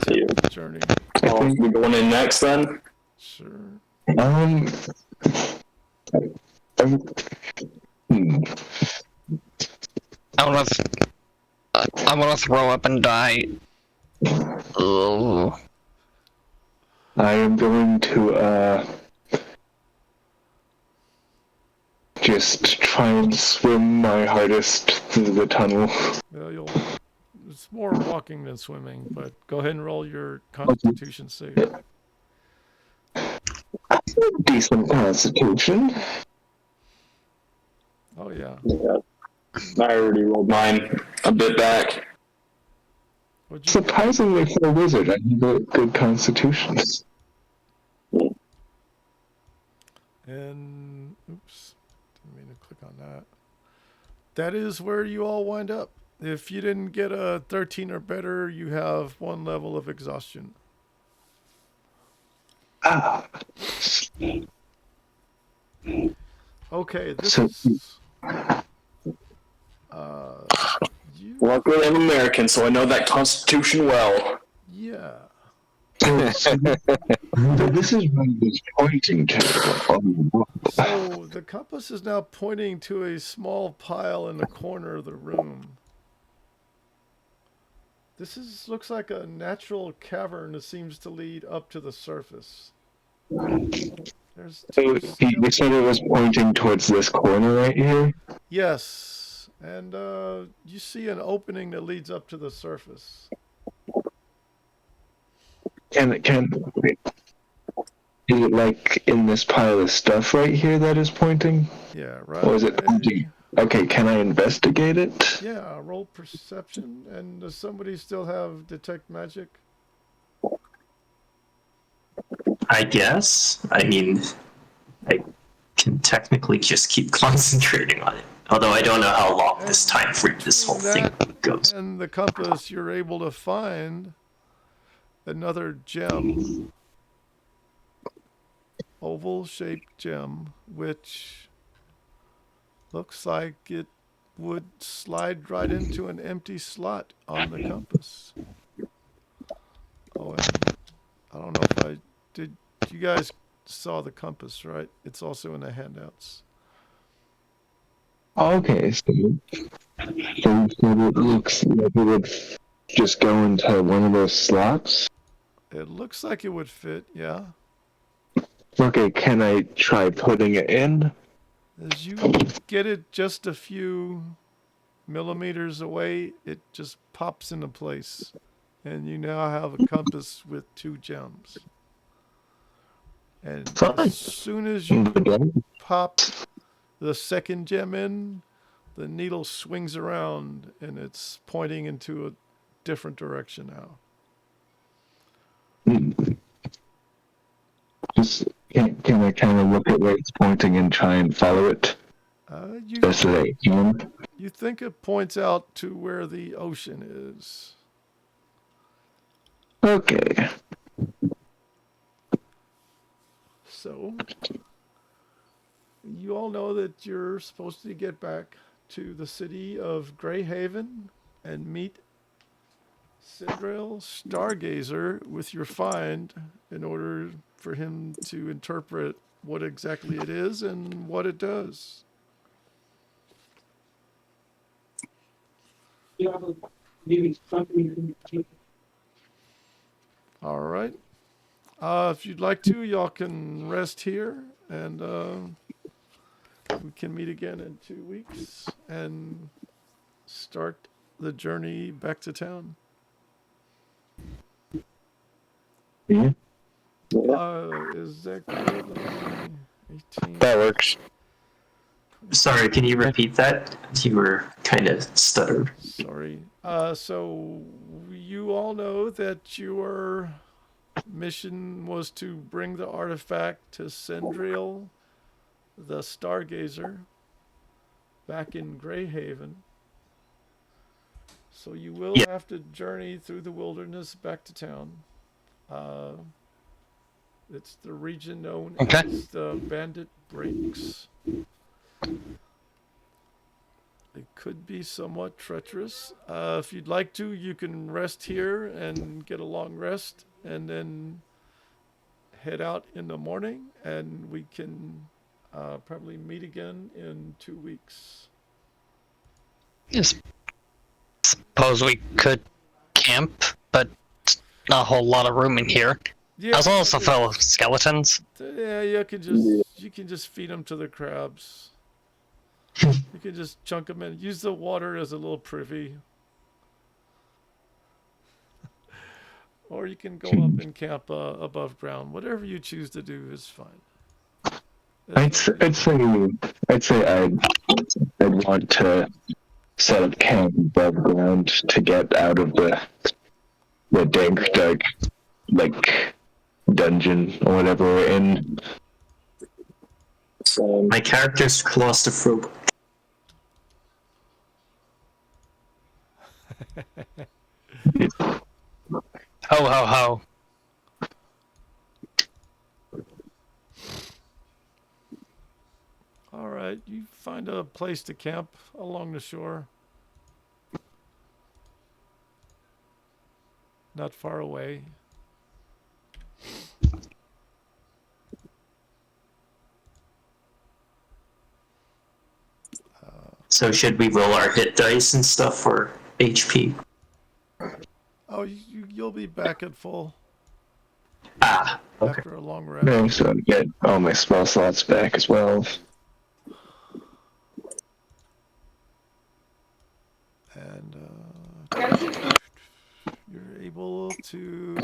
Speaker 1: take the journey.
Speaker 6: Well, we going in next then?
Speaker 1: Sure.
Speaker 3: I wanna throw up and die. Oh.
Speaker 2: I am going to, just try and swim my hardest through the tunnel.
Speaker 1: Well, it's more walking than swimming, but go ahead and roll your Constitution save.
Speaker 2: Decent constitution.
Speaker 1: Oh yeah.
Speaker 6: I already rolled mine a bit back.
Speaker 1: What'd you
Speaker 2: Surprisingly for a wizard, I have a good constitution.
Speaker 1: And oops, I mean, click on that. That is where you all wind up. If you didn't get a 13 or better, you have 1 level of exhaustion. Okay, this
Speaker 2: So-
Speaker 1: is.
Speaker 6: Luckily, I'm American, so I know that Constitution well.
Speaker 1: Yeah.
Speaker 2: This is where it's pointing to.
Speaker 1: So the compass is now pointing to a small pile in the corner of the room. Looks like a natural cavern that seems to lead up to the surface. There's
Speaker 2: So you said it was pointing towards this corner right here?
Speaker 1: Yes, and you see an opening that leads up to the surface.
Speaker 2: Is it like in this pile of stuff right here that is pointing?
Speaker 1: Yeah, right.
Speaker 2: Or is it pointing? Okay, can I investigate it?
Speaker 1: Yeah, roll perception. And does somebody still have detect magic?
Speaker 5: I guess. I mean, I can technically just keep concentrating on it. Although I don't know how long this time frame this whole thing goes.
Speaker 1: And the compass, you're able to find another gem. Oval-shaped gem, which looks like it would slide right into an empty slot on the compass. Oh, and I don't know if I did. You guys saw the compass, right? It's also in the handouts.
Speaker 2: Okay, so it looks like it would just go into one of those slots?
Speaker 1: It looks like it would fit, yeah.
Speaker 2: Okay, can I try putting it in?
Speaker 1: As you get it just a few millimeters away, it just pops into place. And you now have a compass with 2 gems. And as soon as you pop the second gem in, the needle swings around and it's pointing into a different direction now.
Speaker 2: Just can I kind of look at where it's pointing and try and follow it? Best that I can.
Speaker 1: You think it points out to where the ocean is.
Speaker 2: Okay.
Speaker 1: So, you all know that you're supposed to get back to the city of Greyhaven and meet Sindril Stargazer with your find in order for him to interpret what exactly it is and what it does. All right. If you'd like to, y'all can rest here, and we can meet again in 2 weeks and start the journey back to town.
Speaker 2: Yeah.
Speaker 1: Is that good? 18.
Speaker 4: That works.
Speaker 5: Sorry, can you repeat that? You were kind of stuttered.
Speaker 1: Sorry. So you all know that your mission was to bring the artifact to Sindril, the Stargazer, back in Greyhaven. So you will have to journey through the wilderness back to town. It's the region known as the Bandit Breaks. It could be somewhat treacherous. If you'd like to, you can rest here and get a long rest, and then head out in the morning, and we can probably meet again in 2 weeks.
Speaker 3: Yes. Suppose we could camp, but not a whole lot of room in here.
Speaker 1: Yeah,
Speaker 3: As well as a fellow skeletons.
Speaker 1: Yeah, you can just feed them to the crabs. You can just chunk them in. Use the water as a little privy. Or you can go up and camp above ground. Whatever you choose to do is fine.
Speaker 2: I'd say I'd want to set up camp above ground to get out of the dank, dark, like, dungeon or whatever we're in.
Speaker 5: My character's claustrophobic.
Speaker 3: Ho ho ho.
Speaker 1: All right, you find a place to camp along the shore. Not far away.
Speaker 5: So should we roll our hit dice and stuff for HP?
Speaker 1: Oh, you'll be back at full
Speaker 5: Ah, okay.
Speaker 1: after a long rest.
Speaker 2: No, so I get all my spell slots back as well.
Speaker 1: And you're able to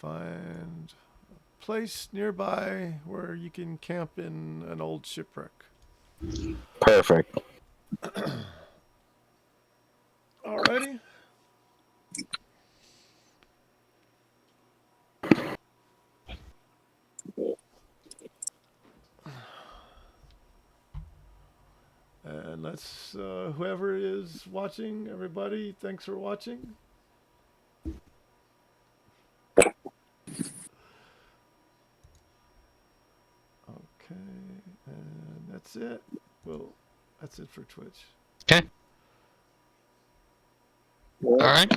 Speaker 1: find a place nearby where you can camp in an old shipwreck.
Speaker 4: Perfect.
Speaker 1: Alrighty. And let's, whoever is watching, everybody, thanks for watching. Okay, and that's it. Well, that's it for Twitch.
Speaker 3: Okay. All right.